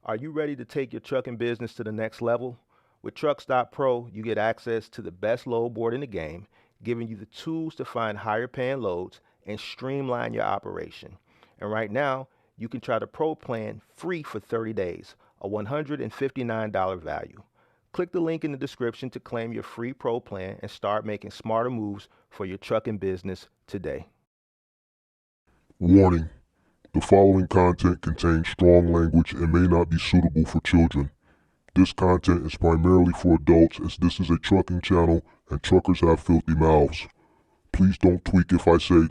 Are you ready to take your trucking business to the next level? With TruckPro, you get access to the best load board in the game, giving you the tools to find higher paying loads and streamline your operation. And right now, you can try the Pro plan free for 30 days, a $159 value. Click the link in the description to claim your free Pro plan and start making smarter moves for your trucking business today. Warning: the following content contains strong language and may not be suitable for children. This content is primarily for adults as this is a trucking channel and truckers have filthy mouths. Please don't tweak if I say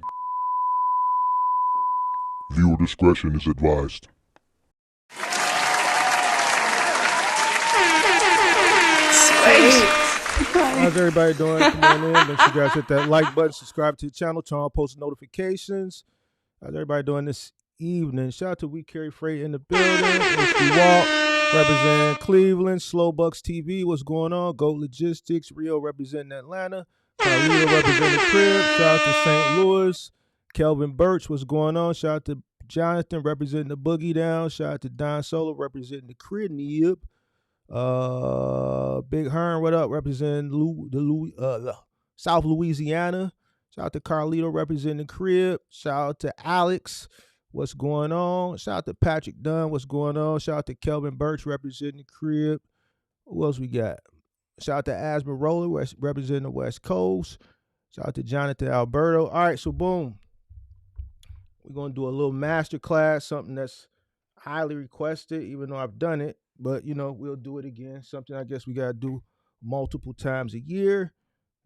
viewer discretion is advised. How's everybody doing? Come on in. Make sure you guys hit that like button, subscribe to the channel, turn on post notifications. How's everybody doing this evening? Shout out to We Carry Freight in the building. It's Walt representing Cleveland. Slow Bucks TV, what's going on? Goat Logistics, Rio representing Atlanta. Carlito representing the Crib. Shout out to St. Louis. Kelvin Birch, what's going on? Shout out to Jonathan representing the Boogie Down. Shout out to Don Solo representing the Crib. Big Hearn, what up? Representing South Louisiana. Shout out to Carlito representing the Crib. Shout out to Alex. What's going on? Shout out to Patrick Dunn. What's going on? Shout out to Kelvin Birch representing the Crib. Who else we got? Shout out to Asmarola representing the West Coast. Shout out to Jonathan Alberto. All right, so boom. We're going to do a little masterclass, something that's highly requested, even though I've done it. But, we'll do it again. Something I guess we got to do multiple times a year.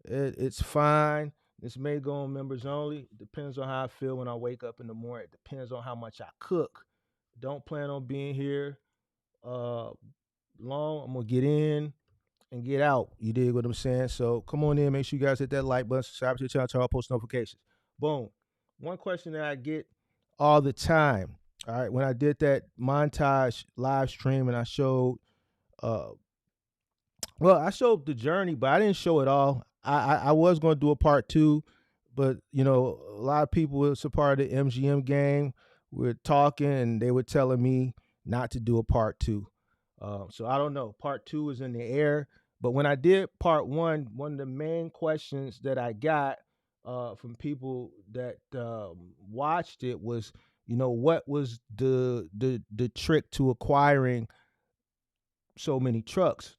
It's fine. This may go on members only. It depends on how I feel when I wake up in the morning. It depends on how much I cook. Don't plan on being here long. I'm going to get in and get out. You dig what I'm saying? So come on in. Make sure you guys hit that like button. Subscribe to the channel. Turn on post notifications. Boom. One question that I get all the time. All right, when I did that montage live stream and I showed, I showed the journey, but I didn't show it all. I was going to do a part 2, but a lot of people, it's a part of the MGM game. We're talking and they were telling me not to do a part 2. So I don't know. Part 2 is in the air. But when I did part 1, one of the main questions that I got from people that watched it was, what was the trick to acquiring so many trucks?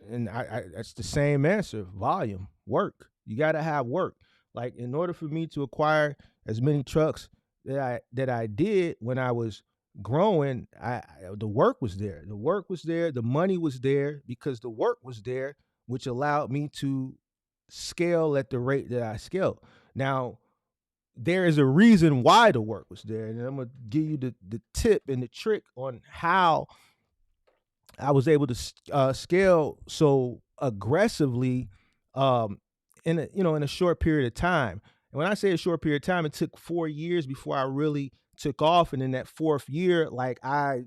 And I that's the same answer: volume, work. You got to have work. Like, in order for me to acquire as many trucks that I did when I was growing, the work was there. The work was there. The money was there because the work was there, which allowed me to scale at the rate that I scaled. Now, there is a reason why the work was there, and I'm gonna give you the tip and the trick on how I was able to scale so aggressively in a short period of time. And when I say a short period of time, it took 4 years before I really took off. And in that 4th year, like, I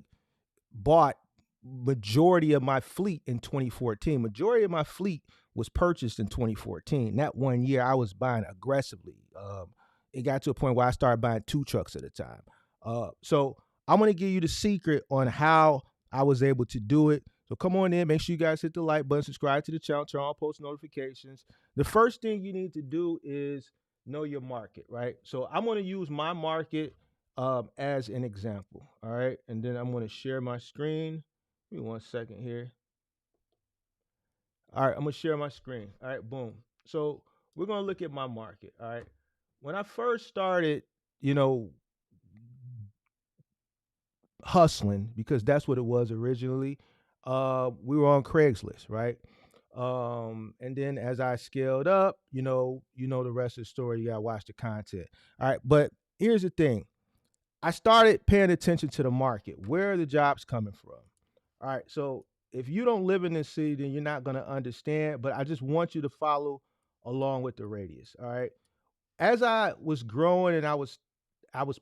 bought majority of my fleet in 2014. Majority of my fleet was purchased in 2014. That 1 year, I was buying aggressively. It got to a point where I started buying 2 trucks at a time. So I'm going to give you the secret on how I was able to do it. So come on in. Make sure you guys hit the like button, subscribe to the channel, turn on post notifications. The first thing you need to do is know your market, right? So I'm going to use my market as an example, all right? And then I'm going to share my screen. Give me 1 second here. All right, I'm going to share my screen. All right, boom. So we're going to look at my market, all right? When I first started, hustling, because that's what it was originally, we were on Craigslist, right? And then as I scaled up, the rest of the story. You gotta watch the content. All right, but here's the thing: I started paying attention to the market. Where are the jobs coming from? All right, so if you don't live in this city, then you're not gonna understand. But I just want you to follow along with the radius. All right, as I was growing and I was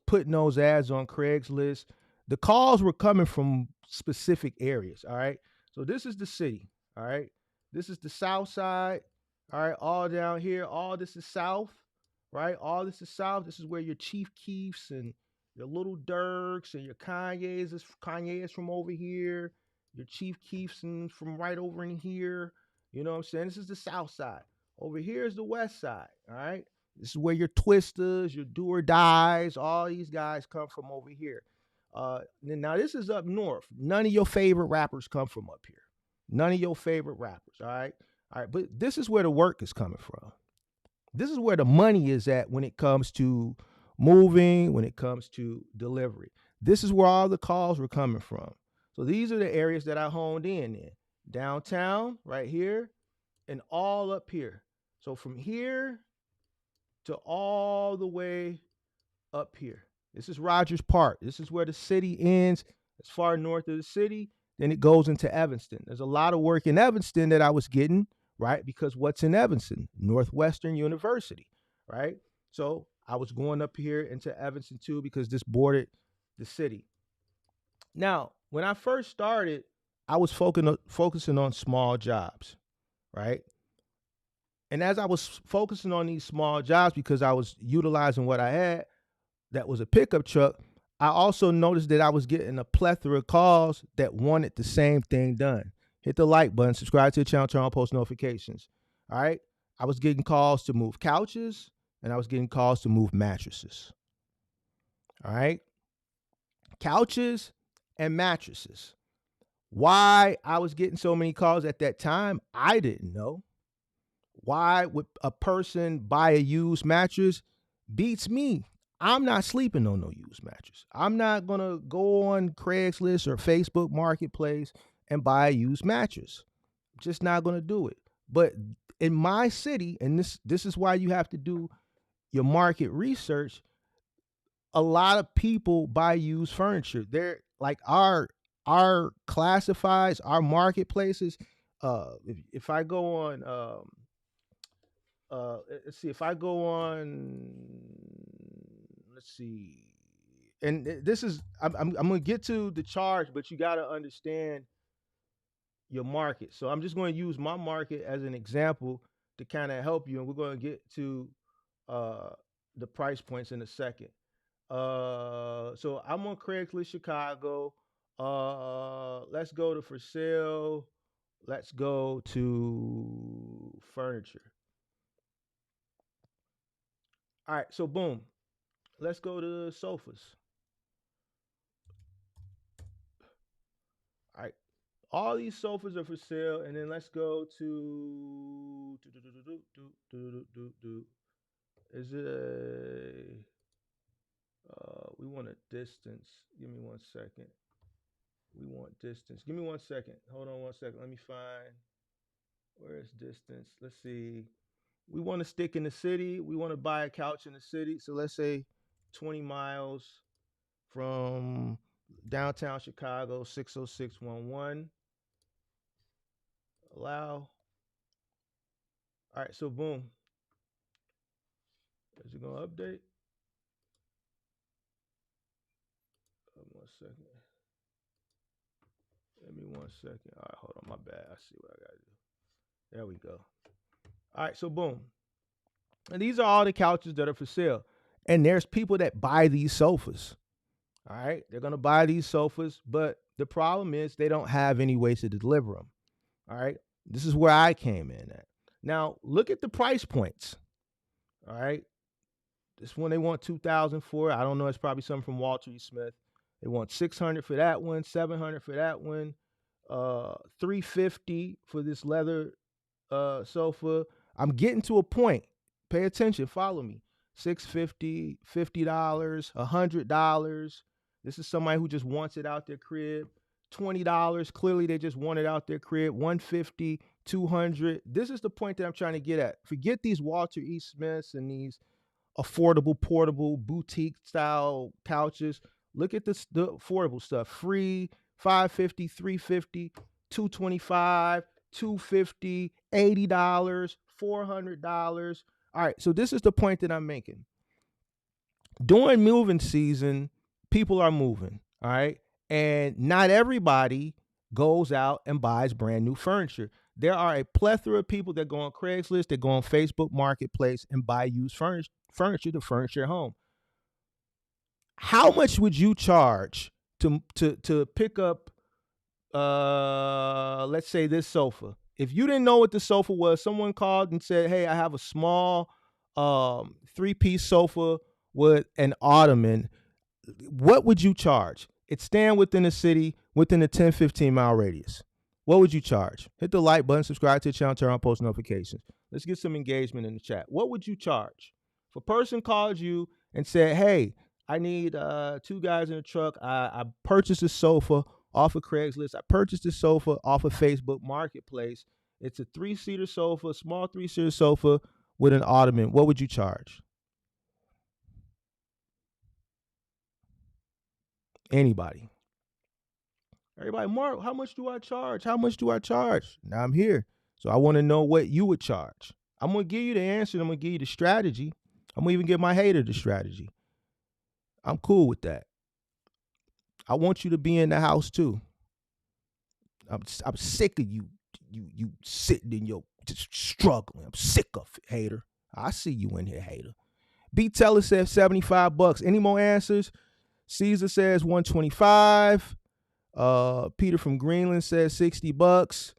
putting those ads on Craigslist, the calls were coming from specific areas. All right. So this is the city. All right. This is the south side. All right. All down here. All this is south. Right. All this is south. This is where your Chief Keefs and Your Little Dirks and your Kanye is from over here. Your Chief Keef's from right over in here. You know what I'm saying? This is the South Side. Over here is the West Side. All right. This is where your Twisters, your Do or Dies, all these guys come from over here. Now this is up north. None of your favorite rappers come from up here. None of your favorite rappers. All right. All right. But this is where the work is coming from. This is where the money is at when it comes to moving, when it comes to delivery. This is where all the calls were coming from. So these are the areas that I honed in. Downtown, right here, and all up here. So from here to all the way up here. This is Rogers Park. This is where the city ends. As far north of the city, then it goes into Evanston. There's a lot of work in Evanston that I was getting, right? Because what's in Evanston? Northwestern University, right? So I was going up here into Evanston too because this bordered the city. Now, when I first started, I was focusing on small jobs, right? And as I was focusing on these small jobs because I was utilizing what I had, that was a pickup truck, I also noticed that I was getting a plethora of calls that wanted the same thing done. Hit the like button, subscribe to the channel, turn on post notifications. All right. I was getting calls to move couches and I was getting calls to move mattresses. All right. Couches and mattresses. Why I was getting so many calls at that time, I didn't know. Why would a person buy a used mattress? Beats me. I'm not sleeping on no used mattress. I'm not going to go on Craigslist or Facebook Marketplace and buy a used mattress. I'm just not going to do it. But in my city, and this is why you have to do your market research, a lot of people buy used furniture. They're like our classifieds, our marketplaces. If I go on let's see, if I go on, let's see, and this is, I'm going to get to the charge, but you got to understand your market. So I'm just going to use my market as an example to kind of help you, and we're going to get to the price points in a second. So I'm on Craigslist Chicago. Let's go to for sale. Let's go to furniture. All right, so boom. Let's go to sofas. All right. All these sofas are for sale, and then let's go to is it a we want a distance. Give me 1 second. We want distance. Give me 1 second. Hold on 1 second. Let me find where is distance. Let's see. We want to stick in the city. We want to buy a couch in the city. So let's say 20 miles from downtown Chicago, 60611. Allow. All right, so boom. Is it gonna update? 1 second. Give me 1 second. All right, hold on. My bad. I see what I gotta do. There we go. All right, so boom. And these are all the couches that are for sale. And there's people that buy these sofas. All right, they're gonna buy these sofas, but the problem is they don't have any ways to deliver them. All right, this is where I came in at. Now look at the price points. All right, this one they want 2,000 for. I don't know. It's probably something from Walter E. Smith. They want 600 for that one, 700 for that one, 350 for this leather sofa. I'm getting to a point. Pay attention. Follow me. $650, $50, $100. This is somebody who just wants it out their crib. $20. Clearly, they just want it out their crib. $150, $200. This is the point that I'm trying to get at. Forget these Walter E. Smiths and these affordable, portable, boutique style couches. Look at this, the affordable stuff. Free, $550, $350, $225, $250, $80, $400. All right, so this is the point that I'm making. During moving season, people are moving, all right? And not everybody goes out and buys brand new furniture. There are a plethora of people that go on Craigslist, that go on Facebook Marketplace and buy used furniture to furnish their home. how much would you charge to pick up let's say this sofa? If you didn't know what the sofa was, someone called and said, "Hey, I have a small 3-piece sofa with an ottoman." What would you charge? It's staying within the city, within a 10-15 mile radius. What would you charge? Hit the like button, subscribe to the channel, turn on post notifications. Let's get some engagement in the chat. What would you charge? If a person called you and said, "Hey, I need 2 guys in a truck. I purchased a sofa off of Craigslist. I purchased a sofa off of Facebook Marketplace. It's a 3-seater sofa, small 3-seater sofa with an ottoman." What would you charge? Anybody? Everybody, "Mark, how much do I charge? How much do I charge?" Now I'm here. So I want to know what you would charge. I'm going to give you the answer. And I'm going to give you the strategy. I'm going to even give my hater the strategy. I'm cool with that. I want you to be in the house too. I'm sick of you sitting in your just struggling. I'm sick of it, hater. I see you in here, hater. B Teller says $75. Any more answers? Caesar says 125. Peter from Greenland says $60.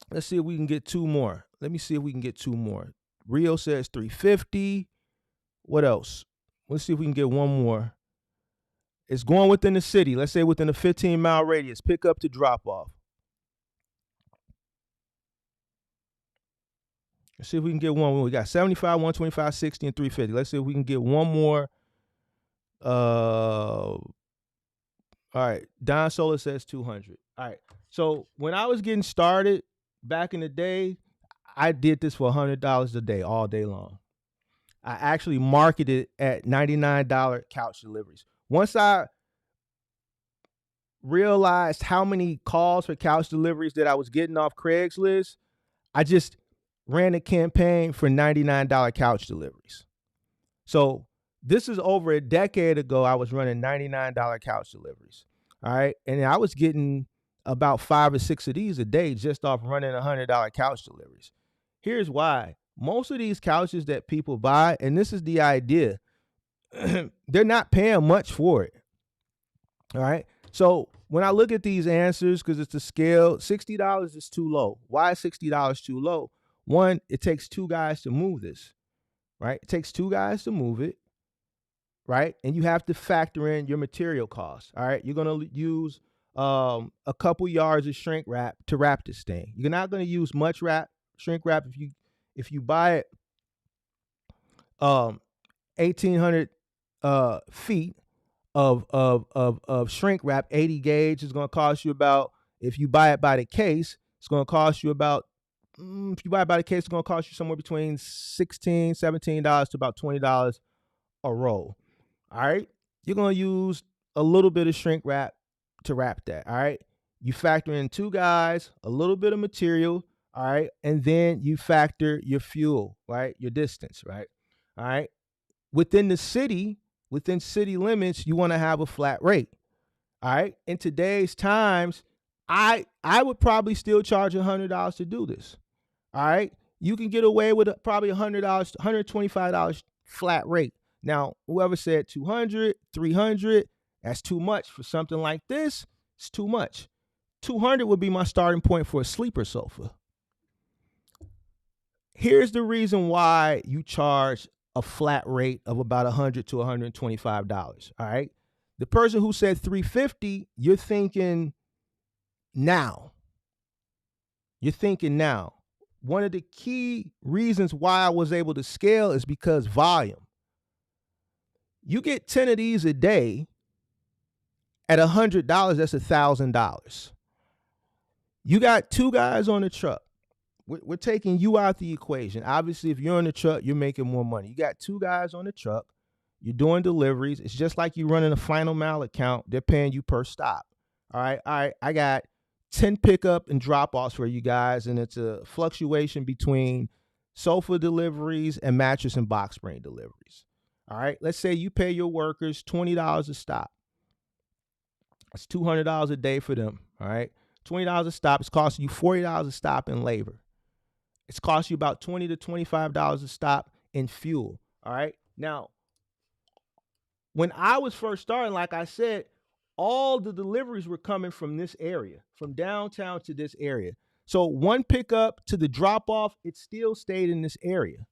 Let's see if we can get 2 more. Let me see if we can get 2 more. Rio says $350. What else? Let's see if we can get 1 more. It's going within the city. Let's say within a 15-mile radius. Pick up to drop off. Let's see if we can get 1. We got 75, 125, 60, and 350. Let's see if we can get 1 more. All right. Don Solar says 200. All right. So when I was getting started back in the day, I did this for $100 a day, all day long. I actually marketed at $99 couch deliveries. Once I realized how many calls for couch deliveries that I was getting off Craigslist, I just ran a campaign for $99 couch deliveries. So this is over a decade ago. I was running $99 couch deliveries. All right. And I was getting about 5 or 6 of these a day just off running $100 couch deliveries. Here's why. Most of these couches that people buy, and this is the idea, they're not paying much for it. All right. So when I look at these answers, because it's the scale, $60 is too low. Why is $60 too low? One, it takes 2 guys to move this, right? It takes 2 guys to move it, right? And you have to factor in your material costs, all right? You're going to use a couple yards of shrink wrap to wrap this thing. You're not going to use much shrink wrap if you buy it 1,800 feet of shrink wrap. 80 gauge is going to cost you about, if you buy it by the case, it's going to cost you about, if you buy it by the case, it's going to cost you somewhere between $16, $17 to about $20 a roll. All right. You're going to use a little bit of shrink wrap to wrap that. All right. You factor in 2 guys, a little bit of material. All right. And then you factor your fuel, right? Your distance, right? All right. Within city limits, you want to have a flat rate. All right. In today's times, I would probably still charge $100 to do this. All right. You can get away with probably $100, $125 flat rate. Now, whoever said 200, 300, that's too much for something like this. It's too much. 200 would be my starting point for a sleeper sofa. Here's the reason why you charge a flat rate of about $100 to $125. All right. The person who said 350, you're thinking now. You're thinking now. One of the key reasons why I was able to scale is because volume. You get 10 of these a day at $100, that's $1,000. You got 2 guys on the truck. We're taking you out the equation. Obviously, if you're on the truck, you're making more money. You got 2 guys on the truck. You're doing deliveries. It's just like you're running a final mile account. They're paying you per stop. All right. I got 10 pickup and drop offs for you guys, and it's a fluctuation between sofa deliveries and mattress and box spring deliveries. All right. Let's say you pay your workers $20 a stop. That's $200 a day for them. All right. $20 a stop. It's costing you $40 a stop in labor. It's cost you about $20 to $25 a stop in fuel. All right. Now, when I was first starting, like I said, all the deliveries were coming from this area, from downtown to this area. So one pickup to the drop off, it still stayed in this area.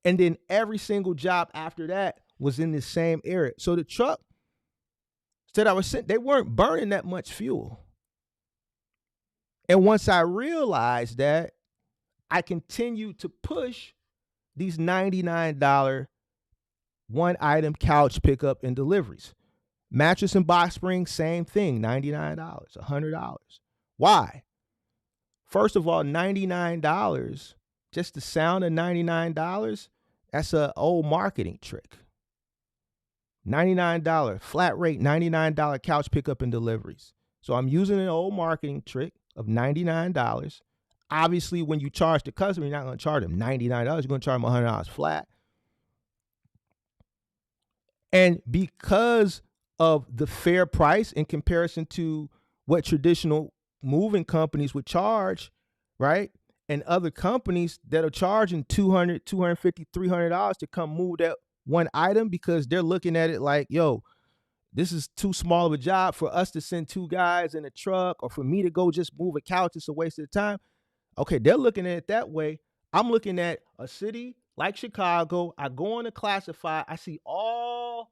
And then every single job after that was in the same area. So the truck that I was sent, they weren't burning that much fuel. And once I realized that, I continued to push these $99 one item couch pickup and deliveries. Mattress and box spring, same thing, $99, $100. Why? First of all, $99, just the sound of $99, that's an old marketing trick. $99, flat rate, $99 couch pickup and deliveries. So I'm using an old marketing trick of $99. Obviously, when you charge the customer, you're not going to charge them $99. You're going to charge them $100 flat. And because of the fair price in comparison to what traditional moving companies would charge, right? And other companies that are charging $200, $250, $300 to come move that one item because they're looking at it like, yo, this is too small of a job for us to send two guys in a truck, or for me to go just move a couch. It's a waste of time. Okay, they're looking at it that way. I'm looking at a city like Chicago. I go on a classify. I see all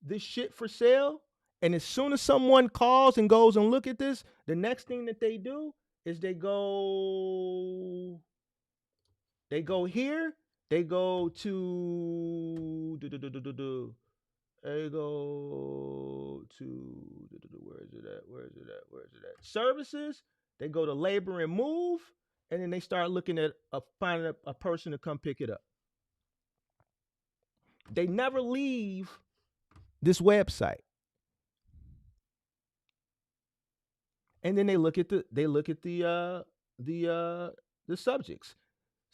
this shit for sale. And as soon as someone calls and goes and look at this, the next thing that they do is they go here. They go to they go to where is it at? Services. They go to labor and move, and then they start looking at finding a person to come pick it up. They never leave this website. And then they look at the subjects.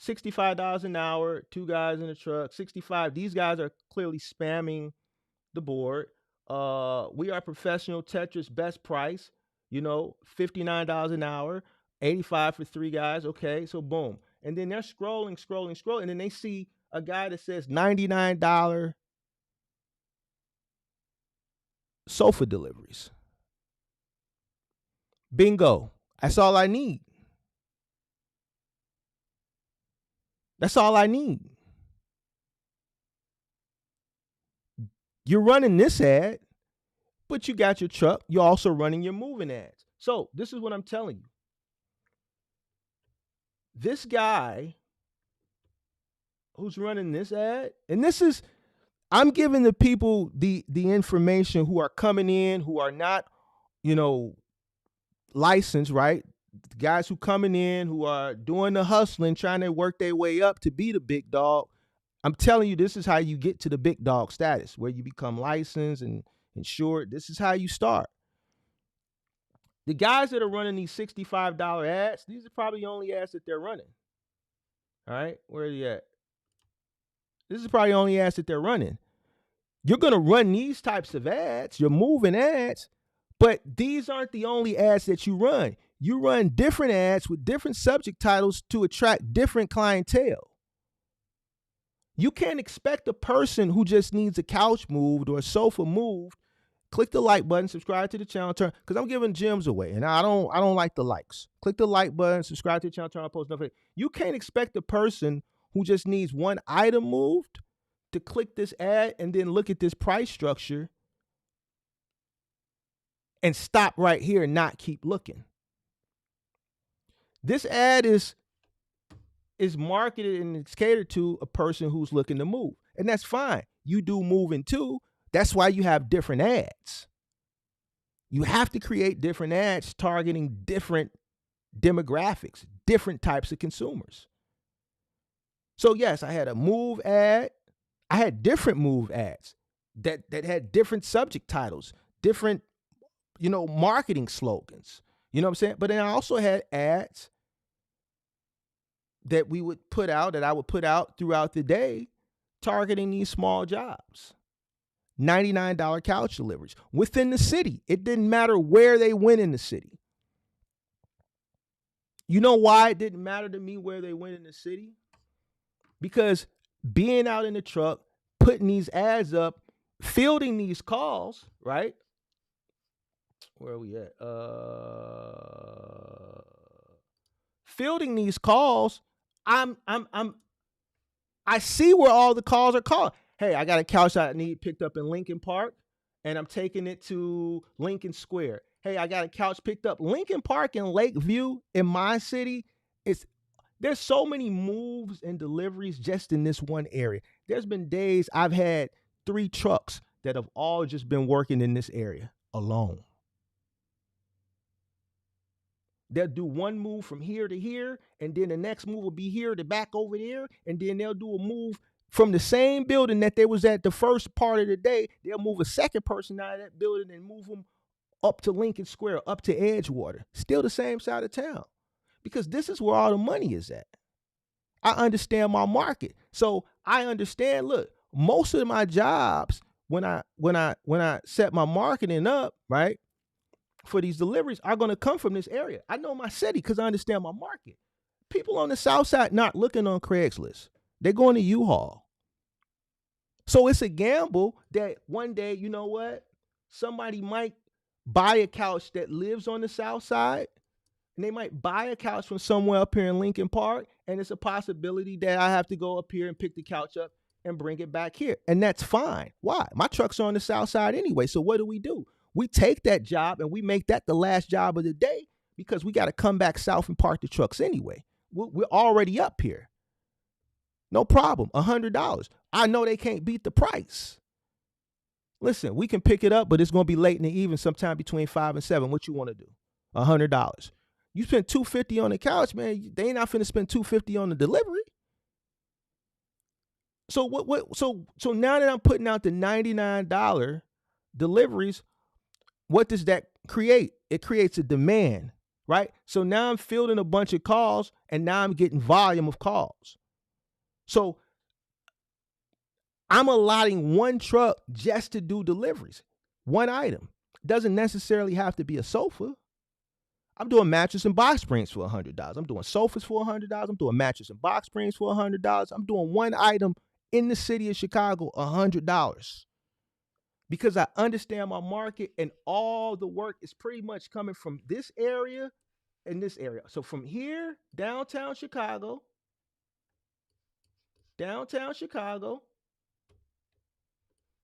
$65 an hour, two guys in a truck, 65. These guys are clearly spamming the board. We are professional Tetris best price, $59 an hour, 85 for three guys. Okay, so boom. And then they're scrolling, and then they see a guy that says $99 sofa deliveries. Bingo. That's all I need. That's all I need. You're running this ad, but you got your truck. You're also running your moving ads. So this is what I'm telling you. This guy who's running this ad, and this is, I'm giving the people the information who are coming in, who are not, licensed, right? The guys who coming in, who are doing the hustling, trying to work their way up to be the big dog. I'm telling you, this is how you get to the big dog status, where you become licensed and insured. This is how you start. The guys that are running these $65 ads, these are probably the only ads that they're running. All right, where are you at? This is probably the only ads that they're running. You're going to run these types of ads, you're moving ads, but these aren't the only ads that you run. You run different ads with different subject titles to attract different clientele. You can't expect a person who just needs a couch moved or a sofa moved. Click the like button, subscribe to the channel, turn, because I'm giving gems away, and I don't like the likes. Click the like button, subscribe to the channel, turn on post notifications. You can't expect a person who just needs one item moved to click this ad and then look at this price structure and stop right here and not keep looking. This ad is marketed and it's catered to a person who's looking to move. And that's fine. You do moving too. That's why you have different ads. You have to create different ads targeting different demographics, different types of consumers. So yes, I had a move ad. I had different move ads that had different subject titles, different, marketing slogans. You know what I'm saying? But then I also had ads that I would put out throughout the day targeting these small jobs. $99 couch deliveries within the city. It didn't matter where they went in the city. You know why it didn't matter to me where they went in the city? Because being out in the truck, putting these ads up, fielding these calls, right? Where are we at? Fielding these calls, I see where all the calls are called. Hey, I got a couch I need picked up in Lincoln Park, and I'm taking it to Lincoln Square. Hey, I got a couch picked up. Lincoln Park and Lakeview in my city, there's so many moves and deliveries just in this one area. There's been days I've had 3 trucks that have all just been working in this area alone. They'll do one move from here to here, and then the next move will be here to back over there, and then they'll do a move from the same building that they was at the first part of the day. They'll move a second person out of that building and move them up to Lincoln Square, up to Edgewater, still the same side of town, because this is where all the money is at. I understand my market, so I understand. Look, most of my jobs when I set my marketing up, right, for these deliveries are going to come from this area. I know my city because I understand my market. People on the south side not looking on Craigslist. They're going to U-Haul. So it's a gamble that one day, you know what? Somebody might buy a couch that lives on the south side, and they might buy a couch from somewhere up here in Lincoln Park, and it's a possibility that I have to go up here and pick the couch up and bring it back here. And that's fine. Why? My truck's are on the south side anyway. So what do? We take that job and we make that the last job of the day because we got to come back south and park the trucks anyway. We're already up here. No problem. $100. I know they can't beat the price. Listen, we can pick it up, but it's going to be late in the evening, sometime between 5 and 7. What you want to do? $100. You spend $250 on the couch, man. They ain't not finna spend $250 on the delivery. So So now that I'm putting out the $99 deliveries, what does that create? It creates a demand, right? So now I'm fielding a bunch of calls, and now I'm getting volume of calls. So I'm allotting one truck just to do deliveries. One item. Doesn't necessarily have to be a sofa. I'm doing mattress and box springs for $100. I'm doing sofas for $100. I'm doing mattress and box springs for $100. I'm doing one item in the city of Chicago, $100. Because I understand my market, and all the work is pretty much coming from this area and this area. So from here, downtown Chicago,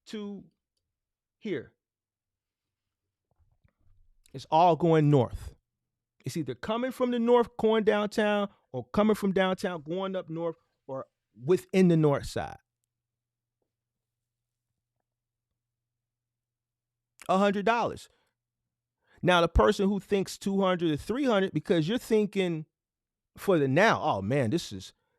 to here. It's all going north. It's either coming from the north, going downtown, or coming from downtown, going up north, or within the north side. $100. Now, the person who thinks 200 or 300, because you're thinking for the now, oh man,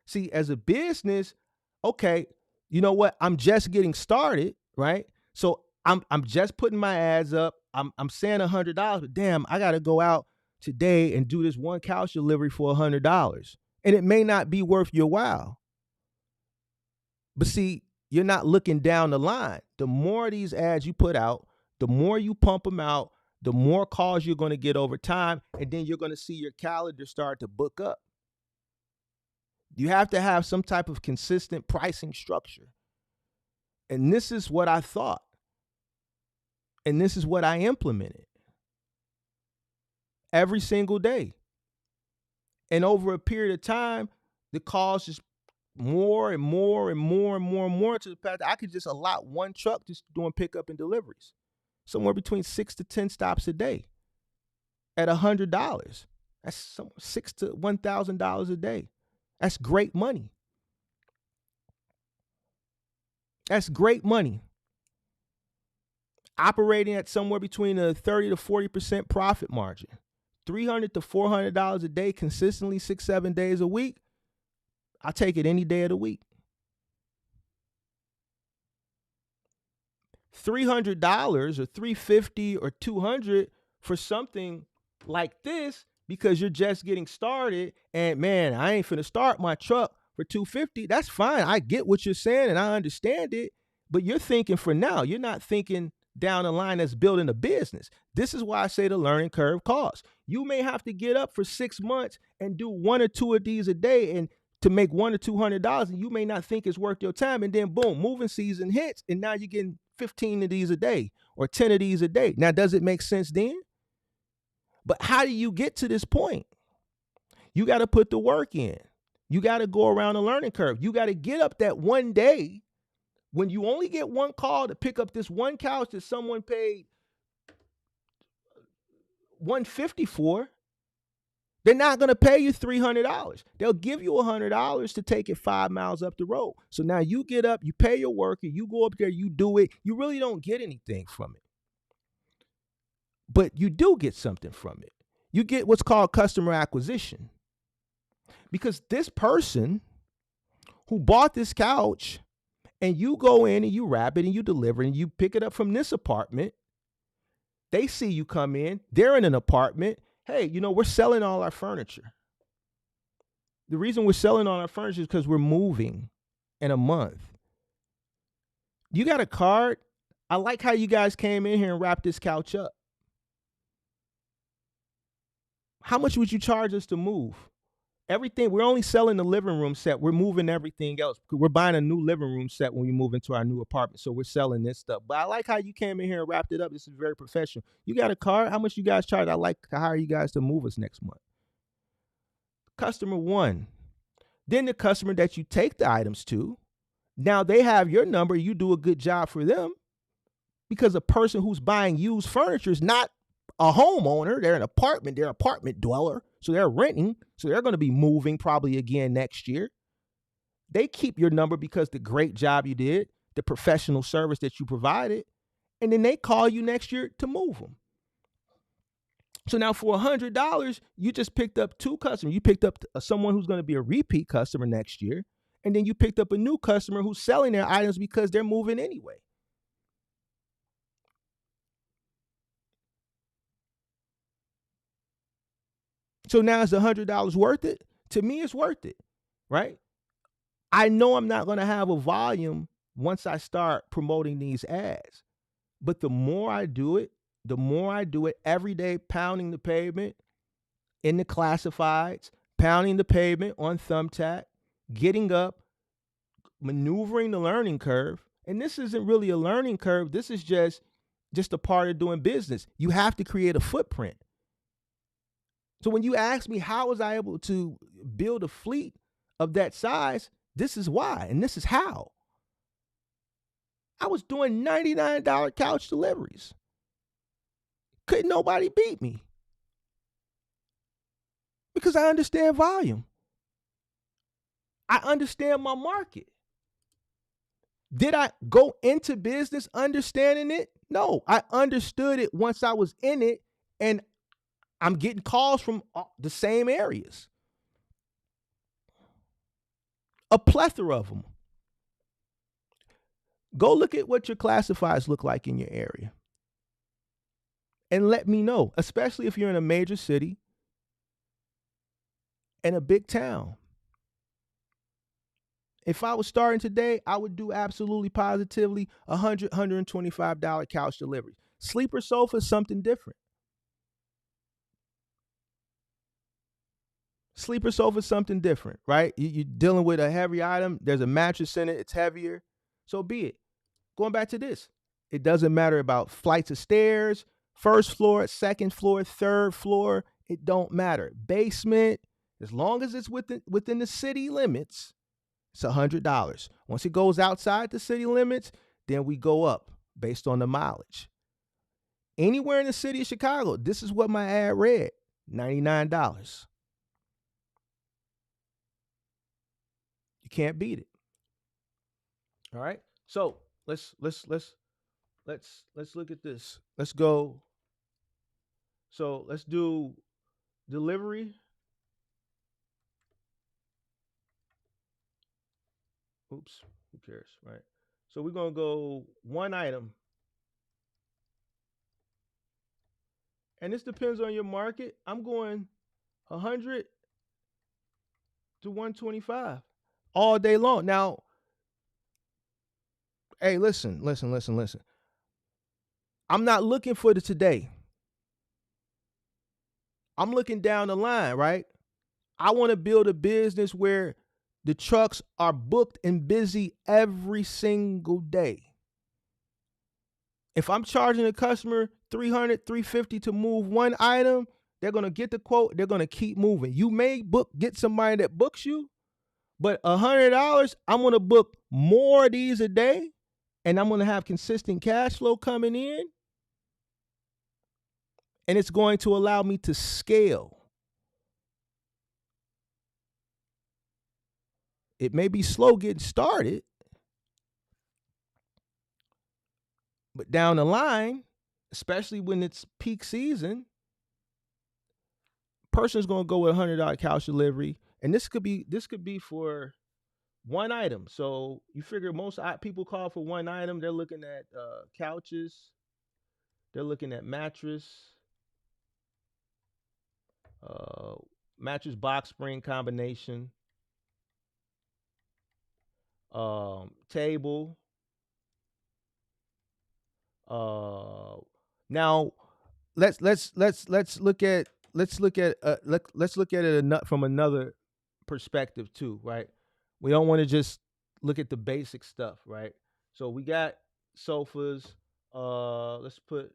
see, as a business, okay, you know what? I'm just getting started, right? So I'm just putting my ads up. I'm saying $100, but damn, I got to go out today and do this one couch delivery for $100. And it may not be worth your while. But see, you're not looking down the line. The more of these ads you put out, the more you pump them out, the more calls you're going to get over time, and then you're going to see your calendar start to book up. You have to have some type of consistent pricing structure. And this is what I thought. And this is what I implemented every single day. And over a period of time, the calls just more and more and more and more and more to the fact that I could just allot one truck just doing pickup and deliveries. Somewhere between 6 to 10 stops a day at $100. That's $6,000 to $1,000 a day. That's great money. That's great money. Operating at somewhere between a 30 to 40% profit margin. $300 to $400 a day consistently, 6-7 days a week. I'll take it any day of the week. $300 or $350 or $200 for something like this because you're just getting started, and man, I ain't finna start my truck for $250. That's fine. I get what you're saying and I understand it, but you're thinking for now. You're not thinking down the line as building a business. This is why I say the learning curve costs. You may have to get up for 6 months and do 1 or 2 of these a day and to make $100 or $200, and you may not think it's worth your time, and then boom, moving season hits, and now you're getting 15 of these a day or 10 of these a day. Now, does it make sense then? But how do you get to this point? You got to put the work in. You got to go around the learning curve. You got to get up that one day when you only get one call to pick up this one couch that someone paid $150 for. They're not going to pay you $300. They'll give you $100 to take it 5 miles up the road. So now you get up, you pay your worker, you go up there, you do it. You really don't get anything from it. But you do get something from it. You get what's called customer acquisition. Because this person who bought this couch, and you go in and you wrap it and you deliver and you pick it up from this apartment, they see you come in, they're in an apartment. Hey, we're selling all our furniture. The reason we're selling all our furniture is because we're moving in a month. You got a card? I like how you guys came in here and wrapped this couch up. How much would you charge us to move? Everything, we're only selling the living room set. We're moving everything else. We're buying a new living room set when we move into our new apartment. So we're selling this stuff. But I like how you came in here and wrapped it up. This is very professional. You got a card? How much you guys charge? I like to hire you guys to move us next month. Customer one. Then the customer that you take the items to, now they have your number. You do a good job for them because a person who's buying used furniture is not a homeowner. They're an apartment. They're an apartment dweller. So they're renting. So they're going to be moving probably again next year. They keep your number because the great job you did, the professional service that you provided, and then they call you next year to move them. So now for $100, you just picked up 2 customers. You picked up someone who's going to be a repeat customer next year, and then you picked up a new customer who's selling their items because they're moving anyway. So now is the $100 worth it? To me, it's worth it, right? I know I'm not going to have a volume once I start promoting these ads. But the more I do it every day, pounding the pavement in the classifieds, pounding the pavement on Thumbtack, getting up, maneuvering the learning curve. And this isn't really a learning curve. This is just a part of doing business. You have to create a footprint. So when you ask me how was I able to build a fleet of that size, this is why, and this is how. I was doing $99 couch deliveries. Couldn't nobody beat me. Because I understand volume. I understand my market. Did I go into business understanding it? No, I understood it once I was in it, and I'm getting calls from the same areas. A plethora of them. Go look at what your classifieds look like in your area. And let me know, especially if you're in a major city and a big town. If I was starting today, I would do absolutely positively $100, $125 couch deliveries. Sleeper sofa is something different. Sleeper sofa is something different, right? You're dealing with a heavy item. There's a mattress in it. It's heavier. So be it. Going back to this, it doesn't matter about flights of stairs, first floor, second floor, third floor. It don't matter. Basement, as long as it's within the city limits, it's $100. Once it goes outside the city limits, then we go up based on the mileage. Anywhere in the city of Chicago, this is what my ad read, $99. You can't beat it. All right. So let's look at this. Let's go. So let's do delivery. Oops, who cares, right? So we're gonna go one item. And this depends on your market. I'm going 100 to 125 all day long. Now, hey, listen. I'm not looking for the today. I'm looking down the line, right? I want to build a business where the trucks are booked and busy every single day. If I'm charging a customer $300, $350 to move one item, they're gonna get the quote. They're gonna keep moving. You may get somebody that books you, but $100, I'm gonna book more of these a day, and I'm gonna have consistent cash flow coming in, and it's going to allow me to scale. It may be slow getting started, but down the line, especially when it's peak season, person's gonna go with $100 couch delivery, and this could be for one item. So you figure most people call for one item. They're looking at couches, they're looking at uh, mattress box spring combination, table. Now let's look at it from another perspective too, right? We don't want to just look at the basic stuff, right? So we got sofas. Let's put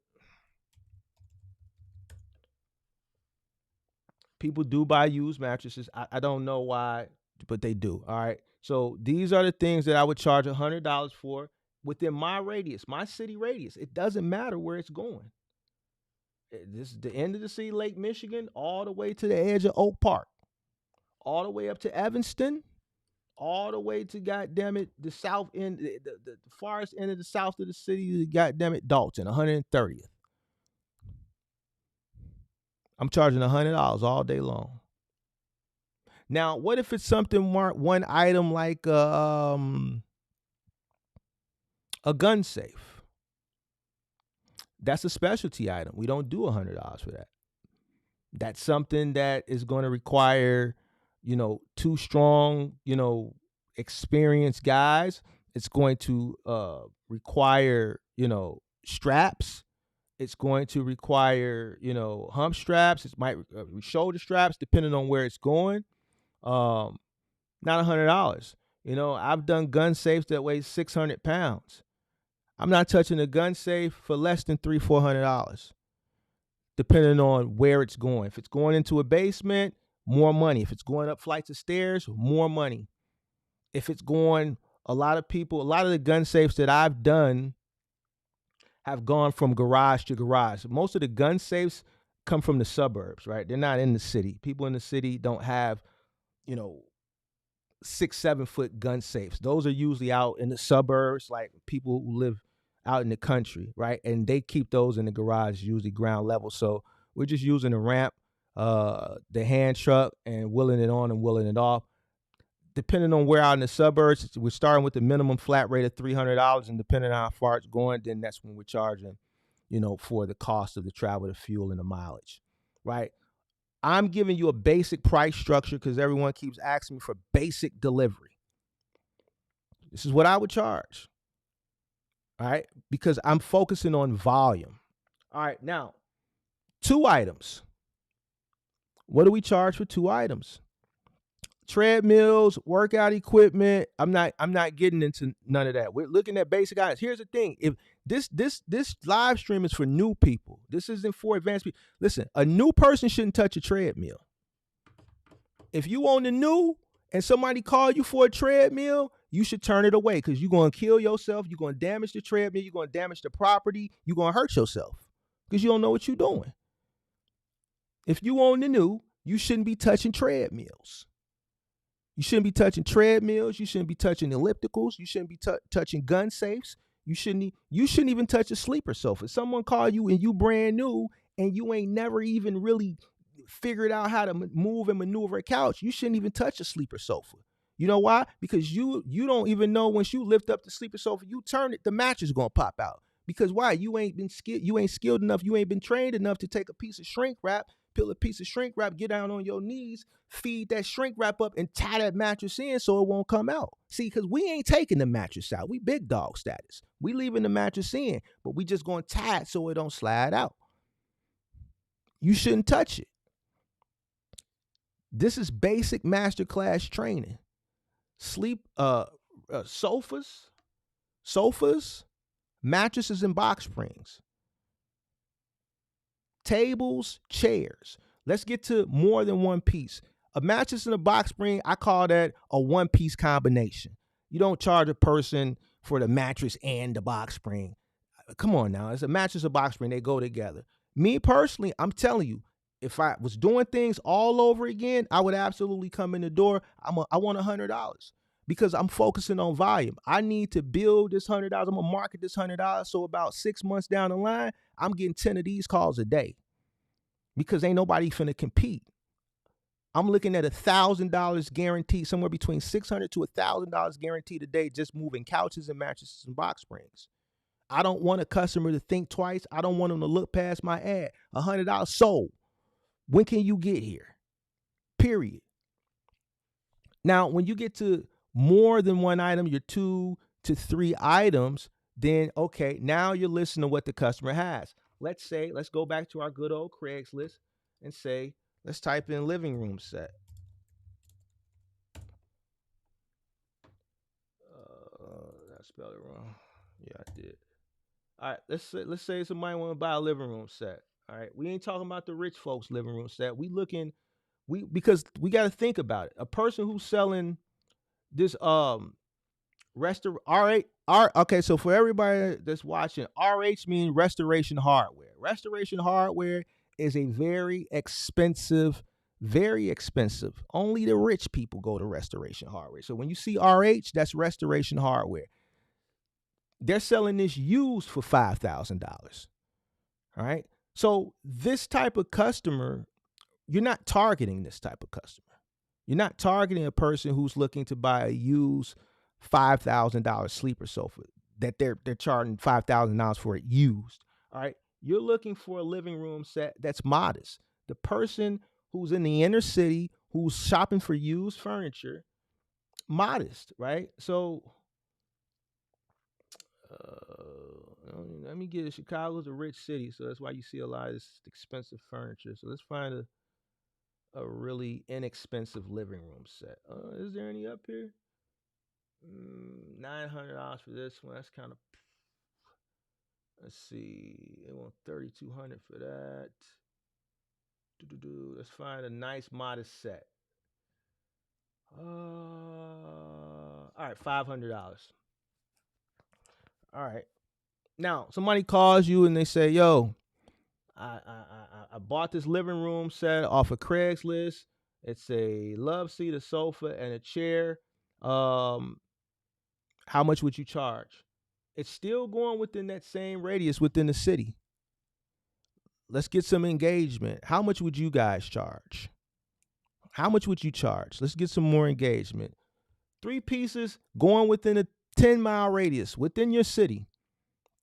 people do buy used mattresses. I don't know why, but they do. All right. So these are the things that I would charge $100 for within my radius, my city radius. It doesn't matter where it's going. This is the end of the city, Lake Michigan, all the way to the edge of Oak Park, all the way up to Evanston, all the way to goddamn it, the south end, the farthest end of the south of the city, goddamn it, Dalton, 130th. I'm charging $100 all day long. Now, what if it's something one item like a gun safe? That's a specialty item. We don't do $100 for that. That's something that is going to require, two strong, experienced guys. It's going to require, straps. It's going to require, hump straps. It might shoulder straps, depending on where it's going. Not $100. I've done gun safes that weigh 600 pounds. I'm not touching a gun safe for less than $300-400, depending on where it's going. If it's going into a basement, more money. If it's going up flights of stairs, more money. If it's going, a lot of the gun safes that I've done have gone from garage to garage. Most of the gun safes come from the suburbs, right? They're not in the city. People in the city don't have, 6-7 foot gun safes. Those are usually out in the suburbs, like people who live out in the country, right? And they keep those in the garage, usually ground level. So we're just using the ramp, the hand truck, and wheeling it on and wheeling it off. Depending on where out in the suburbs, we're starting with the minimum flat rate of $300, and depending on how far it's going, then that's when we're charging, for the cost of the travel, the fuel, and the mileage, right? I'm giving you a basic price structure because everyone keeps asking me for basic delivery. This is what I would charge. All right. Because I'm focusing on volume. All right. Now, 2 items. What do we charge for 2 items? Treadmills, workout equipment. I'm not getting into none of that. We're looking at basic items. Here's the thing. If this live stream is for new people. This isn't for advanced people. Listen, a new person shouldn't touch a treadmill. If you own the new and somebody call you for a treadmill, you should turn it away because you're going to kill yourself. You're going to damage the treadmill. You're going to damage the property. You're going to hurt yourself because you don't know what you're doing. If you own the new, you shouldn't be touching treadmills. You shouldn't be touching treadmills. You shouldn't be touching ellipticals. You shouldn't be touching gun safes. You shouldn't even touch a sleeper sofa. If someone call you and you brand new and you ain't never even really figured out how to move and maneuver a couch, you shouldn't even touch a sleeper sofa. You know why? Because you don't even know once you lift up the sleeper sofa, you turn it, the mattress is gonna pop out. Because why? You ain't skilled enough. You ain't been trained enough to take a piece of shrink wrap, peel a piece of shrink wrap, get down on your knees, feed that shrink wrap up, and tie that mattress in so it won't come out. See, because we ain't taking the mattress out. We big dog status. We leaving the mattress in, but we just gonna tie it so it don't slide out. You shouldn't touch it. This is basic masterclass training. Sofas, mattresses and box springs, tables, chairs. Let's get to more than one piece. A mattress and a box spring, I call that a one-piece combination. You don't charge a person for the mattress and the box spring. Come on now, it's a mattress and box spring, they go together. Me personally, I'm telling you, if I was doing things all over again, I would absolutely come in the door. I want $100 because I'm focusing on volume. I need to build this $100. I'm gonna market this $100. So about 6 months down the line, I'm getting 10 of these calls a day because ain't nobody finna compete. I'm looking at $1,000 guaranteed, somewhere between $600 to $1,000 guaranteed a day, just moving couches and mattresses and box springs. I don't want a customer to think twice. I don't want them to look past my ad. $100 sold. When can you get here? Period. Now, when you get to more than one item, your 2 to 3 items, then okay, now you're listening to what the customer has. Let's go back to our good old Craigslist and say, let's type in living room set. I spelled it wrong. Yeah, I did. All right, let's say somebody want to buy a living room set. All right, we ain't talking about the rich folks' living room set. Because we got to think about it. A person who's selling this okay, so for everybody that's watching, RH means restoration hardware. Restoration hardware is a very expensive. Only the rich people go to restoration hardware. So when you see RH, that's restoration hardware. They're selling this used for $5,000. All right. So this type of customer, you're not targeting this type of customer. You're not targeting a person who's looking to buy a used $5,000 sleeper sofa that they're charging $5,000 for it used. All right. You're looking for a living room set that's modest. The person who's in the inner city, who's shopping for used furniture, modest, right? So let me get it. Chicago's a rich city, so that's why you see a lot of this expensive furniture. So let's find a really inexpensive living room set. Is there any up here? $900 for this one. That's kind of. Let's see. They want $3,200 for that. Let's find a nice, modest set. All right, $500. All right. Now, somebody calls you and they say, "Yo, I bought this living room set off of Craigslist. It's a love seat, a sofa, and a chair. How much would you charge?" It's still going within that same radius within the city. Let's get some engagement. How much would you guys charge? How much would you charge? Let's get some more engagement. 3 pieces going within a 10-mile radius within your city.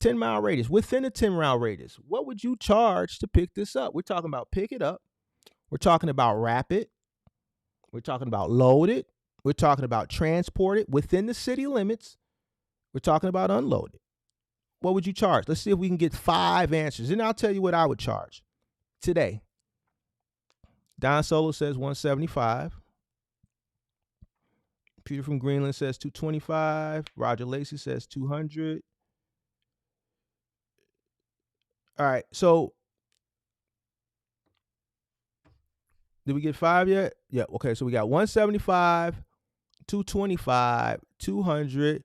10-mile radius, within a 10-mile radius. What would you charge to pick this up? We're talking about pick it up. We're talking about wrap it. We're talking about load it. We're talking about transport it within the city limits. We're talking about unload it. What would you charge? Let's see if we can get 5 answers. And I'll tell you what I would charge today. Don Solo says $175. Peter from Greenland says $225. Roger Lacey says $200. All right, so did we get 5 yet? Yeah, okay, so we got $175, $225, $200.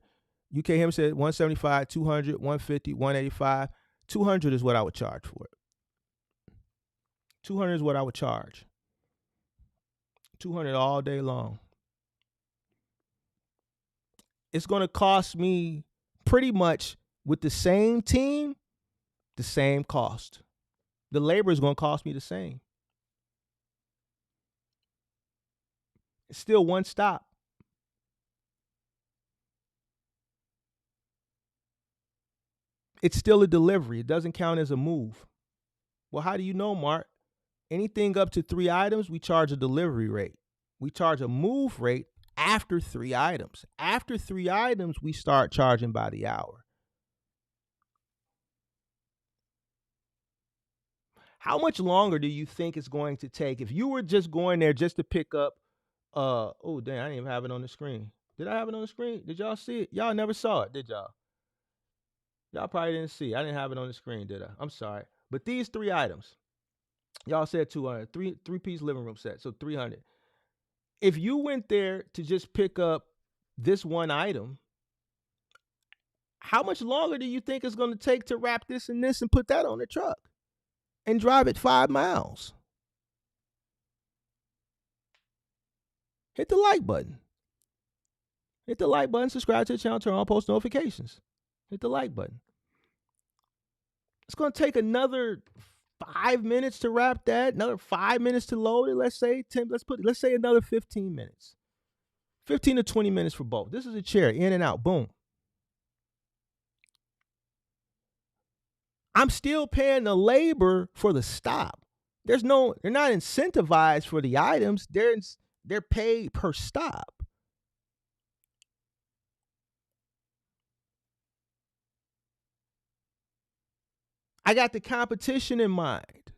UK Him said $175, $200, $150, $185. $200 is what I would charge for it. $200 is what I would charge. $200 all day long. It's going to cost me pretty much with the same team, the same cost. The labor is going to cost me the same. It's still one stop. It's still a delivery. It doesn't count as a move. Well, how do you know, Mark? Anything up to 3 items, we charge a delivery rate. We charge a move rate after 3 items. After 3 items, we start charging by the hour. How much longer do you think it's going to take if you were just going there just to pick up oh dang, I didn't even have it on the screen. Did I have it on the screen? Did y'all see it? Y'all never saw it, did y'all? Y'all probably didn't see. I didn't have it on the screen, did I? I'm sorry. But these 3 items, y'all said 200, three-piece living room set, so 300. If you went there to just pick up this one item, how much longer do you think it's going to take to wrap this and this and put that on the truck and drive it 5 miles? Hit the like button. Hit the like button, subscribe to the channel, turn on post notifications. Hit the like button. It's going to take another 5 minutes to wrap that, another 5 minutes to load it. Let's say 10, let's say another 15 minutes. 15 to 20 minutes for both. This is a chair, in and out, boom. I'm still paying the labor for the stop. They're not incentivized for the items. They're paid per stop. I got the competition in mind.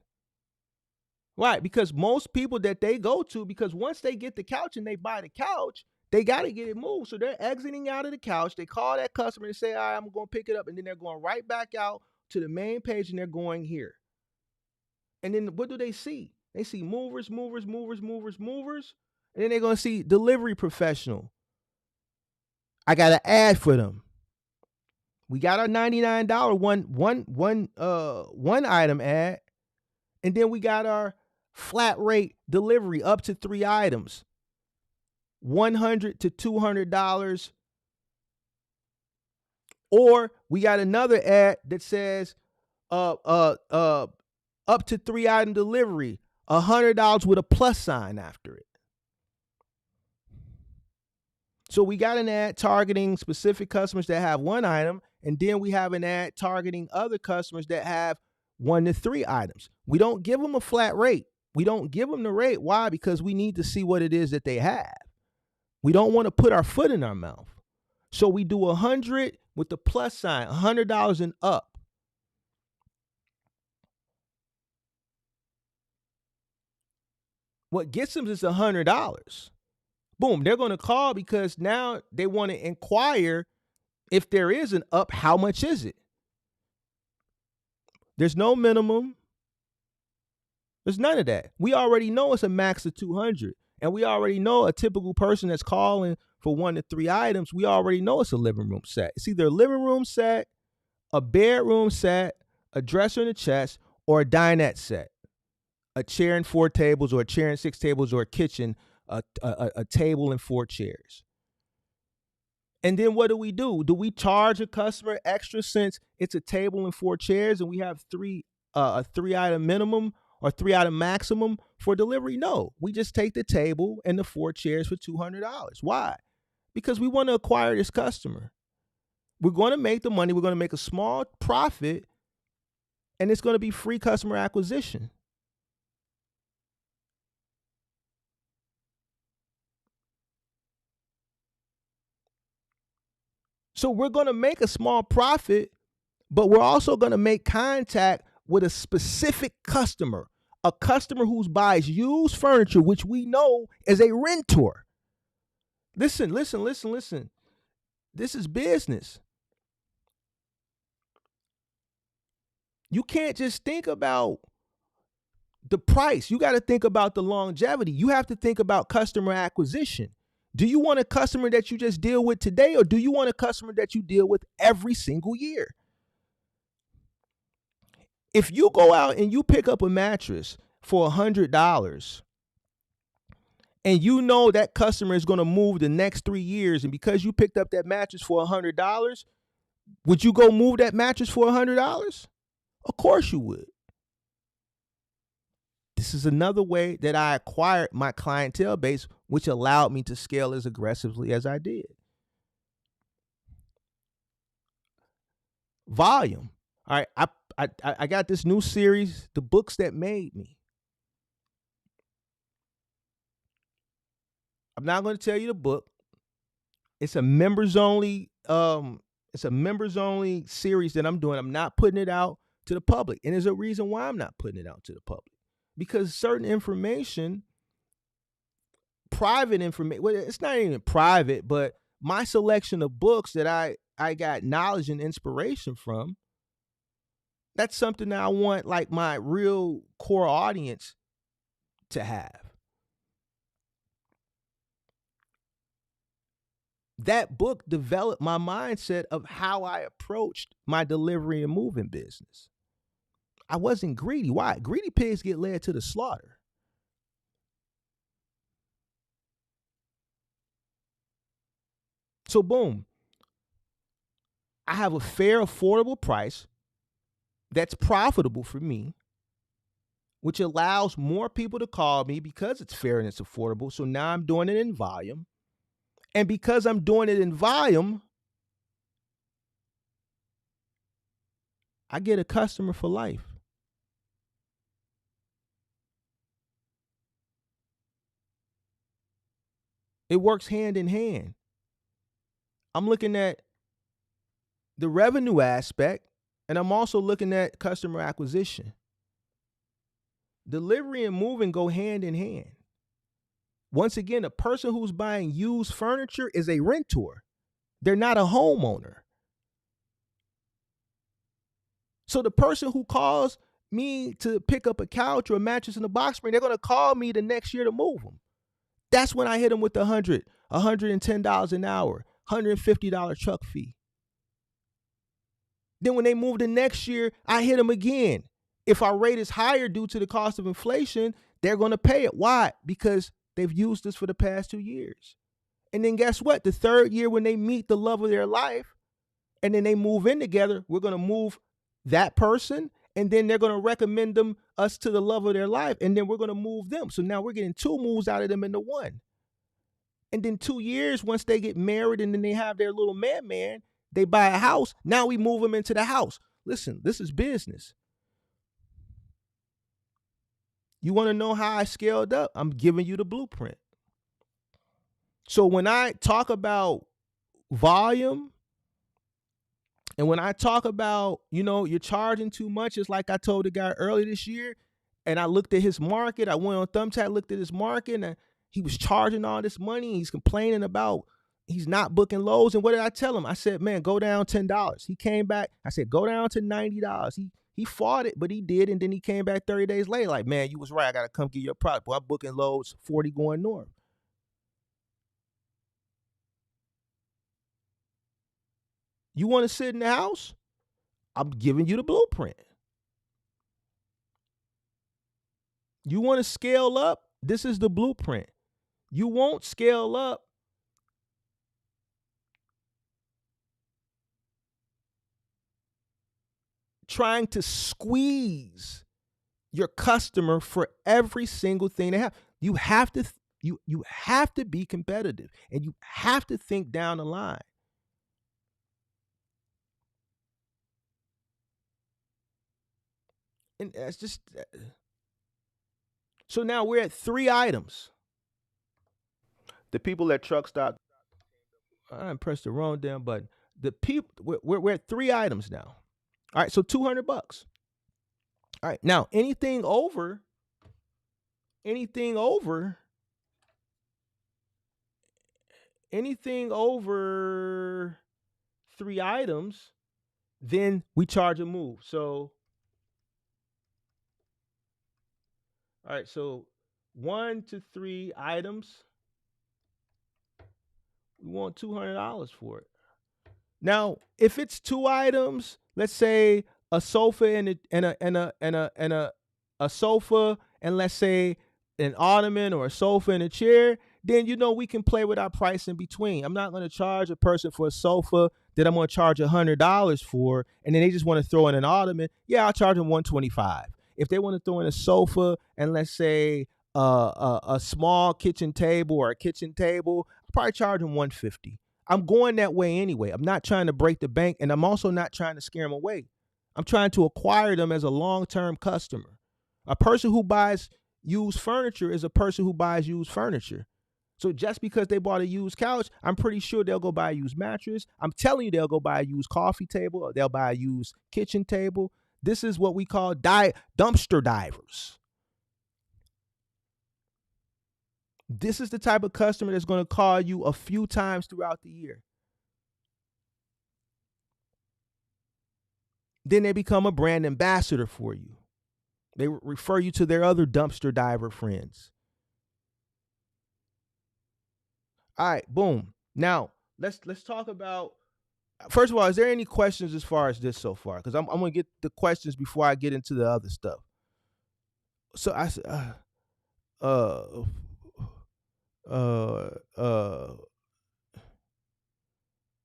Why? Because most people that they go to, because once they get the couch and they buy the couch, they got to get it moved. So they're exiting out of the couch. They call that customer and say, all right, I'm going to pick it up. And then they're going right back out to the main page and they're going here. And then what do they see? They see movers. And then they're going to see delivery professional. I got an ad for them. We got our $99 one item ad. And then we got our flat rate delivery up to 3 items. $100 to $200. Or we got another ad that says up to 3 item delivery, $100 with a plus sign after it. So we got an ad targeting specific customers that have 1 item, and then we have an ad targeting other customers that have 1 to 3 items. We don't give them a flat rate. We don't give them the rate. Why? Because we need to see what it is that they have. We don't want to put our foot in our mouth. So we do 100 with the plus sign, $100 and up. What gets them is $100. Boom, they're going to call because now they want to inquire if there is an up, how much is it? There's no minimum. There's none of that. We already know it's a max of 200. And we already know a typical person that's calling for 1 to 3 items, we already know it's a living room set. It's either a living room set, a bedroom set, a dresser and a chest, or a dinette set. A chair and 4 tables, or a chair and 6 tables, or a kitchen, a table and 4 chairs. And then what do? Do we charge a customer extra since it's a table and 4 chairs and we have a 3 item minimum or 3 item maximum for delivery? No, we just take the table and the 4 chairs for $200. Why? Because we want to acquire this customer. We're going to make the money. We're going to make a small profit, and it's going to be free customer acquisition. So we're going to make a small profit, but we're also going to make contact with a specific customer, a customer who buys used furniture, which we know is a rentor. Listen. This is business. You can't just think about the price. You got to think about the longevity. You have to think about customer acquisition. Do you want a customer that you just deal with today, or do you want a customer that you deal with every single year? If you go out and you pick up a mattress for $100 and you know that customer is going to move the next 3 years, and because you picked up that mattress for $100, would you go move that mattress for $100? Of course you would. This is another way that I acquired my clientele base, which allowed me to scale as aggressively as I did. Volume. All right, I got this new series, The Books That Made Me. I'm not going to tell you the book. It's a members only. It's a members only series that I'm doing. I'm not putting it out to the public, and there's a reason why I'm not putting it out to the public. Because certain information, private information, well, it's not even private, but my selection of books that I I got knowledge and inspiration from, that's something that I want like my real core audience to have. That book developed my mindset of how I approached my delivery and moving business. I wasn't greedy. Why? Greedy pigs get led to the slaughter. So boom, I have a fair, affordable price that's profitable for me, which allows more people to call me because it's fair and it's affordable. So now I'm doing it in volume. And because I'm doing it in volume, I get a customer for life. It works hand in hand. I'm looking at the revenue aspect, and I'm also looking at customer acquisition. Delivery and moving go hand in hand. Once again, a person who's buying used furniture is a rentor. They're not a homeowner. So the person who calls me to pick up a couch or a mattress in a box spring, they're going to call me the next year to move them. That's when I hit them with the $110 an hour, $150 truck fee. Then when they move the next year, I hit them again. If our rate is higher due to the cost of inflation, they're going to pay it. Why? Because they've used us for the past 2 years. And then guess what? The third year when they meet the love of their life and then they move in together, we're going to move that person and then they're going to recommend us to the love of their life and then we're going to move them. So now we're getting 2 moves out of them into 1. And then 2 years, once they get married and then they have their little man, they buy a house. Now we move them into the house. Listen, this is business. You want to know how I scaled up? I'm giving you the blueprint. So when I talk about volume and when I talk about, you're charging too much, it's like I told the guy earlier this year, and I looked at his market. I went on Thumbtack, looked at his market, and he was charging all this money. He's complaining about he's not booking loads. And what did I tell him? I said, man, go down $10. He came back. I said, go down to $90. He fought it, but he did. And then he came back 30 days later like, man, you was right. I got to come get your product. Boy, I'm booking loads 40 going north. You want to sit in the house? I'm giving you the blueprint. You want to scale up? This is the blueprint. You won't scale up trying to squeeze your customer for every single thing they have. You have to you have to be competitive and you have to think down the line. And that's just so now we're at 3 items. The people at Truck Stop, I pressed the wrong damn button. The people we're at 3 items now. All right, so $200. All right, now anything over 3 items, then we charge a move. So, all right, so 1 to 3 items, we want $200 for it. Now, if it's 2 items, let's say a sofa and a sofa, and let's say an ottoman or a sofa and a chair, then we can play with our price in between. I'm not going to charge a person for a sofa that I'm going to charge $100 for, and then they just want to throw in an ottoman. Yeah, I'll charge them $125. If they want to throw in a sofa and let's say a small kitchen table or a kitchen table, I'll probably charge them $150. I'm going that way anyway. I'm not trying to break the bank, and I'm also not trying to scare them away. I'm trying to acquire them as a long-term customer. A person who buys used furniture is a person who buys used furniture. So just because they bought a used couch, I'm pretty sure they'll go buy a used mattress. I'm telling you they'll go buy a used coffee table or they'll buy a used kitchen table. This is what we call dumpster divers. This is the type of customer that's going to call you a few times throughout the year. Then they become a brand ambassador for you. They refer you to their other dumpster diver friends. All right, boom. Now let's talk about. First of all, is there any questions as far as this so far? Because I'm gonna get the questions before I get into the other stuff. So I uh uh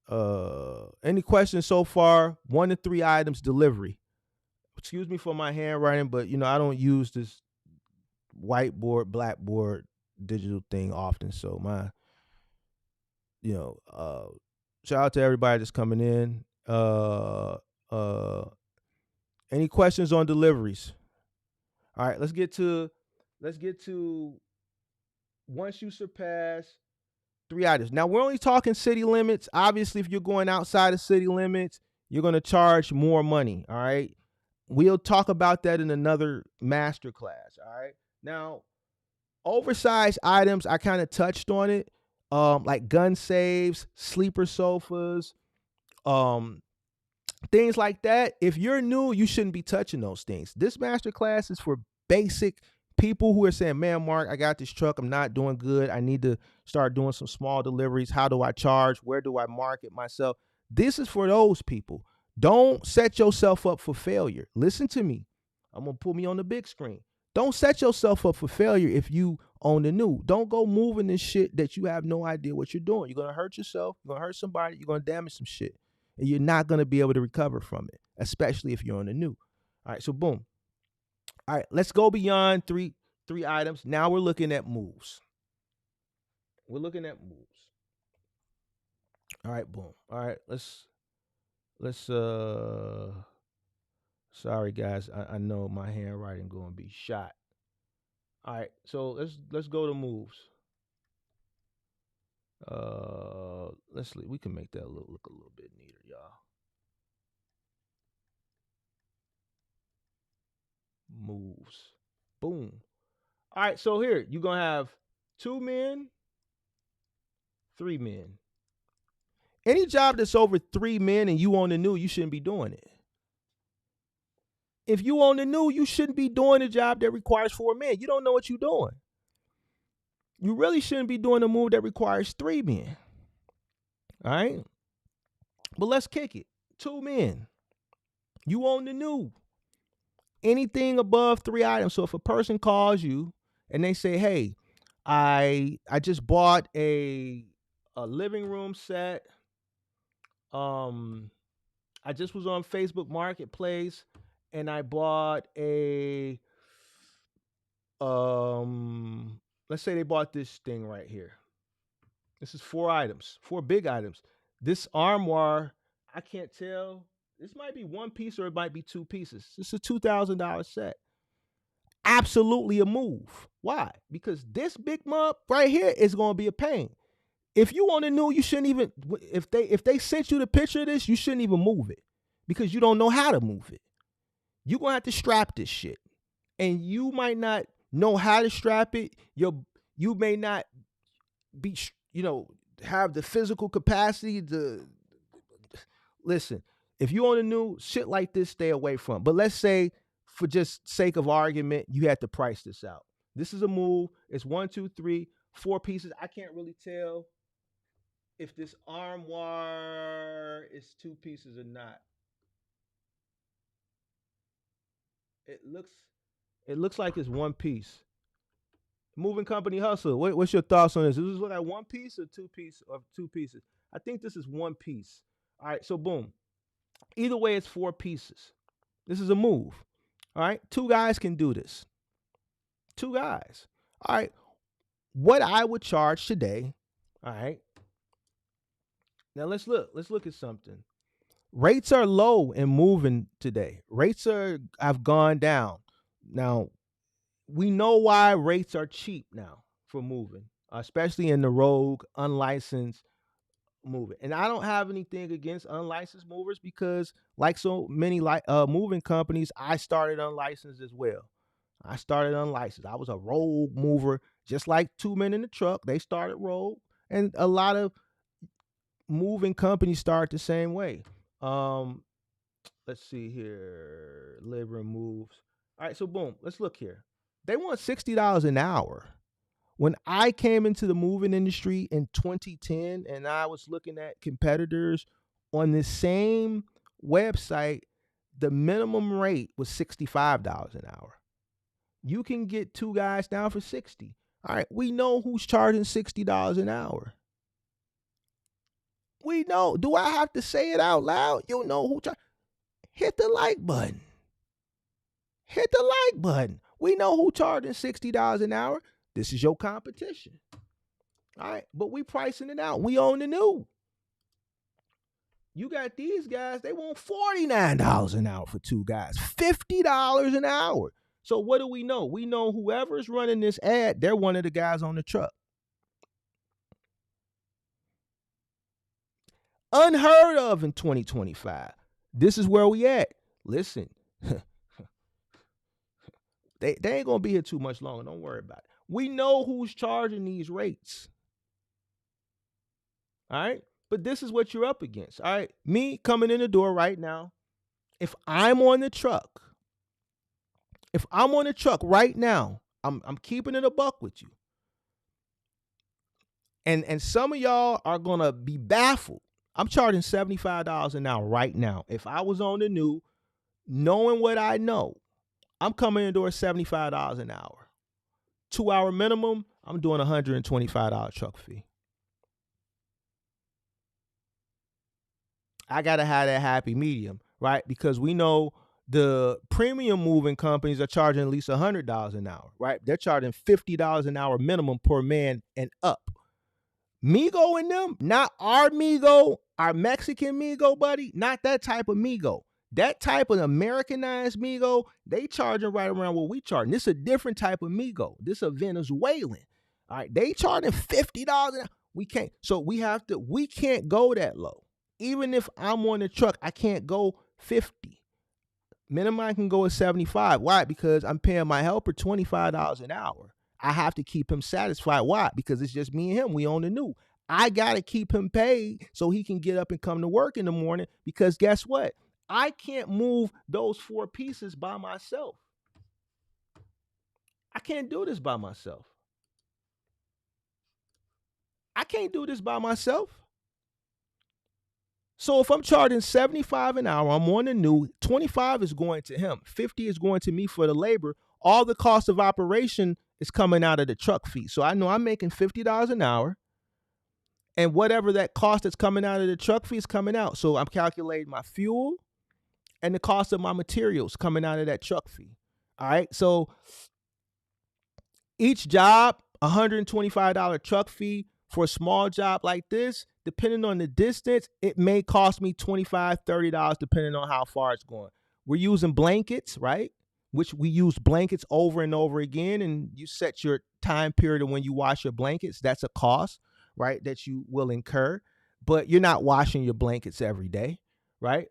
uh any questions so far? 1 to 3 items delivery. Excuse me for my handwriting, but I don't use this whiteboard, blackboard, digital thing often. So you know, uh, shout out to everybody that's coming in. Uh, any questions on deliveries? All right, let's get to once you surpass 3 items. Now we're only talking city limits. Obviously, if you're going outside of city limits, you're going to charge more money. All right. We'll talk about that in another masterclass. All right. Now, oversized items, I kind of touched on it. Like gun saves, sleeper sofas, things like that. If you're new, you shouldn't be touching those things. This masterclass is for basic people who are saying, man, Mark, I got this truck. I'm not doing good. I need to start doing some small deliveries. How do I charge? Where do I market myself? This is for those people. Don't set yourself up for failure. Listen to me. I'm going to put me on the big screen. Don't set yourself up for failure if you own the new. Don't go moving this shit that you have no idea what you're doing. You're going to hurt yourself. You're going to hurt somebody. You're going to damage some shit. And you're not going to be able to recover from it, especially if you're on the new. All right, so boom. All right, let's go beyond three items. Now we're looking at moves. All right, boom. All right, let's sorry guys, I know my handwriting going to be shot. All right, so let's go to moves. We can make that look a little bit neater, y'all. Moves. Boom. All right, so here you're gonna have 2 men, 3 men. Any job that's over 3 men and you on the new, you shouldn't be doing it. If you on the new, you shouldn't be doing a job that requires 4 men. You don't know what you're doing. You really shouldn't be doing a move that requires 3 men. All right? But let's kick it. 2 men. You on the new. Anything above 3 items. So if a person calls you and they say, hey, I just bought a living room set. I just was on Facebook Marketplace and I bought a let's say they bought this thing right here. This is 4 items, 4 big items. This armoire, I can't tell. This might be 1 piece or it might be 2 pieces. It's a $2,000 set. Absolutely a move. Why? Because this big mug right here is going to be a pain. If you on the new, you shouldn't even, if they sent you the picture of this, you shouldn't even move it because you don't know how to move it. You're going to have to strap this shit. And you might not know how to strap it. You may not be, have the physical capacity to, listen, if you on the new, shit like this, stay away from. But let's say, for just sake of argument, you had to price this out. This is a move. It's 1, 2, 3, 4 pieces. I can't really tell if this armoire is 2 pieces or not. It looks like it's 1 piece. Moving company hustle. What's your thoughts on this? Does this look like 1 piece or 2 pieces? I think this is 1 piece. All right, so boom. Either way, it's 4 pieces. This is a move. All right, 2 guys can do this. 2 guys. All right, what I would charge today. All right. Now let's look at something. Rates are low in moving today. Rates have gone down. Now, we know why rates are cheap now for moving, especially in the rogue, unlicensed moving. And I don't have anything against unlicensed movers because, like so many moving companies, I started unlicensed as well. I started unlicensed. I was a rogue mover, just like 2 men in the truck. They started rogue, and a lot of moving companies start the same way. let's see here. Labor and moves. All right, so boom, let's look here. They want $60 an hour. When I came into the moving industry in 2010 and I was looking at competitors on the same website, the minimum rate was $65 an hour. You can get two guys down for 60. All right, we know who's charging $60 an hour. We know. Do I have to say it out loud? You know who hit the like button. Hit the like button. We know who charging $60 an hour. This is your competition. All right, but we pricing it out. We own the new. You got these guys, they want $49 an hour for two guys, $50 an hour. So what do we know? We know whoever's running this ad, they're one of the guys on the truck. Unheard of in 2025. This is where we at. Listen, they ain't going to be here too much longer. Don't worry about it. We know who's charging these rates. All right? But this is what you're up against. All right? Me coming in the door right now, if I'm on the truck right now, I'm keeping it a buck with you. And some of y'all are going to be baffled. I'm charging $75 an hour right now. If I was on the new, knowing what I know, I'm coming in the door $75 an hour. 2 hour minimum, I'm doing $125 truck fee. I got to have that happy medium, right? Because we know the premium moving companies are charging at least $100 an hour, right? They're charging $50 an hour minimum per man and up. Migo and them, not our Migo, our Mexican Migo, buddy, not that type of Migo. That type of Americanized Migo, they charging right around what we charging. This is a different type of Migo. This is a Venezuelan. All right, they charging $50 an hour. We can't. So we can't go that low. Even if I'm on the truck, I can't go 50. Minimum I can go at 75. Why? Because I'm paying my helper $25 an hour. I have to keep him satisfied. Why? Because it's just me and him. We own the new. I got to keep him paid so he can get up and come to work in the morning, because guess what? I can't move those 4 pieces by myself. I can't do this by myself. I can't do this by myself. So if I'm charging $75 an hour, I'm on the new, 25 is going to him, 50 is going to me for the labor. All the cost of operation is coming out of the truck fee. So I know I'm making $50 an hour, and whatever that cost that's coming out of the truck fee is coming out. So I'm calculating my fuel and the cost of my materials coming out of that truck fee. All right. So each job, $125 truck fee. For a small job like this, depending on the distance, it may cost me $25, $30 depending on how far it's going. We're using blankets, right? Which we use blankets over and over again, and you set your time period of when you wash your blankets. That's a cost, right, that you will incur. But you're not washing your blankets every day, right?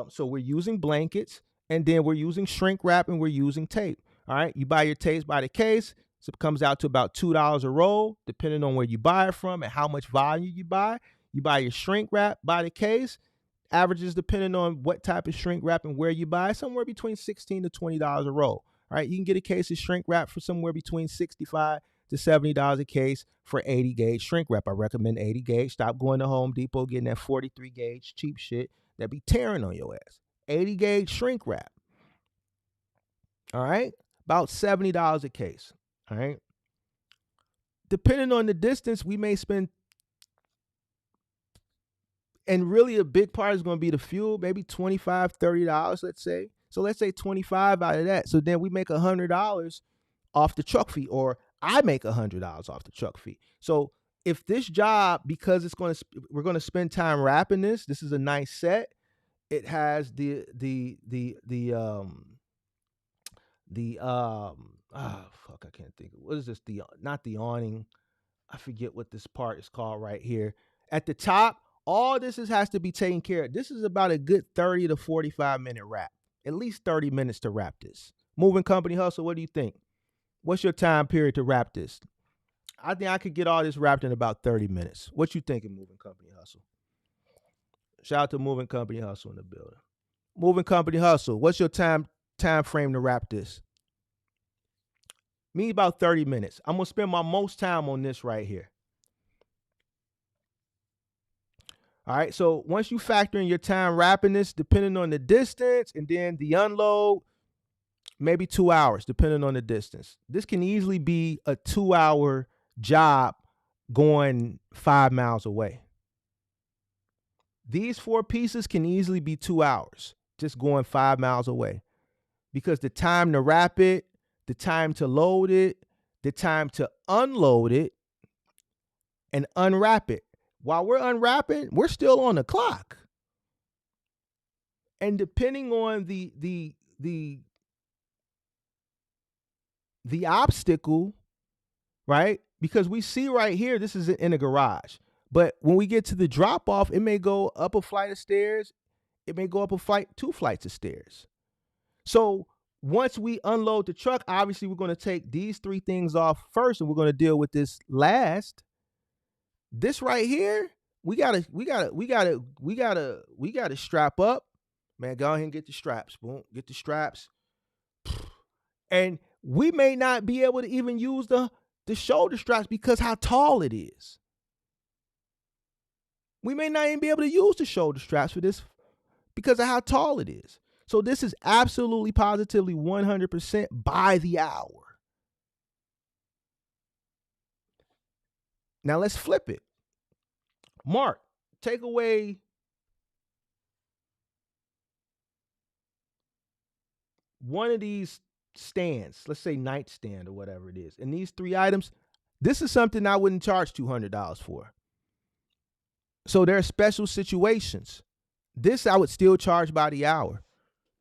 So we're using blankets, and then we're using shrink wrap, and we're using tape. All right, you buy your tapes by the case. So it comes out to about $2 a roll, depending on where you buy it from and how much volume you buy. You buy your shrink wrap by the case. Averages, depending on what type of shrink wrap and where you buy, somewhere between $16 to $20 a roll. All right, you can get a case of shrink wrap for somewhere between $65 to $70 a case for 80 gauge shrink wrap. I recommend 80 gauge. Stop going to Home Depot getting that 43 gauge cheap shit that be tearing on your ass. 80 gauge shrink wrap. All right, about $70 a case. All right. Depending on the distance, we may spend, and really a big part is going to be the fuel, maybe $25, $30, let's say. So let's say 25 out of that. So then we make $100 off the truck fee, or I make $100 off the truck fee. So if this job, because we're going to spend time wrapping this is a nice set. It has I can't think of, what is this? Not the awning. I forget what this part is called right here. At the top, all this has to be taken care of. This is about a good 30 to 45 minute wrap. At least 30 minutes to wrap this. Moving Company Hustle, what do you think? What's your time period to wrap this? I think I could get all this wrapped in about 30 minutes. What you thinking, Moving Company Hustle? Shout out to Moving Company Hustle in the building. Moving company hustle. What's your time frame to wrap this? Me about 30 minutes. I'm gonna spend my most time on this right here. All right. So once you factor in your time wrapping this, depending on the distance, and then the unload, maybe 2 hours, depending on the distance. This can easily be a 2-hour job going 5 miles away. These 4 pieces can easily be 2 hours just going 5 miles away, because the time to wrap it, the time to load it, the time to unload it and unwrap it. While we're unwrapping, we're still on the clock. And depending on the obstacle, right? Because we see right here, this is in a garage. But when we get to the drop off, it may go up a flight of stairs. It may go up 2 flights of stairs. So once we unload the truck, obviously we're going to take these 3 things off first, and we're going to deal with this last. This right here, we gotta strap up. Man, go ahead and get the straps. Boom, get the straps. And we may not be able to even use the shoulder straps because how tall it is. We may not even be able to use the shoulder straps for this because of how tall it is. So this is absolutely, positively, 100% by the hour. Now let's flip it. Mark, take away one of these stands, let's say nightstand or whatever it is, and these 3 items. This is something I wouldn't charge $200 for. So there are special situations. This I would still charge by the hour.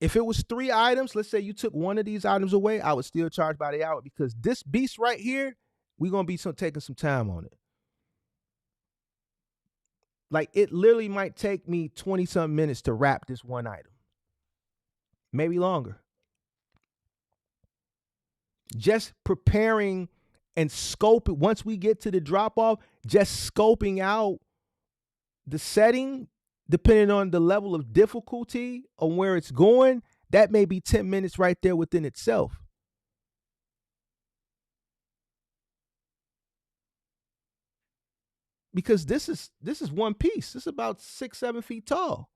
If it was 3 items, let's say you took one of these items away, I would still charge by the hour, because this beast right here, we're going to be taking some time on it. Like, it literally might take me 20-something minutes to wrap this one item. Maybe longer. Just preparing and scoping, once we get to the drop off, just scoping out the setting, depending on the level of difficulty on where it's going, that may be 10 minutes right there within itself. Because this is one piece. This is about 6-7 feet tall.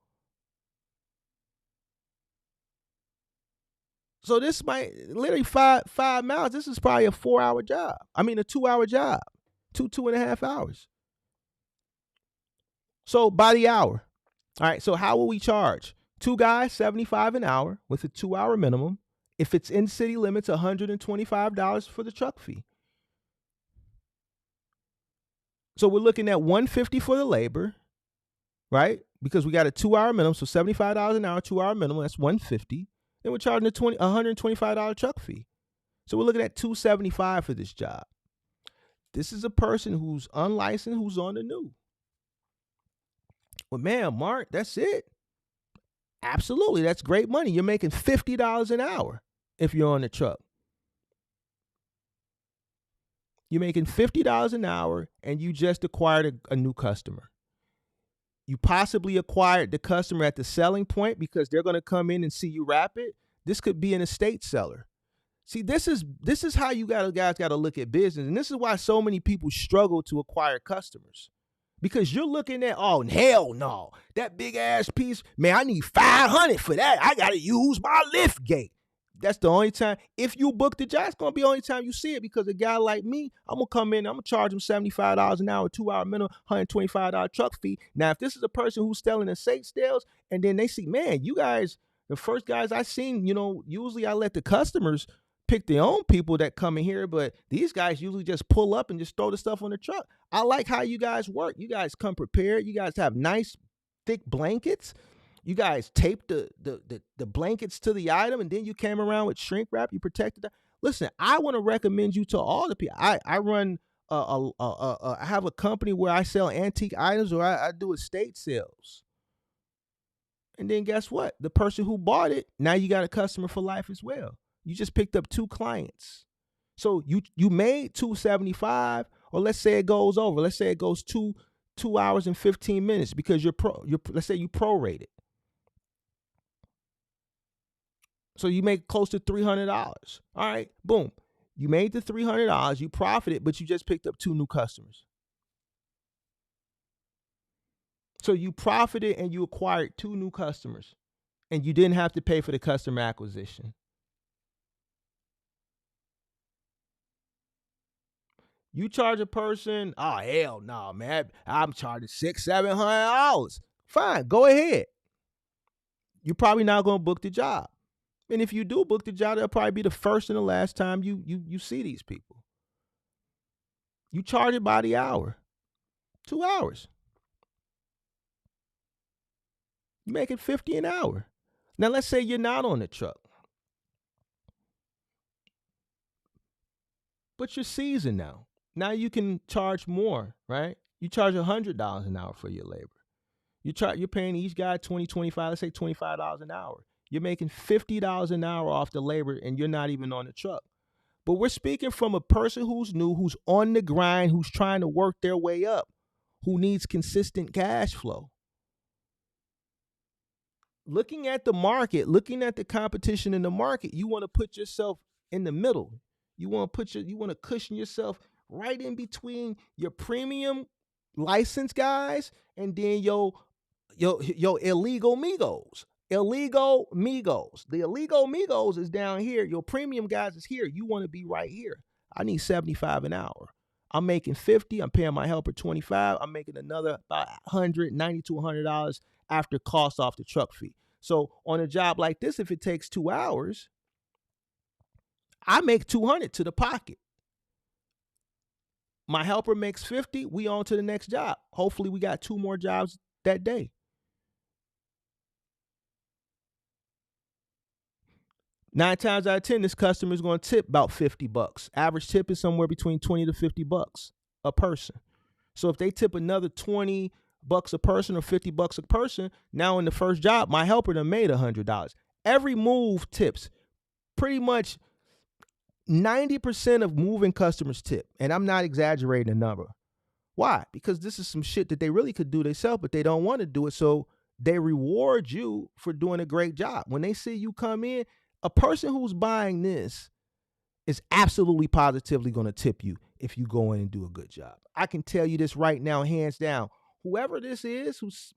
So this might literally 5 miles. This is probably a 4-hour job. I mean, a 2-hour job, 2.5 hours. So by the hour. All right. So how will we charge? 2 guys, $75 an hour with a 2-hour minimum. If it's in city limits, $125 for the truck fee. So we're looking at $150 for the labor, right? Because we got a 2-hour minimum, so $75 an hour, 2-hour minimum. That's $150. Then we're charging a $125 truck fee. So we're looking at $275 for this job. This is a person who's unlicensed, who's on the new. Well, man, Mark, that's it. Absolutely, that's great money. You're making $50 an hour if you're on the truck. You're making $50 an hour, and you just acquired a new customer. You possibly acquired the customer at the selling point because they're going to come in and see you wrap it. This could be an estate seller. See, this is how you guys got to look at business, and this is why so many people struggle to acquire customers. Because you're looking at, oh, hell no, that big ass piece, man, I need $500 for that. I got to use my lift gate. That's the only time. If you book the job, it's going to be the only time you see it, because a guy like me, I'm going to come in, I'm going to charge him $75 an hour, 2-hour minimum, $125 truck fee. Now, if this is a person who's selling estate sales, and then they see, man, you guys, the first guys I seen, usually I let the customers pick their own people that come in here, but these guys usually just pull up and just throw the stuff on the truck. I like how you guys work. You guys come prepared. You guys have nice, thick blankets. You guys taped the blankets to the item, and then you came around with shrink wrap. You protected that. Listen, I want to recommend you to all the people. I run I have a company where I sell antique items, or I do estate sales. And then guess what? The person who bought it, now you got a customer for life as well. You just picked up 2 clients. So you made $275, or let's say it goes over. Let's say it goes 2 hours and 15 minutes because let's say you prorate it. So you make close to $300. All right, boom. You made the $300, you profited, but you just picked up 2 new customers. So you profited and you acquired 2 new customers, and you didn't have to pay for the customer acquisition. You charge a person, oh hell no, man, I'm charging $600-$700. Fine, go ahead. You're probably not going to book the job, and if you do book the job, that'll probably be the first and the last time you see these people. You charge it by the hour, 2 hours. You make it $50 an hour. Now let's say you're not on the truck, but you're seasoned now. Now you can charge more, right? You charge $100 an hour for your labor. You're paying each guy $20, $25, let's say $25 an hour. You're making $50 an hour off the labor, and you're not even on the truck. But we're speaking from a person who's new, who's on the grind, who's trying to work their way up, who needs consistent cash flow. Looking at the market, looking at the competition in the market, you want to put yourself in the middle. You want to cushion yourself right in between your premium license guys and then your illegal migos. Illegal migos. The illegal migos is down here. Your premium guys is here. You want to be right here. I need $75 an hour. I'm making $50. I'm paying my helper $25. I'm making another about $190 to $100 after cost off the truck fee. So on a job like this, if it takes 2 hours, I make $200 to the pocket. My helper makes $50. We on to the next job. Hopefully we got 2 more jobs that day. 9 times out of 10, this customer is going to tip about $50. Average tip is somewhere between $20 to $50 a person. So if they tip another $20 a person or $50 a person, now in the first job, my helper done made $100. Every move tips. Pretty much 90% of moving customers tip, and I'm not exaggerating the number. Why? Because this is some shit that they really could do themselves, but they don't want to do it, so they reward you for doing a great job. When they see you come in, a person who's buying this is absolutely positively going to tip you if you go in and do a good job. I can tell you this right now, hands down. Whoever this is who's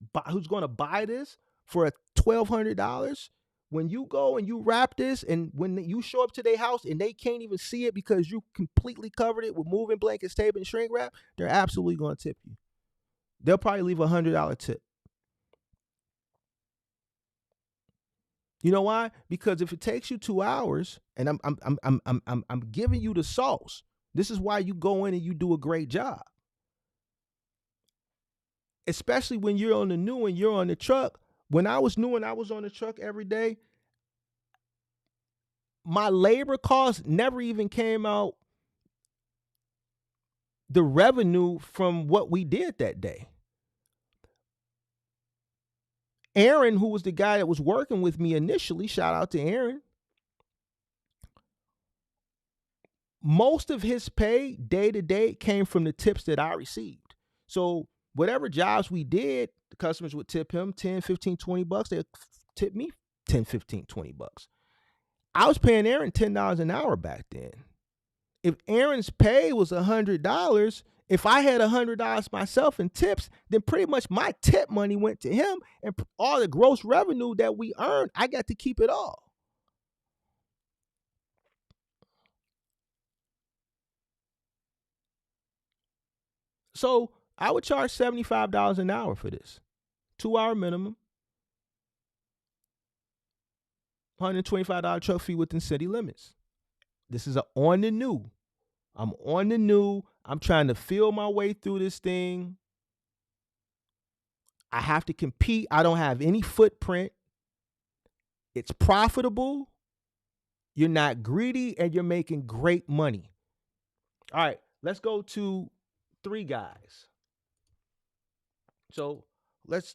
going to buy this for $1,200, when you go and you wrap this and when you show up to their house and they can't even see it because you completely covered it with moving blankets, tape, and shrink wrap, they're absolutely going to tip you. They'll probably leave $100 tip. You know why? Because if it takes you 2 hours, and I'm giving you the sauce. This is why you go in and you do a great job. Especially when you're on the new and you're on the truck. When I was new and I was on the truck every day, my labor costs never even came out the revenue from what we did that day. Aaron, who was the guy that was working with me initially, shout out to Aaron, most of his pay day to day came from the tips that I received. So whatever jobs we did, the customers would tip him 10, 15, 20 bucks. They'd tip me 10, 15, 20 bucks. I was paying Aaron $10 an hour back then. If Aaron's pay was $100, if I had $100 myself in tips, then pretty much my tip money went to him, and all the gross revenue that we earned, I got to keep it all. So I would charge $75 an hour for this. 2-hour minimum, $125 truck fee within city limits. This is on the new. I'm on the new. I'm trying to feel my way through this thing. I have to compete. I don't have any footprint. It's profitable. You're not greedy, and you're making great money. All right, let's go to 3 guys. So let's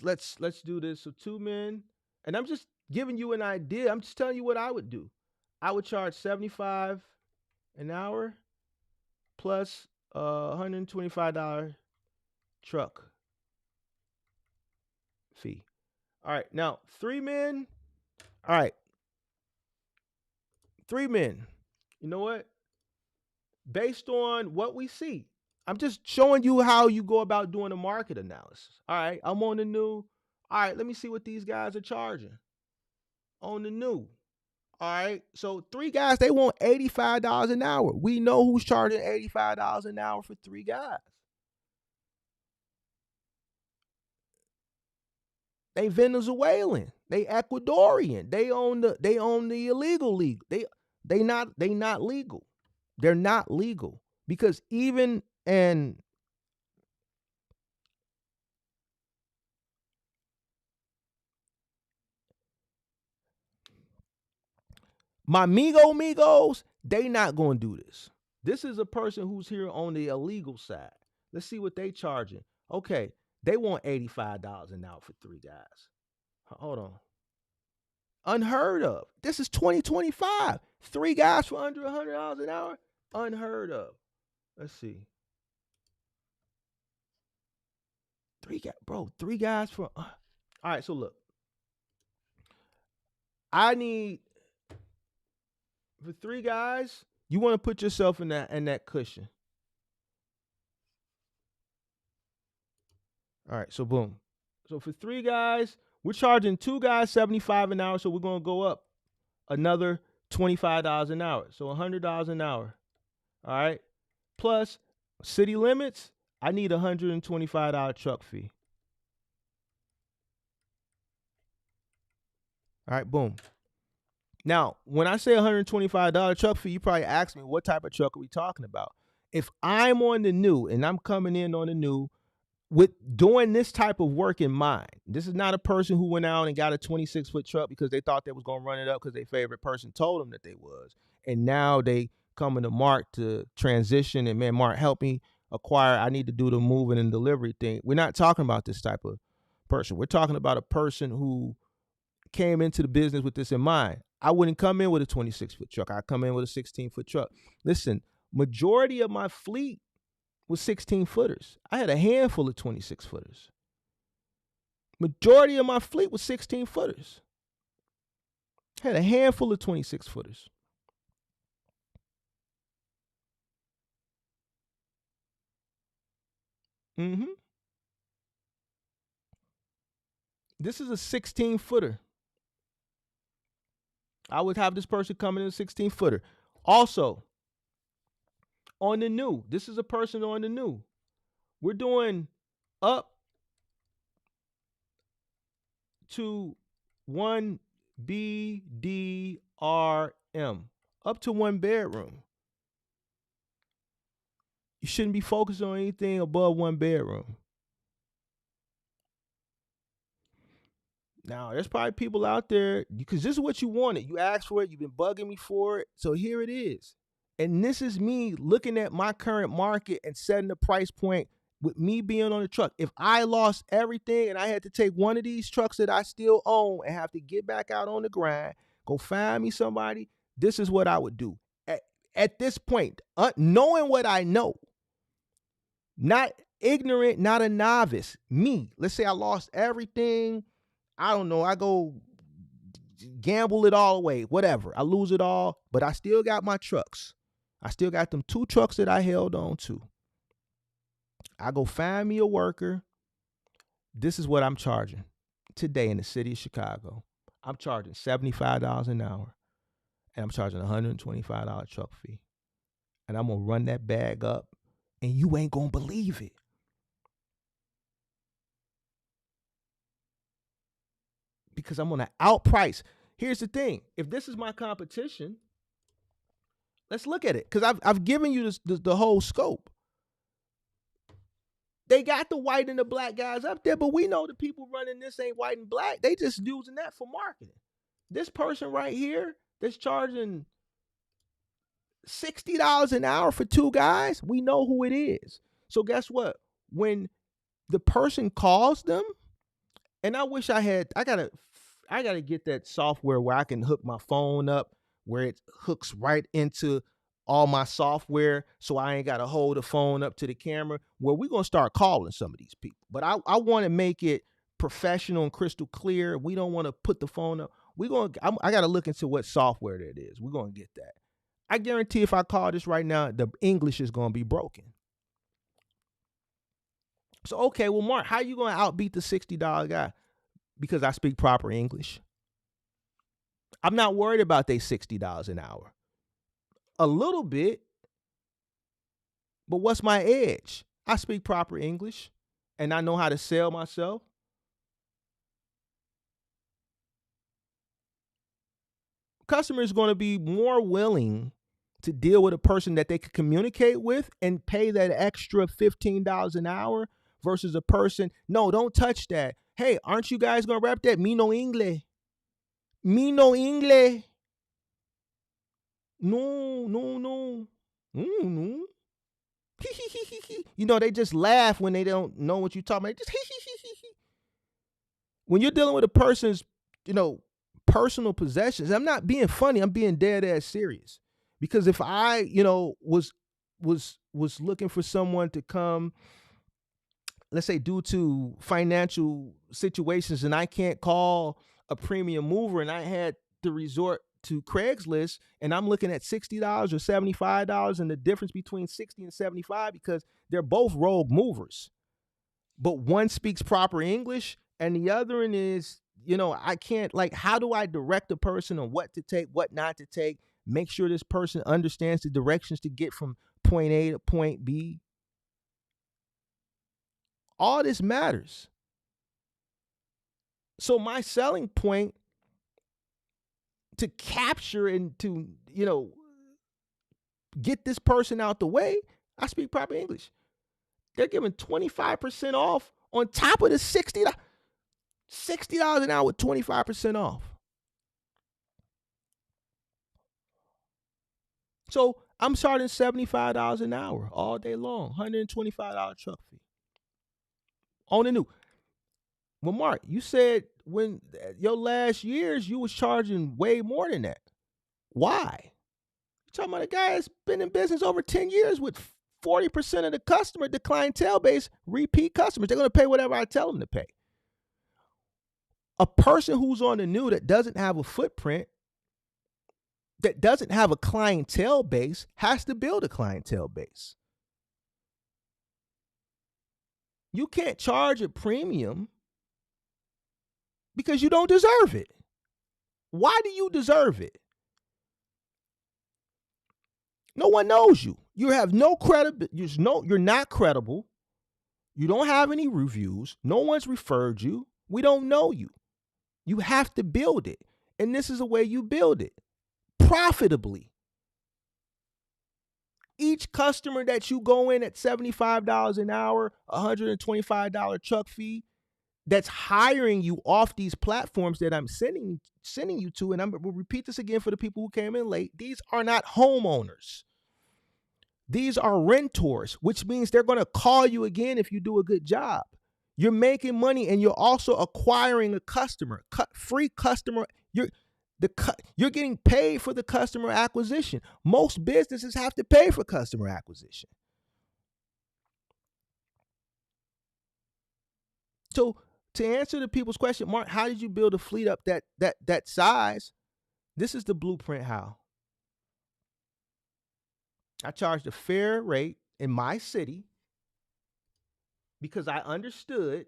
do this. So 2 men, and I'm just giving you an idea. I'm just telling you what I would do. I would charge $75 an hour plus $125 truck fee. All right, now 3 men. All right, 3 men. You know what? Based on what we see, I'm just showing you how you go about doing a market analysis. All right, I'm on the new. All right, let me see what these guys are charging on the new. All right, so 3 guys, they want $85 an hour. We know who's charging $85 an hour for 3 guys. They Venezuelan, they Ecuadorian, they own the illegal league. They not legal. They're not legal because even and my migos, they not gonna do this. This is a person who's here on the illegal side. Let's see what they charging. Okay, they want $85 an hour for 3 guys. Hold on. Unheard of. This is 2025. 3 guys for under $100 an hour? Unheard of. Let's see. 3 guys for all right, so look. I need for 3 guys, you want to put yourself in that cushion. All right, so boom. So for 3 guys, we're charging 2 guys $75 an hour, so we're going to go up another $25 an hour. So $100 an hour. All right? Plus city limits, I need a $125 truck fee. All right, boom. Now, when I say $125 truck fee, you probably ask me, what type of truck are we talking about? If I'm on the new and I'm coming in on the new with doing this type of work in mind, this is not a person who went out and got a 26-foot truck because they thought they was going to run it up because their favorite person told them that they was. And now they coming to Mark to transition and, man, Mark, help me acquire. I need to do the moving and delivery thing. We're not talking about this type of person. We're talking about a person who came into the business with this in mind. I wouldn't come in with a 26-foot truck. I'd come in with a 16-foot truck. Listen, majority of my fleet was 16-footers. I had a handful of 26-footers. Majority of my fleet was 16-footers. I had a handful of 26-footers. This is a 16-footer. I would have this person coming in a 16-footer. Also, on the new, this is a person on the new. We're doing up to 1 BDRM, up to 1 bedroom. You shouldn't be focused on anything above 1 bedroom. Now, there's probably people out there, because this is what you wanted. You asked for it. You've been bugging me for it. So here it is. And this is me looking at my current market and setting the price point with me being on the truck. If I lost everything and I had to take one of these trucks that I still own and have to get back out on the grind, go find me somebody, this is what I would do. At this point, knowing what I know, not ignorant, not a novice, me. Let's say I lost everything. I don't know. I go gamble it all away, whatever. I lose it all, but I still got my trucks. I still got them 2 trucks that I held on to. I go find me a worker. This is what I'm charging today in the city of Chicago. I'm charging $75 an hour, and I'm charging a $125 truck fee. And I'm going to run that bag up, and you ain't going to believe it. Because I'm going to outprice. Here's the thing. If this is my competition, let's look at it. Because I've given you the whole scope. They got the white and the black guys up there, but we know the people running this ain't white and black. They just using that for marketing. This person right here that's charging $60 an hour for 2 guys, we know who it is. So guess what? When the person calls them, and I wish I gotta get that software where I can hook my phone up, where it hooks right into all my software, so I ain't gotta hold the phone up to the camera. Where we're gonna start calling some of these people. But I want to make it professional and crystal clear. We don't want to put the phone up. I got to look into what software that is. We're going to get that. I guarantee if I call this right now, the English is going to be broken. So, okay, well, Mark, how you going to outbeat the $60 guy? Because I speak proper English. I'm not worried about they $60 an hour. A little bit, but what's my edge? I speak proper English and I know how to sell myself. Customer is going to be more willing to deal with a person that they could communicate with and pay that extra $15 an hour versus a person, no, don't touch that. Hey, aren't you guys going to rap that? Me no English. Me no English. No, no, no. No. You know, they just laugh when they don't know what you're talking about. They just when you're dealing with a person's, personal possessions, I'm not being funny. I'm being dead ass serious. Because if I, was looking for someone to come, let's say due to financial situations, and I can't call a premium mover, and I had to resort to Craigslist, and I'm looking at $60 or $75, and the difference between 60 and 75 because they're both rogue movers, but one speaks proper English and the other one is, I can't, like, how do I direct a person on what to take, what not to take, make sure this person understands the directions to get from point A to point B? All this matters. So my selling point to capture and to, get this person out the way, I speak proper English. They're giving 25% off on top of the $60 an hour with 25% off. So I'm charging $75 an hour all day long, $125 truck fee. On the new. Well, Mark, you said when your last years you was charging way more than that. Why? You're talking about a guy that's been in business over 10 years with 40% of the clientele base, repeat customers. They're going to pay whatever I tell them to pay. A person who's on the new that doesn't have a footprint, that doesn't have a clientele base, has to build a clientele base. You can't charge a premium because you don't deserve it. Why do you deserve it? No one knows you. You have no credibility. You're not credible. You don't have any reviews. No one's referred you. We don't know you. You have to build it. And this is the way you build it. Profitably. Each customer that you go in at $75 an hour, $125 truck fee, that's hiring you off these platforms that I'm sending you to, and I'm going to repeat this again for the people who came in late. These are not homeowners. These are renters, which means they're going to call you again if you do a good job. You're making money and you're also acquiring a customer, free customer. You're getting paid for the customer acquisition. Most businesses have to pay for customer acquisition. So to answer the people's question, Mark, how did you build a fleet up that size? This is the blueprint how. I charged a fair rate in my city because I understood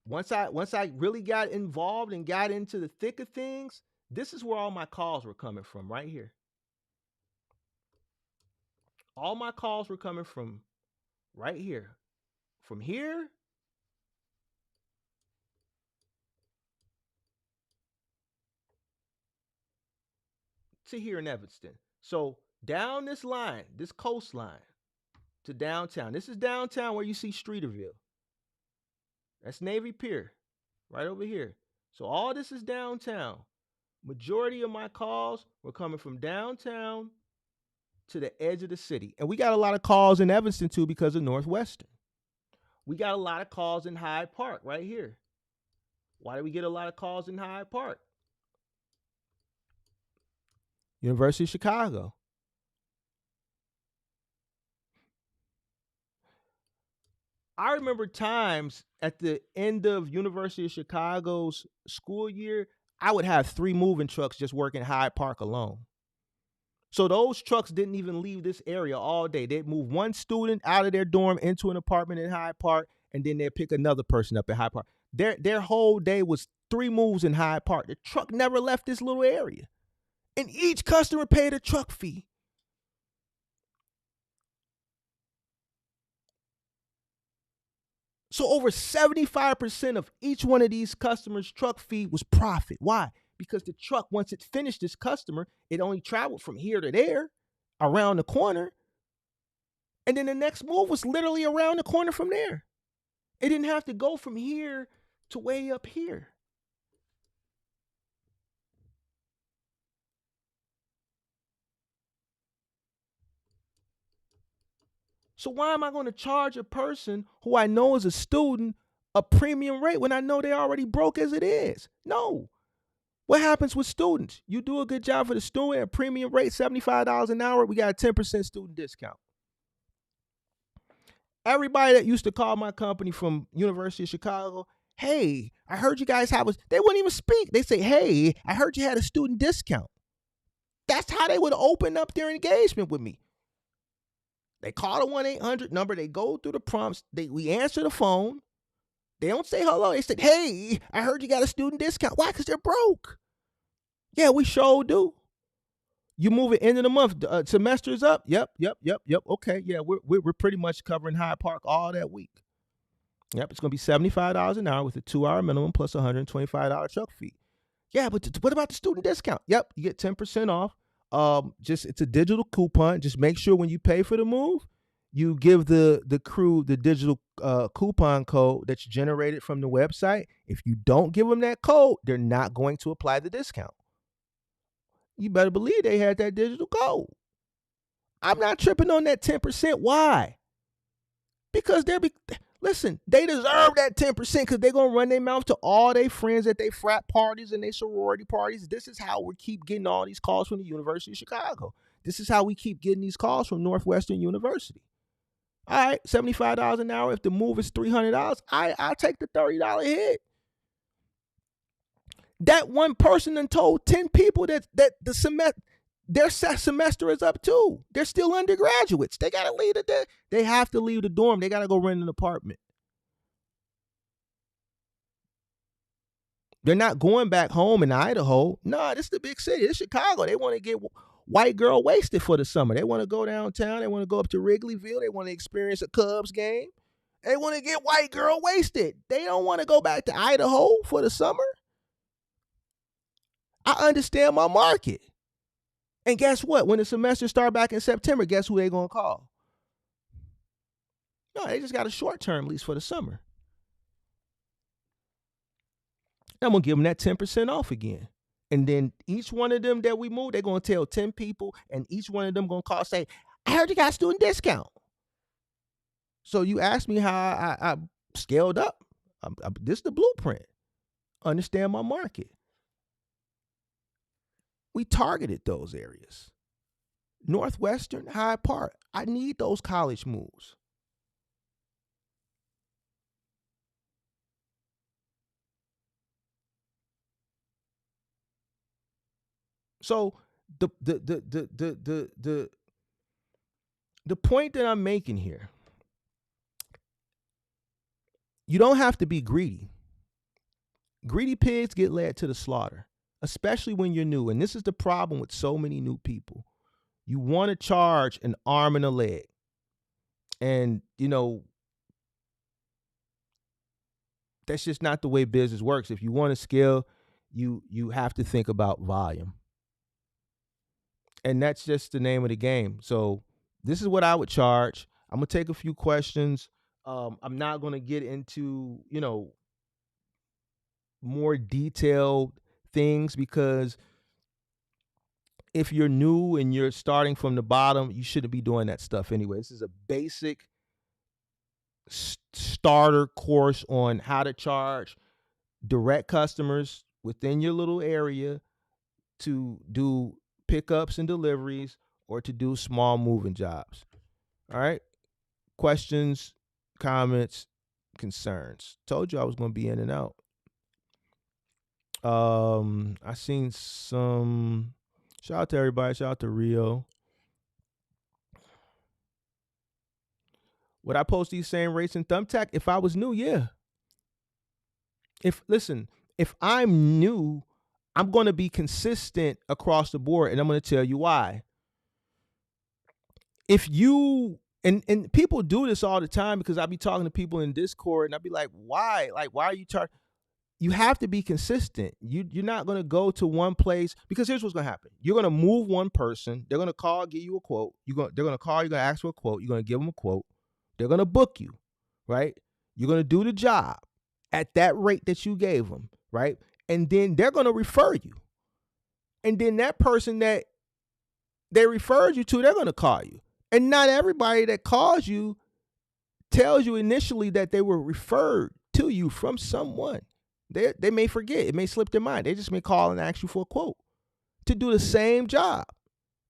once I really got involved and got into the thick of things, this is where all my calls were coming from, right here. All my calls were coming from right here. From here to here in Evanston. So down this line, this coastline to downtown. This is downtown where you see Streeterville. That's Navy Pier, right over here. So all this is downtown. Majority of my calls were coming from downtown to the edge of the city. And we got a lot of calls in Evanston too because of Northwestern. We got a lot of calls in Hyde Park right here. Why do we get a lot of calls in Hyde Park? University of Chicago. I remember times at the end of University of Chicago's school year, I would have 3 moving trucks just working Hyde Park alone. So those trucks didn't even leave this area all day. They'd move one student out of their dorm into an apartment in Hyde Park, and then they'd pick another person up in Hyde Park. Their whole day was 3 moves in Hyde Park. The truck never left this little area. And each customer paid a truck fee. So over 75% of each one of these customers' truck fee was profit. Why? Because the truck, once it finished this customer, it only traveled from here to there, around the corner. And then the next move was literally around the corner from there. It didn't have to go from here to way up here. So why am I going to charge a person who I know is a student a premium rate when I know they're already broke as it is? No. What happens with students? You do a good job for the student at premium rate, $75 an hour, we got a 10% student discount. Everybody that used to call my company from University of Chicago, hey, I heard you guys have they wouldn't even speak. They say, hey, I heard you had a student discount. That's how they would open up their engagement with me. They call the 1-800 number. They go through the prompts. We answer the phone. They don't say hello. They said, hey, I heard you got a student discount. Why? Because they're broke. Yeah, we sure do. You move it end of the month. Semester's up. Yep. Okay, yeah, we're pretty much covering Hyde Park all that week. Yep, it's going to be $75 an hour with a 2-hour minimum plus $125 truck fee. Yeah, but what about the student discount? Yep, you get 10% off. It's a digital coupon. Just make sure when you pay for the move, you give the crew the digital coupon code that's generated from the website. If you don't give them that code, they're not going to apply the discount. You better believe they had that digital code. I'm not tripping on that 10%. Why? Because listen, they deserve that 10% because they're going to run their mouth to all their friends at their frat parties and their sorority parties. This is how we keep getting all these calls from the University of Chicago. This is how we keep getting these calls from Northwestern University. All right, $75 an hour. If the move is $300, I'll take the $30 hit. That one person done told 10 people that the semester, their semester is up too. They're still undergraduates. They gotta leave they have to leave the dorm. They gotta go rent an apartment. They're not going back home in Idaho. Nah, this is the big city. It's Chicago. They want to get white girl wasted for the summer. They want to go downtown. They want to go up to Wrigleyville. They want to experience a Cubs game. They want to get white girl wasted. They don't want to go back to Idaho for the summer. I understand my market. And guess what? When the semester start back in September, guess who they going to call? No, they just got a short-term lease for the summer. I'm going to give them that 10% off again. And then each one of them that we move, they're going to tell 10 people, and each one of them going to call say, I heard you got a student discount. So you asked me how I scaled up. This is the blueprint. Understand my market. We targeted those areas. Northwestern, Hyde Park. I need those college moves. So the point that I'm making here, you don't have to be greedy. Greedy pigs get led to the slaughter, especially when you're new. And this is the problem with so many new people. You want to charge an arm and a leg. And, that's just not the way business works. If you want to scale, you have to think about volume. And that's just the name of the game. So this is what I would charge. I'm going to take a few questions. I'm not going to get into, more detailed things because if you're new and you're starting from the bottom, you shouldn't be doing that stuff anyway. This is a basic starter course on how to charge direct customers within your little area to do pickups and deliveries or to do small moving jobs. All right. Questions, comments, concerns. Told you I was going to be in and out. I seen some. Shout out to everybody. Shout out to Rio. Would I post these same rates in Thumbtack if I was new? Yeah. If I'm new, I'm going to be consistent across the board, and I'm going to tell you why. If you and people do this all the time, because I be talking to people in Discord, and I be like, why? Like, why are you charging? You have to be consistent. You're not going to go to one place, because here's what's going to happen. You're going to move one person. They're going to call, give you a quote. They're going to call. You're going to ask for a quote. You're going to give them a quote. They're going to book you, right? You're going to do the job at that rate that you gave them, right? And then they're going to refer you. And then that person that they referred you to, they're going to call you. And not everybody that calls you tells you initially that they were referred to you from someone. They may forget. It may slip their mind. They just may call and ask you for a quote to do the same job.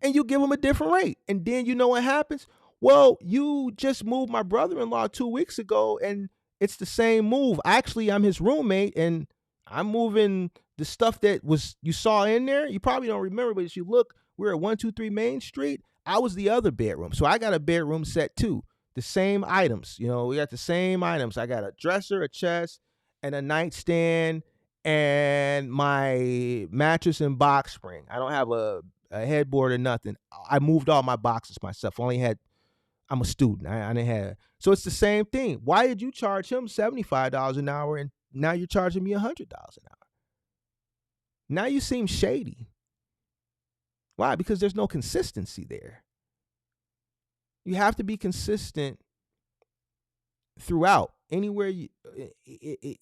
And you give them a different rate. And then you know what happens? Well, you just moved my brother-in-law 2 weeks ago, and it's the same move. Actually, I'm his roommate, and I'm moving the stuff that was you saw in there. You probably don't remember, but if you look, we're at 123 Main Street. I was the other bedroom. So I got a bedroom set too. The same items. You know, we got the same items. I got a dresser, a chest, and a nightstand, and my mattress and box spring. I don't have a headboard or nothing. I moved all my boxes myself. I'm a student. I didn't have. So it's the same thing. Why did you charge him $75 an hour and now you're charging me $100 an hour? Now you seem shady. Why? Because there's no consistency there. You have to be consistent throughout. Anywhere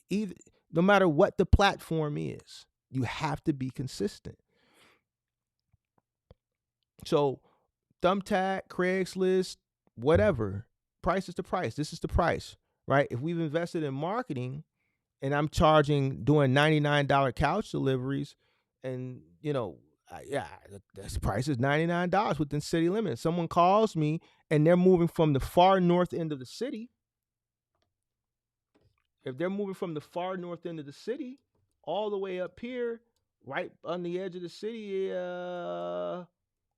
either, no matter what the platform is, you have to be consistent. So Thumbtack, Craigslist, whatever, price is the price. This is the price, right? If we've invested in marketing and I'm doing $99 couch deliveries, and this price is $99 within city limits. Someone calls me and they're moving from the far north end of the city. If they're moving from the far north end of the city all the way up here, right on the edge of the city,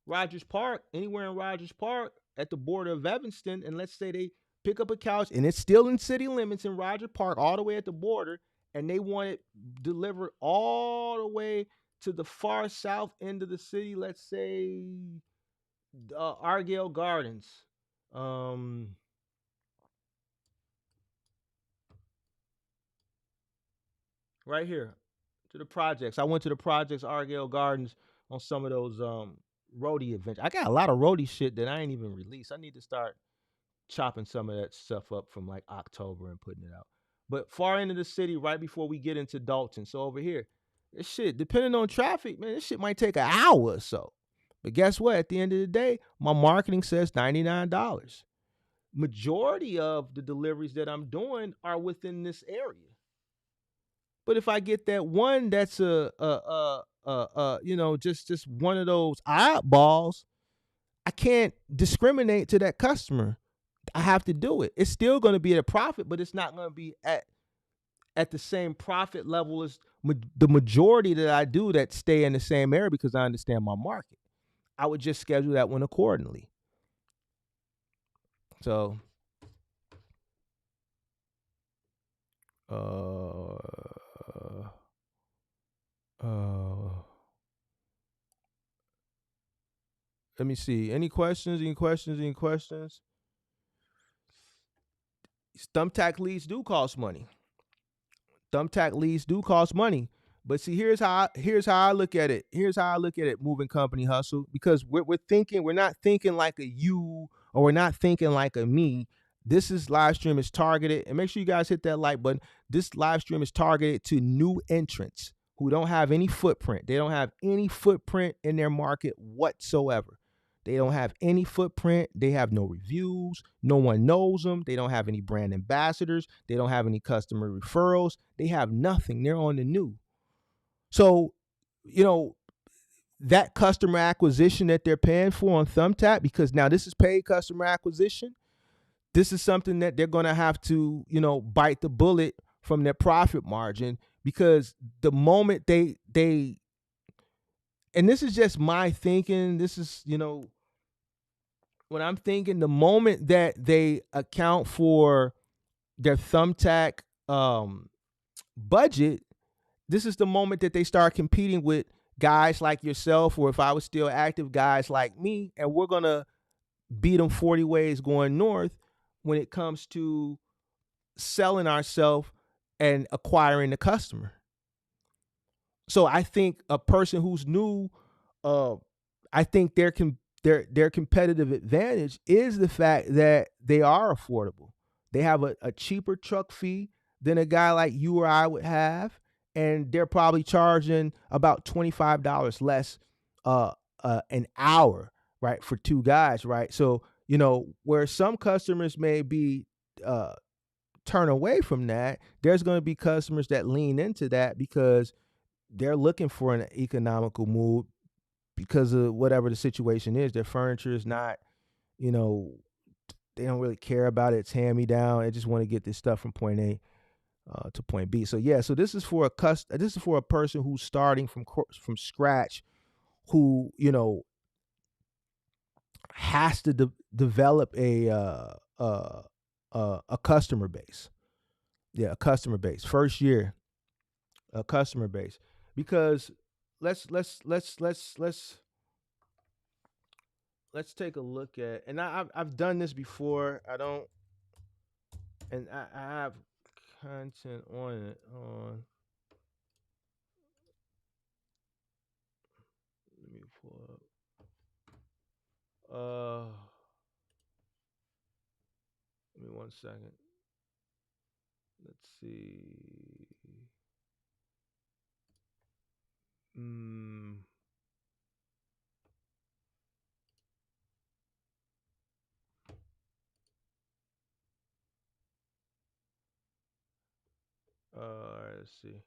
Rogers Park, anywhere in Rogers Park, at the border of Evanston, and let's say they pick up a couch and it's still in city limits in Rogers Park, all the way at the border, and they want it delivered all the way to the far south end of the city, let's say Argyle Gardens. Right here to the projects. I went to the projects, Argyle Gardens, on some of those roadie events. I got a lot of roadie shit that I ain't even released. I need to start chopping some of that stuff up from like October and putting it out. But far into the city, right before we get into Dalton. So over here, this shit, depending on traffic, man, this shit might take an hour or so. But guess what? At the end of the day, my marketing says $99. Majority of the deliveries that I'm doing are within this area. But if I get that one that's just one of those oddballs, I can't discriminate to that customer. I have to do it. It's still going to be at a profit, but it's not going to be at the same profit level as the majority that I do that stay in the same area, because I understand my market. I would just schedule that one accordingly. So, let me see. Any questions? Thumbtack leads do cost money. But see, here's how I look at it. Moving company hustle, because we're not thinking like a you, or we're not thinking like a me. This live stream is targeted, and make sure you guys hit that like button. This live stream is targeted to new entrants who don't have any footprint. They don't have any footprint in their market whatsoever. They don't have any footprint. They have no reviews. No one knows them. They don't have any brand ambassadors. They don't have any customer referrals. They have nothing. They're on the new. So, that customer acquisition that they're paying for on Thumbtack, because now this is paid customer acquisition. This is something that they're going to have to, bite the bullet from their profit margin, because the moment they and this is just my thinking, this is, when I'm thinking, the moment that they account for their thumbtack budget, this is the moment that they start competing with guys like yourself, or if I was still active, guys like me, and we're gonna beat them 40 ways going north when it comes to selling ourselves and acquiring the customer. So I think a person who's new, uh, I think their competitive advantage is the fact that they are affordable. They have a cheaper truck fee than a guy like you or I would have, and they're probably charging about $25 less an hour, right, for two guys, right? So where some customers may be turn away from that, there's going to be customers that lean into that because they're looking for an economical move because of whatever the situation is. Their furniture is not, they don't really care about it. It's hand me down. They just want to get this stuff from point A to point B. So yeah, so this is for a person who's starting from scratch, who has to develop a customer base. Yeah, a customer base. First year, a customer base, because let's take a look at, and I've done this before. I don't, and I have content on it. Let me pull up. Give me 1 second. Let's see. All right, let's see.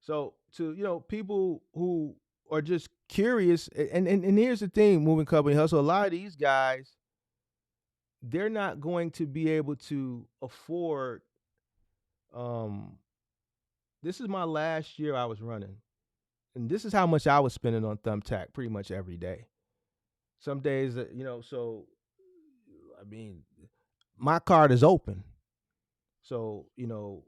So to people who are just curious, and here's the thing, moving company hustle. A lot of these guys, they're not going to be able to afford. Um, this is my last year I was running, and this is how much I was spending on Thumbtack pretty much every day. Some days, so I mean, my card is open. So, $50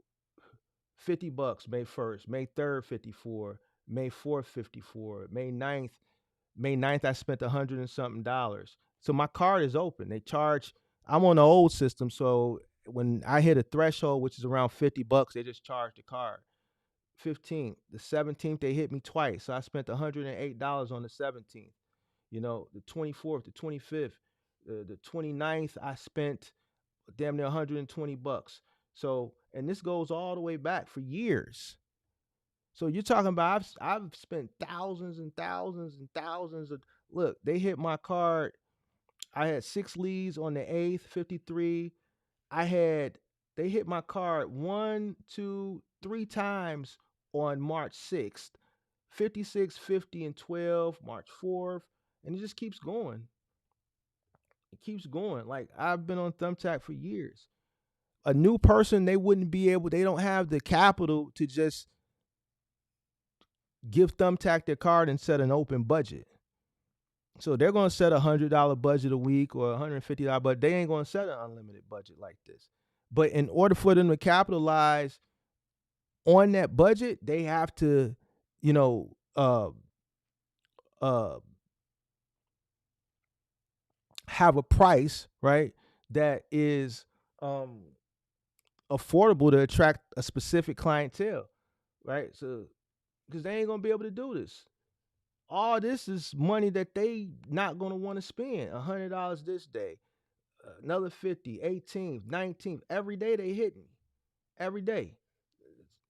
May 1st, May 3rd, 54, May 4th, 54, May 9th, I spent 100 and something dollars. So my card is open. I'm on the old system. So when I hit a threshold, which is around $50, they just charge the card. 15th, the 17th, they hit me twice. So I spent $108 on the 17th. The 24th, the 25th, the 29th, I spent damn near $120. So, and this goes all the way back for years. So you're talking about I've spent thousands and thousands and thousands of, look, they hit my card. I had 6 leads on the 8th, 53. They hit my card 1, 2, 3 times on March 6th, 56, 50, and 12, March 4th, and it just keeps going. It keeps going. Like, I've been on Thumbtack for years. A new person, they don't have the capital to just give Thumbtack their card and set an open budget. So they're going to set $100 budget a week or $150, but they ain't going to set an unlimited budget like this. But in order for them to capitalize on that budget, they have to, have a price, right, that is affordable to attract a specific clientele, right? So, because they ain't gonna be able to do this. All this is money that they not gonna want to spend. $100 this day, another 50, 18th, 19th. Every day they hit me. Every day.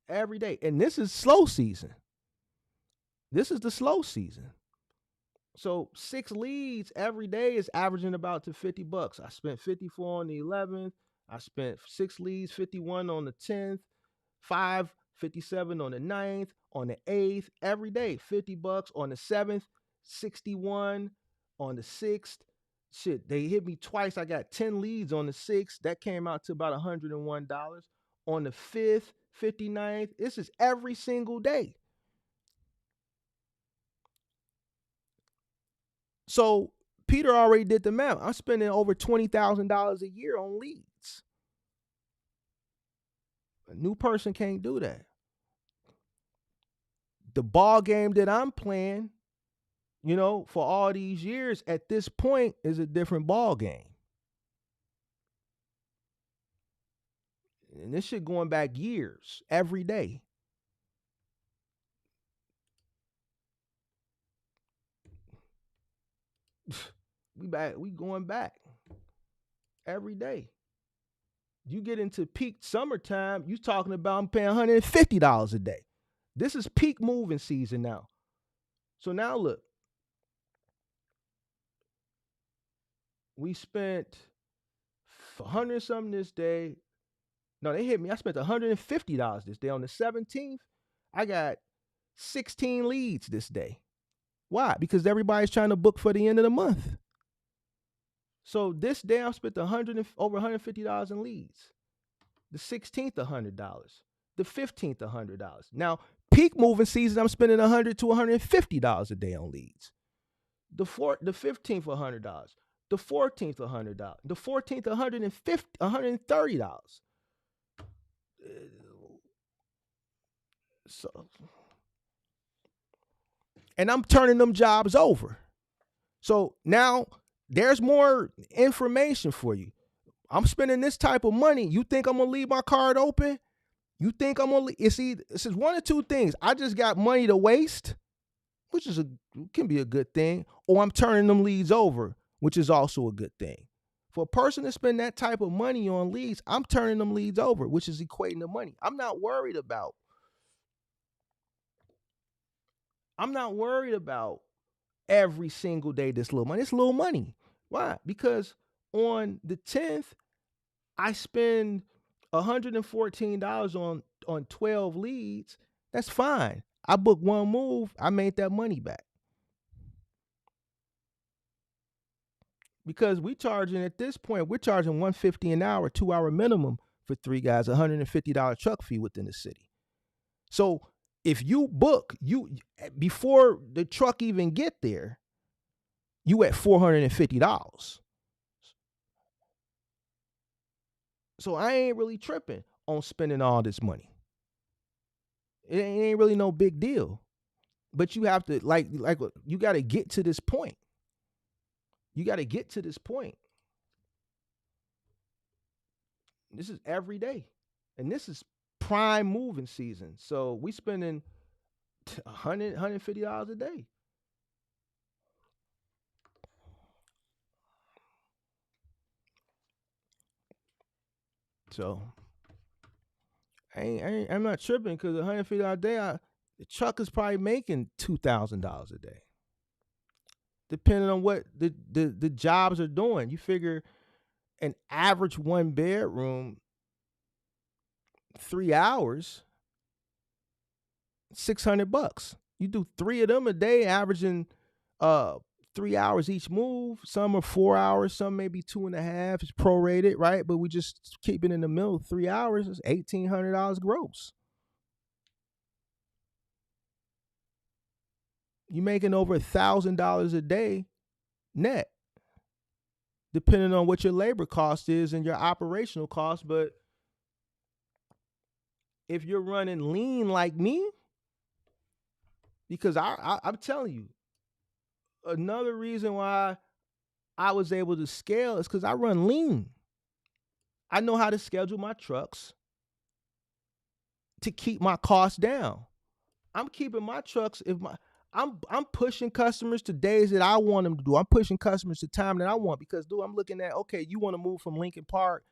Every day. And this is slow season. This is the slow season. So 6 leads every day is averaging about to $50. I spent 54 on the 11th. I spent 6 leads, 51 on the 10th, 57 on the 9th, on the 8th, every day, $50 on the 7th, 61 on the 6th. Shit, they hit me twice. I got 10 leads on the 6th. That came out to about $101. On the 5th, 59th. This is every single day. So Peter already did the math. I'm spending over $20,000 a year on leads. A new person can't do that. The ball game that I'm playing, for all these years at this point is a different ball game. And this shit going back years, every day. We going back every day. You get into peak summertime, you talking about I'm paying $150 a day. This is peak moving season now. So now look, we spent 100 something this day. No, they hit me. I spent $150 this day. On the 17th, I got 16 leads this day. Why? Because everybody's trying to book for the end of the month. So this day I spent over $150 in leads. The 16th, $100. The 15th, $100. Now, peak moving season, I'm spending $100 to $150 a day on leads. The 15th, $100. The 14th, $100. The 14th, $130. So, and I'm turning them jobs over. So now there's more information for you. I'm spending this type of money. You think I'm gonna leave my card open? You think I'm gonna? This is one of two things. I just got money to waste, which can be a good thing, or I'm turning them leads over, which is also a good thing. For a person to spend that type of money on leads, I'm turning them leads over, which is equating to money. I'm not worried about every single day this little money. It's little money. Why? Because on the 10th, I spend $114 on 12 leads. That's fine. I booked one move. I made that money back. Because at this point, we're charging $150 an hour, 2-hour minimum for 3 guys, $150 truck fee within the city. So if you book, before the truck even get there, you at $450. So I ain't really tripping on spending all this money. It ain't really no big deal. But you have to you got to get to this point. This is every day. And this is prime moving season. So we spending $150 a day. So I'm not tripping because $150 a day, the truck is probably making $2,000 a day, depending on what the jobs are doing. You figure an average 1-bedroom, 3 hours, $600. You do 3 of them a day, averaging 3 hours each move. Some are 4 hours, some maybe 2.5. It's prorated, right? But we just keep it in the middle. 3 hours is $1,800 gross. You're making over $1,000 a day net, depending on what your labor cost is and your operational cost. But if you're running lean like me, because I'm telling you, another reason why I was able to scale is because I run lean. I know how to schedule my trucks to keep my costs down. I'm keeping my trucks I'm pushing customers to days that I want them to do. I'm pushing customers to time that I want because, dude, I'm looking at, okay, you want to move from Lincoln Park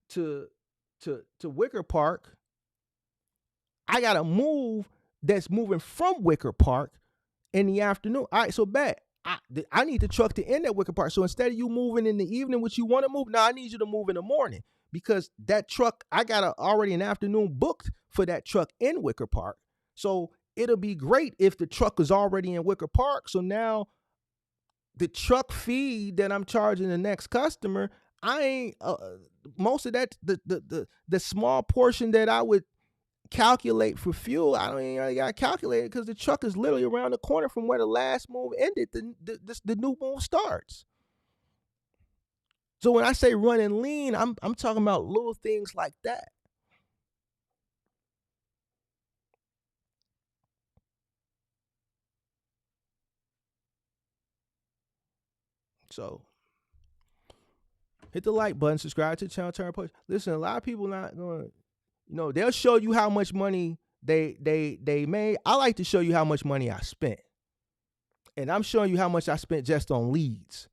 to Wicker Park. I got to move that's moving from Wicker Park in the afternoon. All right, so bet I need the truck to end at Wicker Park. So instead of you moving in the evening, which you want to move, now I need you to move in the morning because that truck, I got already an afternoon booked for that truck in Wicker Park. So it'll be great if the truck is already in Wicker Park. So now the truck fee that I'm charging the next customer, I ain't most of that the small portion that I would calculate for fuel, I don't even really got to calculate it because the truck is literally around the corner from where the last move ended. The new move starts. So when I say running lean, I'm talking about little things like that. So hit the like button, subscribe to the channel, turn post. Listen, a lot of people not going. They'll show you how much money they made. I like to show you how much money I spent, and I'm showing you how much I spent just on leads.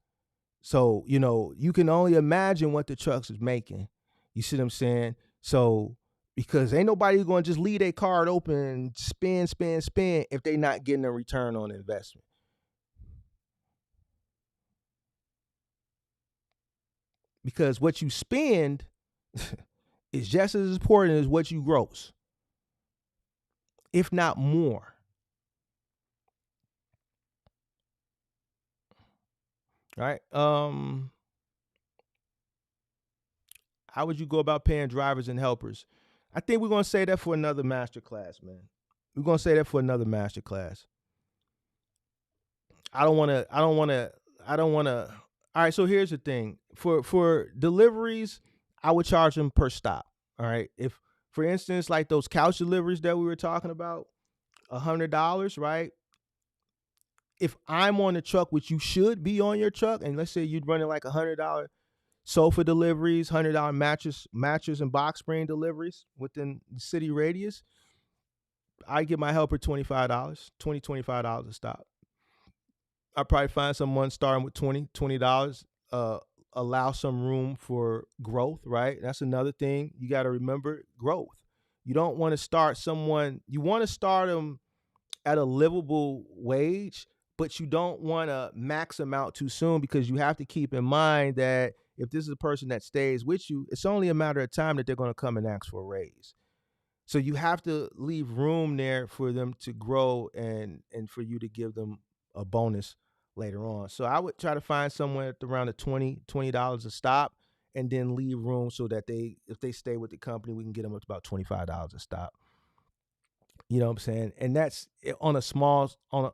So you can only imagine what the trucks is making. You see what I'm saying? So because ain't nobody going to just leave their card open and spend if they not getting a return on investment. Because what you spend is just as important as what you gross, if not more. Right? How would you go about paying drivers and helpers? I think we're gonna say that for another masterclass, man. We're gonna say that for another masterclass. I don't wanna. All right, so here's the thing. For deliveries, I would charge them per stop. All right. If for instance, like those couch deliveries that we were talking about, $100, right? If I'm on the truck, which you should be on your truck, and let's say you're running like $100 sofa deliveries, $100 mattress and box spring deliveries within the city radius, I give my helper $25, $25 a stop. I probably find someone starting with $20. Allow some room for growth, right? That's another thing you got to remember: growth. You don't want to start someone. You want to start them at a livable wage, but you don't want to max them out too soon because you have to keep in mind that if this is a person that stays with you, it's only a matter of time that they're going to come and ask for a raise. So you have to leave room there for them to grow and for you to give them a bonus later on. So I would try to find somewhere at around the $20 a stop, and then leave room so that if they stay with the company, we can get them up to about $25 a stop. You know what I'm saying? And that's on a small on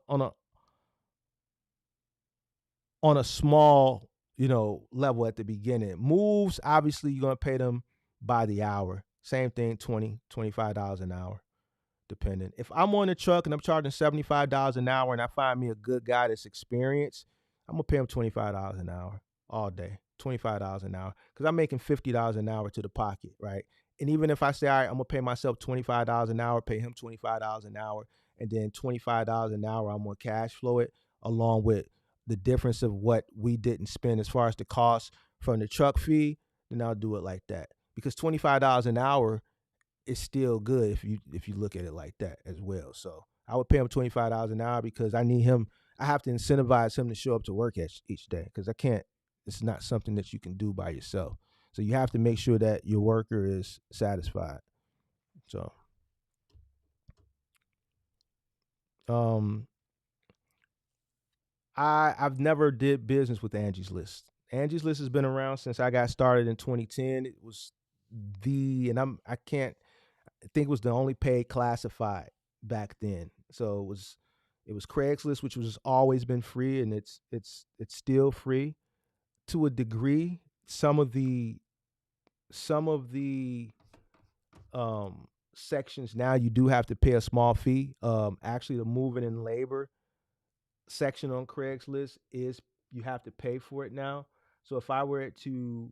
a small level at the beginning. Moves, obviously you're gonna pay them by the hour. Same thing, $25 an hour, depending. If I'm on the truck and I'm charging $75 an hour and I find me a good guy that's experienced, I'm gonna pay him $25 an hour all day. $25 an hour. Because I'm making $50 an hour to the pocket, right? And even if I say, all right, I'm gonna pay myself $25 an hour, pay him $25 an hour, and then $25 an hour, I'm gonna cash flow it along with the difference of what we didn't spend as far as the cost from the truck fee, then I'll do it like that. Because $25 an hour is still good if you look at it like that as well. So I would pay him $25 an hour because I need him. I have to incentivize him to show up to work each day because I can't. It's not something that you can do by yourself. So you have to make sure that your worker is satisfied. So, I've never did business with Angie's List. Angie's List has been around since I got started in 2010. It was I can't I think it was the only paid classified back then. So it was Craigslist, which was always been free, and it's still free to a degree. Some of the sections now you do have to pay a small fee. Actually, the moving and labor section on Craigslist is you have to pay for it now. So if I were to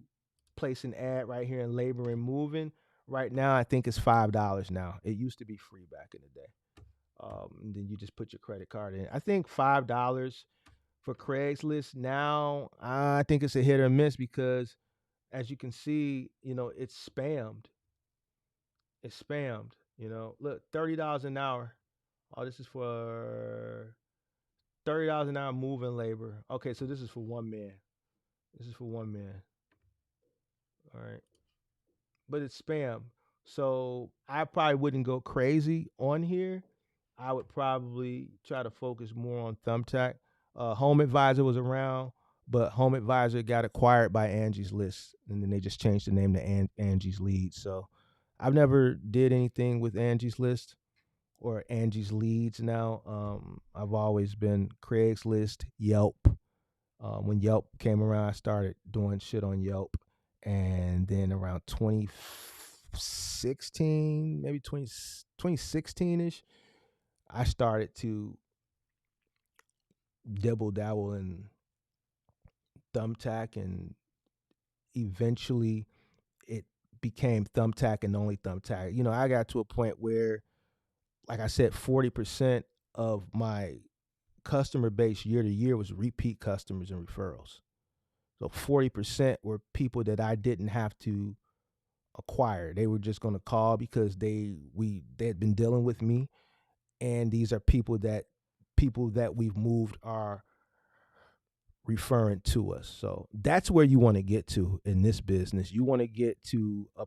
place an ad right here in labor and moving, right now I think it's $5 now. It used to be free back in the day. And then you just put your credit card in. I think $5 for Craigslist now. I think it's a hit or miss because, as you can see, it's spammed. It's spammed. Look, $30 an hour. Oh, this is for $30 an hour moving labor. Okay, so this is for one man. This is for one man. All right. But it's spam. So I probably wouldn't go crazy on here. I would probably try to focus more on Thumbtack. Home Advisor was around, but Home Advisor got acquired by Angie's List, and then they just changed the name to Angie's Leads. So I've never did anything with Angie's List or Angie's Leads now. I've always been Craigslist, Yelp. When Yelp came around, I started doing shit on Yelp. And then around 2016, maybe 2016-ish, I started to dibble dabble in Thumbtack, and eventually it became Thumbtack and only Thumbtack. You know, I got to a point where, like I said, 40% of my customer base year to year was repeat customers and referrals. So 40% were people that I didn't have to acquire. They were just going to call because they had been dealing with me, and these are people that we've moved are referring to us. So that's where you want to get to in this business. You want to get to a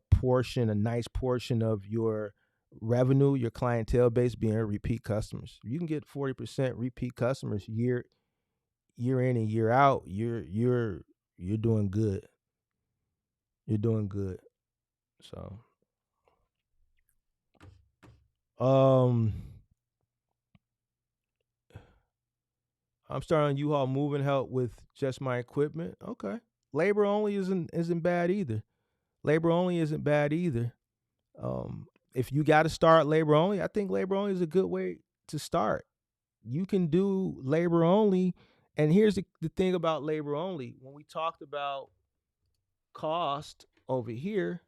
nice portion of your revenue, your clientele base being repeat customers. If you can get 40% repeat customers year in and year out, you're doing good. You're doing good. So I'm starting U-Haul moving help with just my equipment. Okay. Labor only isn't bad either. Labor only isn't bad either. If you got to start labor only, I think labor only is a good way to start. You can do labor only, and here's the thing about labor only. When we talked about cost over here,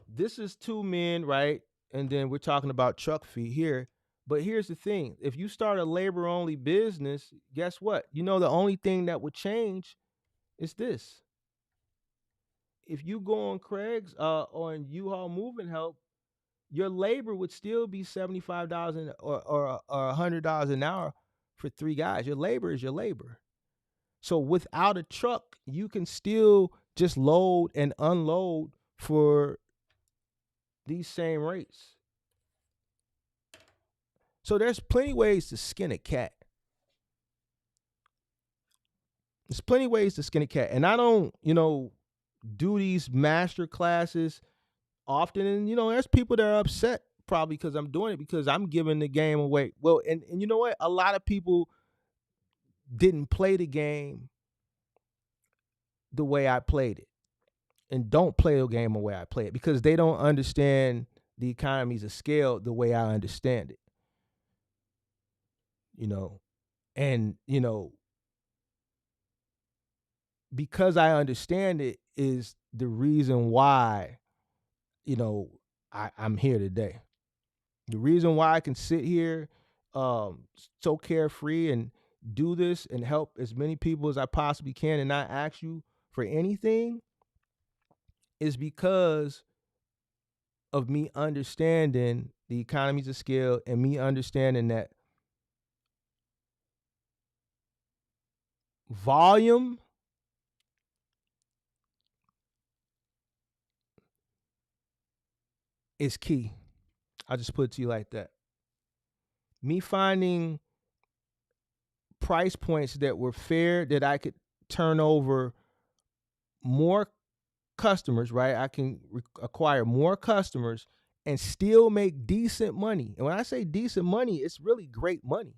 this is 2 men, right? And then we're talking about truck fee here. But here's the thing. If you start a labor only business, guess what? You know, the only thing that would change is this. If you go on Craig's on U-Haul Moving Help, your labor would still be $75 or $100 an hour for 3 guys. Your labor is your labor. So without a truck, you can still just load and unload for these same rates. So there's plenty ways to skin a cat. There's plenty ways to skin a cat. And I don't, do these master classes often. And, there's people that are upset probably because I'm doing it because I'm giving the game away. Well, and you know what? A lot of people didn't play the game the way I played it and don't play the game the way I play it because they don't understand the economies of scale the way I understand it. And, because I understand it is the reason why, I'm here today. The reason why I can sit here so carefree and do this and help as many people as I possibly can and not ask you for anything is because of me understanding the economies of scale and me understanding that volume is key. I'll just put it to you like that. Me finding price points that were fair that I could turn over more customers, right? I can acquire more customers and still make decent money. And when I say decent money, it's really great money.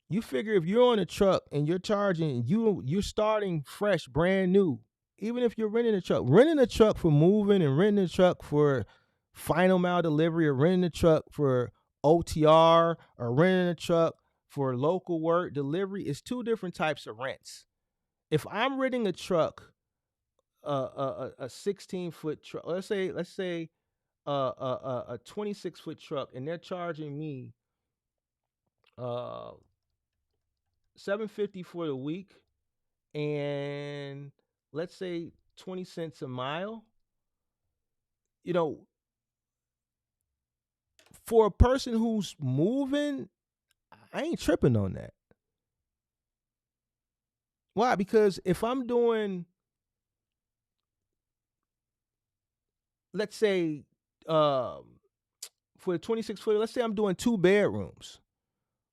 You figure if you're on a truck and you're charging, you're starting fresh, brand new. Even if you're renting a truck for moving and renting a truck for final mile delivery or renting a truck for OTR or renting a truck for local work delivery, it's 2 different types of rents. If I'm renting a truck, a 16-foot truck, let's say a 26-foot truck, and they're charging me $750 for the week, and let's say 20 cents a mile. For a person who's moving, I ain't tripping on that. Why? Because if I'm doing, let's say, for the 26 foot, let's say I'm doing 2 bedrooms.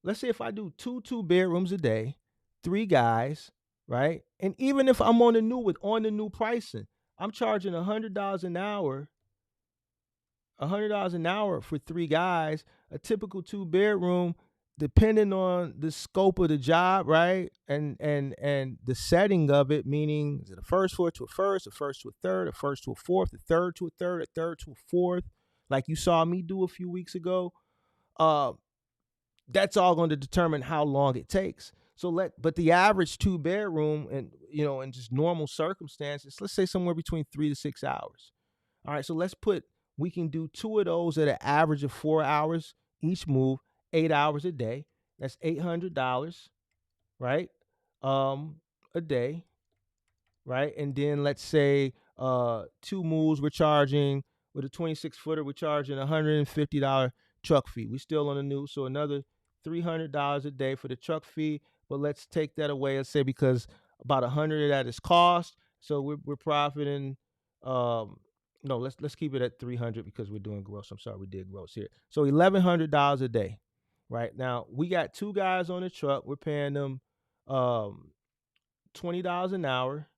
let's say if I do two bedrooms a day, 3 guys, right? And even if I'm on the new pricing, I'm charging $100 an hour, $100 an hour for 3 guys. A typical 2-bedroom, depending on the scope of the job, right? And the setting of it, meaning is it a first floor to a first to a third, a first to a fourth, a third to a third, a third to a fourth, like you saw me do a few weeks ago. That's all going to determine how long it takes. But the average 2-bedroom, and in just normal circumstances, let's say somewhere between 3 to 6 hours. All right, so we can do 2 of those at an average of 4 hours each move, 8 hours a day. That's $800, right? A day, right? And then let's say 2 moves we're charging with a 26-footer, we're charging $150 truck fee. We still on the new, so another $300 a day for the truck fee. But let's take that away. Let's say because about 100 of that is cost, so we're profiting. No, let's keep it at 300 because we're doing gross. I'm sorry, we did gross here. So $1,100 a day, right? Now we got 2 guys on the truck. We're paying them $20 an hour,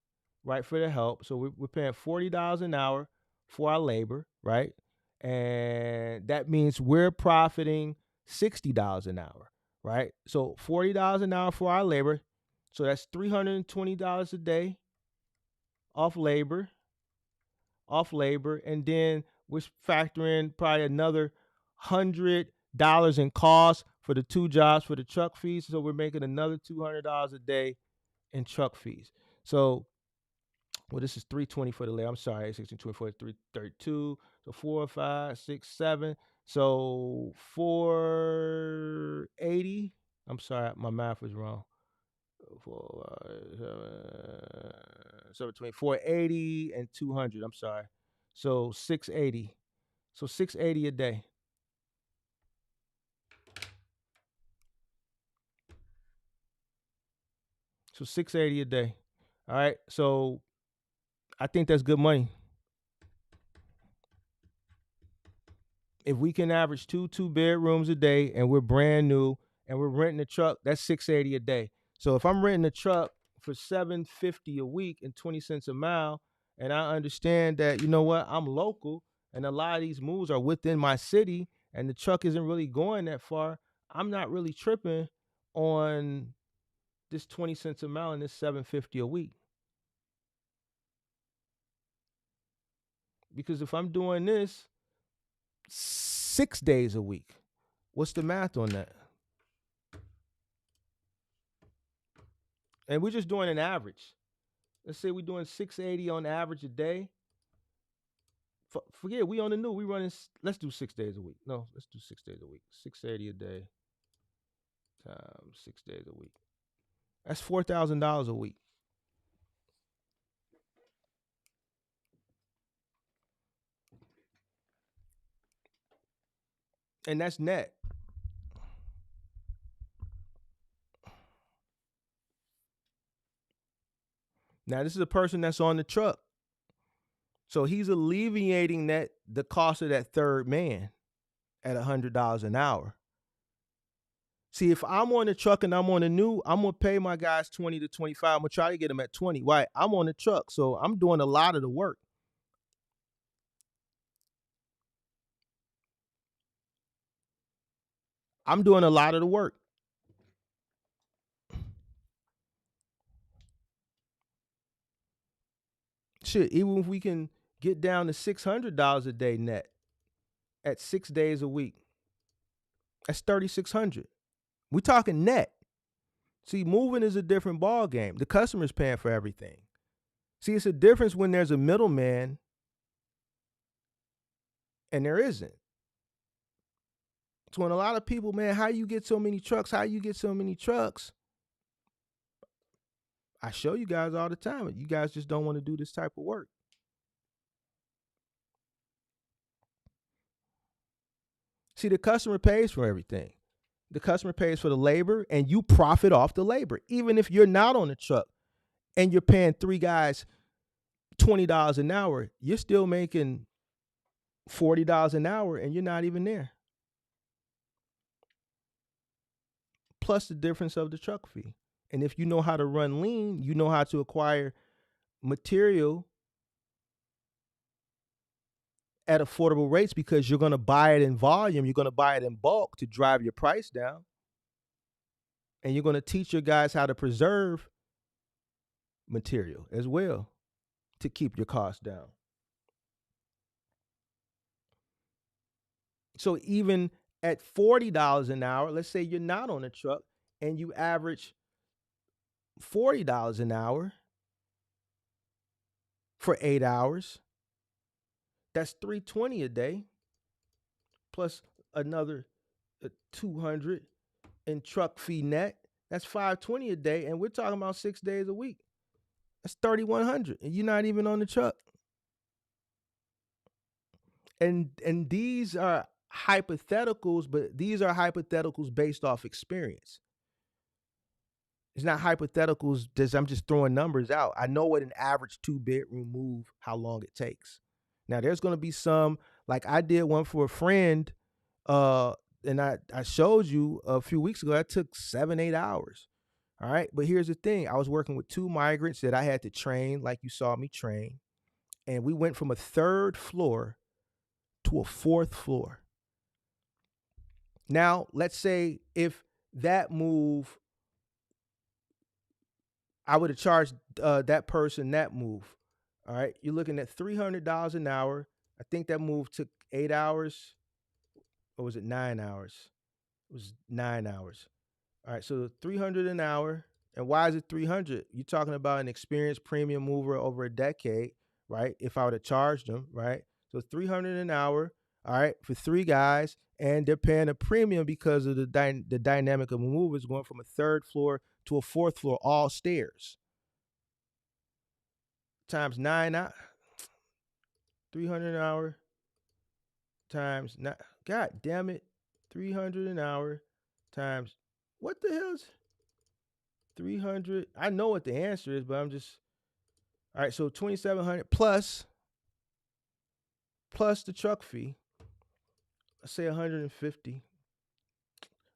right, for the help. So we're paying $40 an hour for our labor, right? And that means we're profiting $60 an hour, right? So $40 an hour for our labor. So that's $320 a day off labor. And then we're factoring probably another $100 in cost for the 2 jobs for the truck fees. So we're making another $200 a day in truck fees. So, well, this is $320 for the labor. I'm sorry, 16, 24, 332. So 4, 5, 6, 7. So 480. I'm sorry, my math was wrong. 480 and 200. I'm sorry. So 680. So 680 a day. So 680 a day. All right. So I think that's good money. If we can average 2 bedrooms a day and we're brand new and we're renting a truck, that's 680 a day. So if I'm renting a truck for $750 a week and 20 cents a mile, and I understand that, I'm local and a lot of these moves are within my city and the truck isn't really going that far, I'm not really tripping on this 20 cents a mile and this $750 a week. Because if I'm doing this 6 days a week, what's the math on that? And we're just doing an average. Let's say we're doing 680 on average a day. Forget, we on the new. We running, let's do 6 days a week. No, let's do 6 days a week. 680 a day times 6 days a week. That's $4,000 a week. And that's net. Now, this is a person that's on the truck. So he's alleviating the cost of that third man at $100 an hour. See, if I'm on the truck and I'm on the new, I'm going to pay my guys 20 to 25. I'm going to try to get them at 20. Why? I'm on the truck, so I'm doing a lot of the work. I'm doing a lot of the work. Shit, even if we can get down to $600 a day net at 6 days a week, that's $3,600. We talking net. See, moving is a different ball game. The customer's paying for everything. See, it's a difference when there's a middleman and there isn't. So when a lot of people, man, how you get so many trucks? How you get so many trucks? I show you guys all the time. You guys just don't want to do this type of work. See, the customer pays for everything. The customer pays for the labor and you profit off the labor. Even if you're not on the truck and you're paying 3 guys $20 an hour, you're still making $40 an hour and you're not even there. plus the difference of the truck fee. And if you know how to run lean, you know how to acquire material at affordable rates because you're going to buy it in volume. You're going to buy it in bulk to drive your price down. And you're going to teach your guys how to preserve material as well to keep your costs down. So even at $40 an hour, let's say you're not on a truck and you average $40 an hour for 8 hours, that's $320 a day plus another $200 in truck fee net. That's $520 a day, and we're talking about 6 days a week. That's $3,100, and you're not even on the truck. And these are hypotheticals, but these are hypotheticals based off experience. It's not hypotheticals. I'm just throwing numbers out. I know what an average 2-bedroom move, how long it takes. Now, there's going to be some, like I did one for a friend, and I showed you a few weeks ago, that took 7-8 hours. All right. But here's the thing. I was working with 2 migrants that I had to train, like you saw me train. And we went from a 3rd floor to a 4th floor. Now, let's say if that move, I would have charged that person that move. All right. You're looking at $300 an hour. I think that move took 8 hours. Or was it 9 hours? It was 9 hours. All right, so $300 an hour. And why is it $300? You're talking about an experienced premium mover over a decade, right? If I would have charged them, right? So $300 an hour, all right, for 3 guys, and they're paying a premium because of the dynamic of a mover is going from a 3rd floor to a 4th floor, all stairs. Times 9, 300 an hour times 9. God damn it. 300 an hour times, what the hell is 300? I know what the answer is, but I'm just, all right, so 2,700 plus the truck fee. Let's say 150,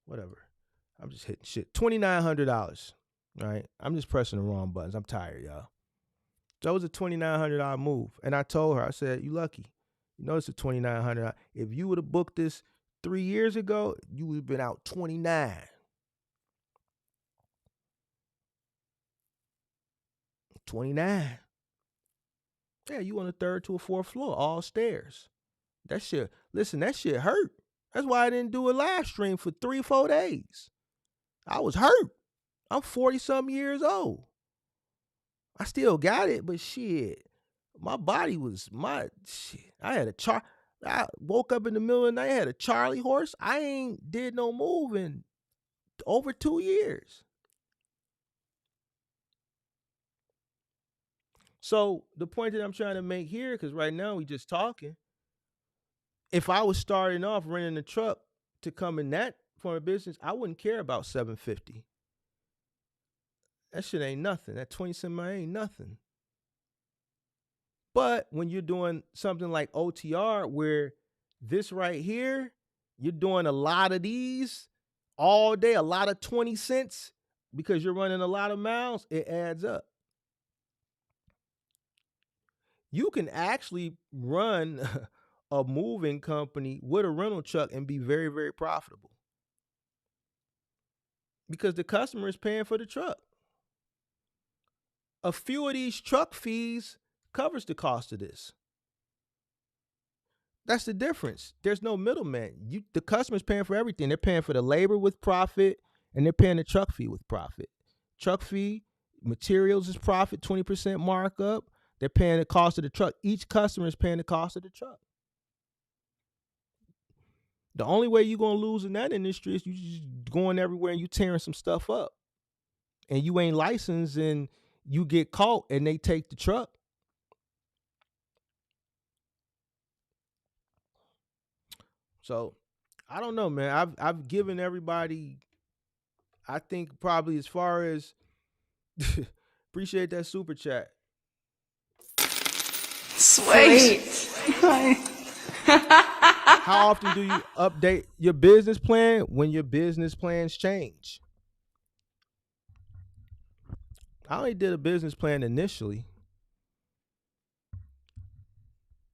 whatever. I'm just hitting shit. $2,900, all right? I'm just pressing the wrong buttons. I'm tired, y'all. So it was a $2,900 move. And I told her, I said, you lucky. You know it's a $2,900. If you would have booked this 3 years ago, you would have been out 29. 29. Yeah, you on the 3rd to a 4th floor, all stairs. That shit, listen, that shit hurt. That's why I didn't do a live stream for 3-4 days. I was hurt. I'm 40-something years old. I still got it, but shit, my body was shit. I woke up in the middle of the night, I had a Charlie horse. I ain't did no move in over 2 years. So the point that I'm trying to make here, because right now we just talking, if I was starting off renting a truck to come in that form of business, I wouldn't care about $750. That shit ain't nothing. That 20-some ain't nothing. But when you're doing something like OTR, where this right here, you're doing a lot of these all day, a lot of 20 cents, because you're running a lot of miles, it adds up. You can actually run a moving company with a rental truck and be very, very profitable because the customer is paying for the truck. A few of these truck fees covers the cost of this. That's the difference. There's no middleman. The customer's paying for everything. They're paying for the labor with profit, and they're paying the truck fee with profit. Truck fee, materials is profit, 20% markup. They're paying the cost of the truck. Each customer is paying the cost of the truck. The only way you're going to lose in that industry is you just going everywhere and you tearing some stuff up. And you ain't licensed and you get caught and they take the truck. So, I don't know, man. I've given everybody, I think probably as far as, appreciate that super chat. Sweet. How often do you update your business plan? When your business plans change. I only did a business plan initially,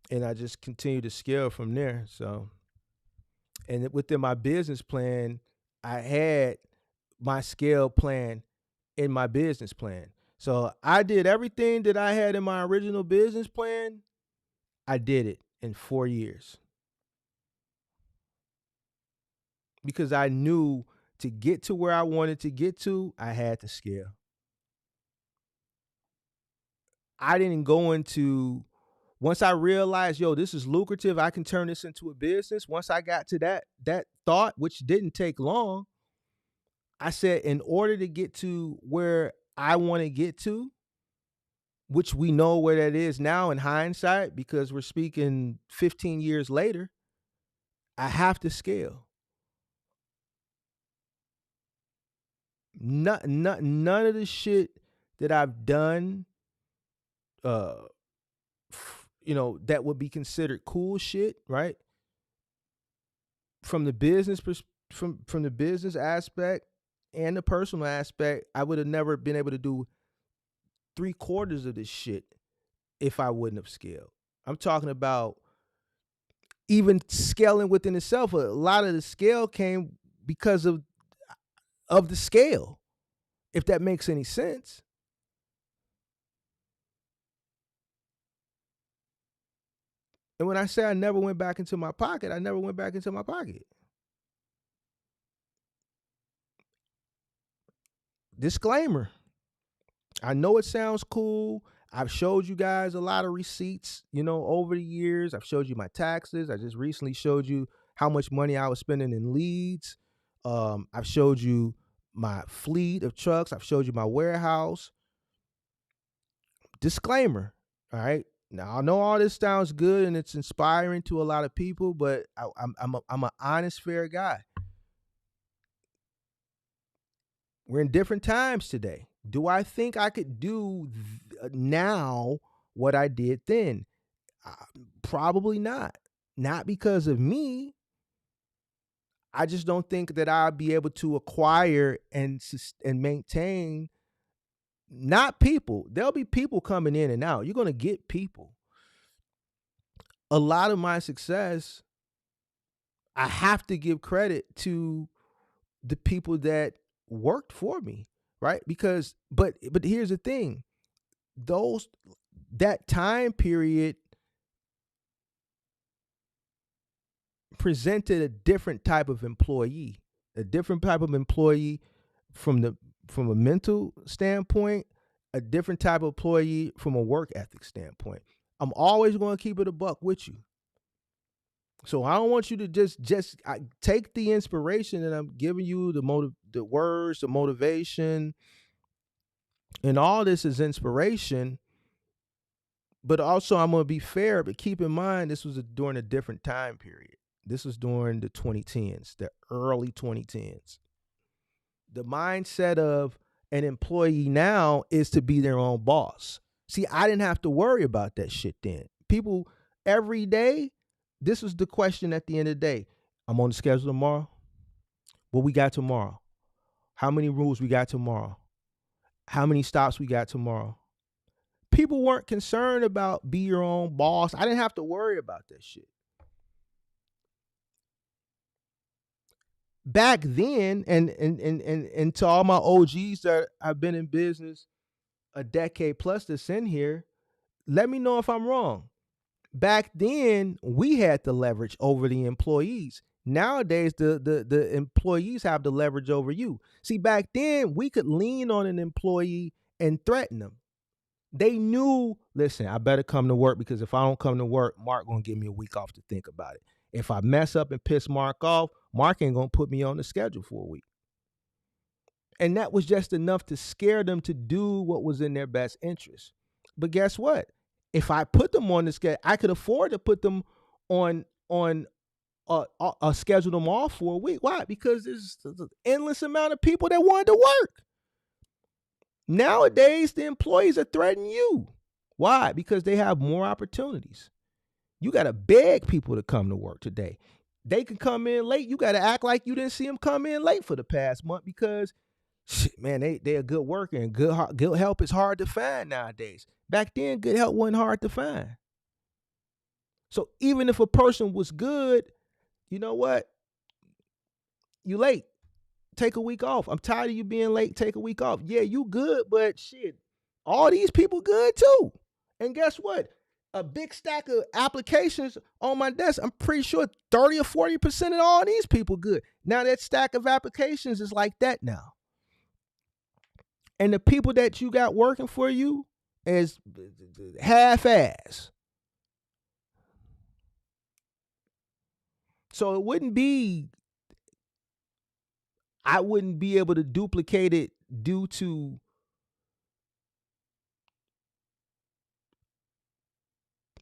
and I just continued to scale from there. So, and within my business plan, I had my scale plan in my business plan. So I did everything that I had in my original business plan. I did it in 4 years because I knew to get to where I wanted to get to, I had to scale. I didn't go into once I realized, yo, this is lucrative, I can turn this into a business. Once I got to that thought, which didn't take long, I said, in order to get to where I want to get to, which we know where that is now in hindsight because we're speaking 15 years later, I have to scale. None of the shit that I've done, that would be considered cool shit, right? From the business from the business aspect and the personal aspect, I would have never been able to do 3/4 of this shit if I wouldn't have scaled. I'm talking about even scaling within itself. A lot of the scale came because of the scale, if that makes any sense. And when I say I never went back into my pocket, I never went back into my pocket. Disclaimer. I know it sounds cool. I've showed you guys a lot of receipts, over the years. I've showed you my taxes. I just recently showed you how much money I was spending in leads. I've showed you my fleet of trucks. I've showed you my warehouse. Disclaimer. All right. Now I know all this sounds good and it's inspiring to a lot of people, but I'm an honest, fair guy. We're in different times today. Do I think I could do now what I did then? Probably not. Not because of me. I just don't think that I'll be able to acquire and maintain not people. There'll be people coming in and out. You're going to get people. A lot of my success, I have to give credit to the people that worked for me, right? Because but here's the thing. That time period presented a different type of employee, from a mental standpoint, a different type of employee from a work ethic standpoint. I'm always going to keep it a buck with you. So I don't want you to just take the inspiration that I'm giving you, the words, the motivation, and all this is inspiration. But also I'm going to be fair, but keep in mind this was during a different time period. This was during the 2010s, the early 2010s. The mindset of an employee now is to be their own boss. See, I didn't have to worry about that shit then. People every day, this was the question at the end of the day. I'm on the schedule tomorrow. What we got tomorrow? How many rules we got tomorrow? How many stops we got tomorrow? People weren't concerned about be your own boss. I didn't have to worry about that shit. Back then, and to all my OGs that I've been in business a decade plus that's in here, let me know if I'm wrong. Back then, we had the leverage over the employees. Nowadays, the employees have the leverage over you. See, back then, we could lean on an employee and threaten them. They knew, listen, I better come to work because if I don't come to work, Mark gonna give me a week off to think about it. If I mess up and piss Mark off, Mark ain't gonna put me on the schedule for a week. And that was just enough to scare them to do what was in their best interest. But guess what? If I put them on the schedule, I could afford to put them on schedule them off for a week. Why? Because there's an endless amount of people that wanted to work. Nowadays, the employees are threatening you. Why? Because they have more opportunities. You got to beg people to come to work today. They can come in late. You got to act like you didn't see them come in late for the past month because shit, man, they a good worker, and good help is hard to find nowadays. Back then, good help wasn't hard to find. So even if a person was good, you know what? You late. Take a week off. I'm tired of you being late. Take a week off. Yeah, you good, but shit, all these people good too. And guess what? A big stack of applications on my desk. I'm pretty sure 30 or 40% of all these people good. Now that stack of applications is like that now. And the people that you got working for you is half-ass. So it wouldn't be, I wouldn't be able to duplicate it due to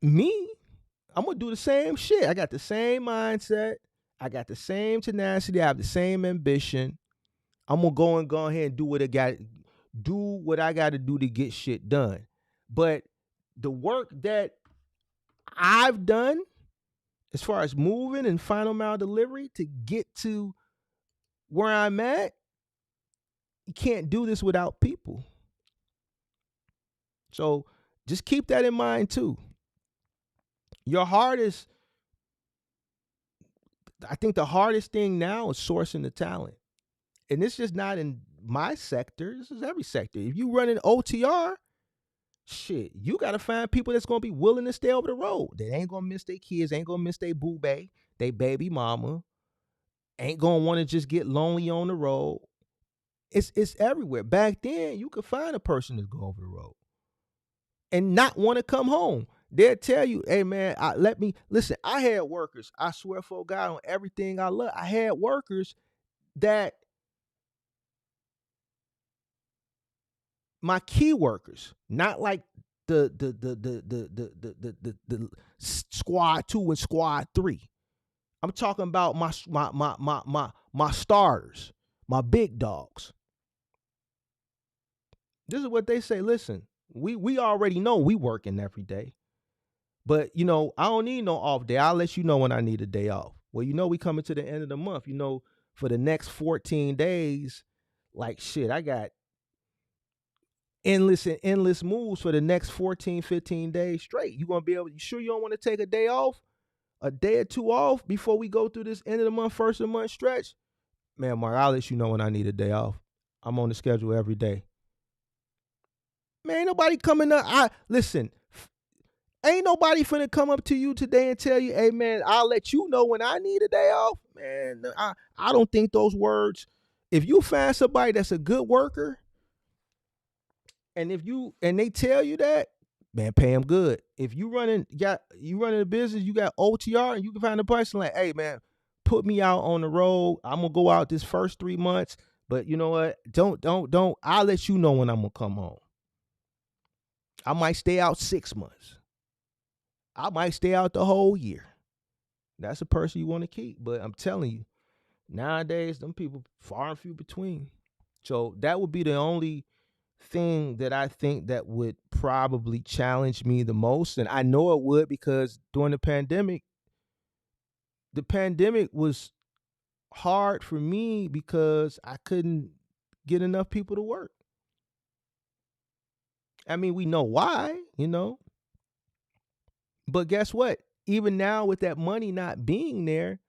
me. I'm gonna do the same shit. I got the same mindset. I got the same tenacity. I have the same ambition. I'm gonna go ahead and do what I got to do to get shit done. But the work that I've done, as far as moving and final mile delivery to get to where I'm at, you can't do this without people. So just keep that in mind too. Your hardest, I think the hardest thing now is sourcing the talent. And this is not in my sector. This is every sector. If you run an OTR, shit, you got to find people that's going to be willing to stay over the road. They ain't going to miss their kids, ain't going to miss their boo bae, they baby mama, ain't going to want to just get lonely on the road. It's everywhere. Back then, you could find a person to go over the road and not want to come home. They'll tell you, hey, man, listen, I had workers. I swear for God on everything I love. I had workers that my key workers, not like the squad 2 and squad 3. I'm talking about my starters, my big dogs. This is what they say. Listen, we already know we working every day. But, I don't need no off day. I'll let you know when I need a day off. Well, we coming to the end of the month. For the next 14 days, like shit, I got endless moves for the next 14, 15 days straight. You going to be able, you sure you don't want to take a day off? A day or two off before we go through this end of the month, first of the month stretch? Man, Mark, I'll let you know when I need a day off. I'm on the schedule every day. Man, ain't nobody coming up. Listen, ain't nobody finna come up to you today and tell you, hey, man, I'll let you know when I need a day off. Man, I don't think those words, if you find somebody that's a good worker, and they tell you that, man, pay them good. If you running a business, you got OTR, and you can find a person like, hey, man, put me out on the road. I'm gonna go out this first 3 months, but you know what? Don't. I'll let you know when I'm gonna come home. I might stay out 6 months. I might stay out the whole year. That's a person you want to keep. But I'm telling you, nowadays, them people far and few between. So that would be the only thing that I think that would probably challenge me the most. And I know it would, because during the pandemic was hard for me because I couldn't get enough people to work. I mean, we know why, but guess what? Even now, with that money not being there,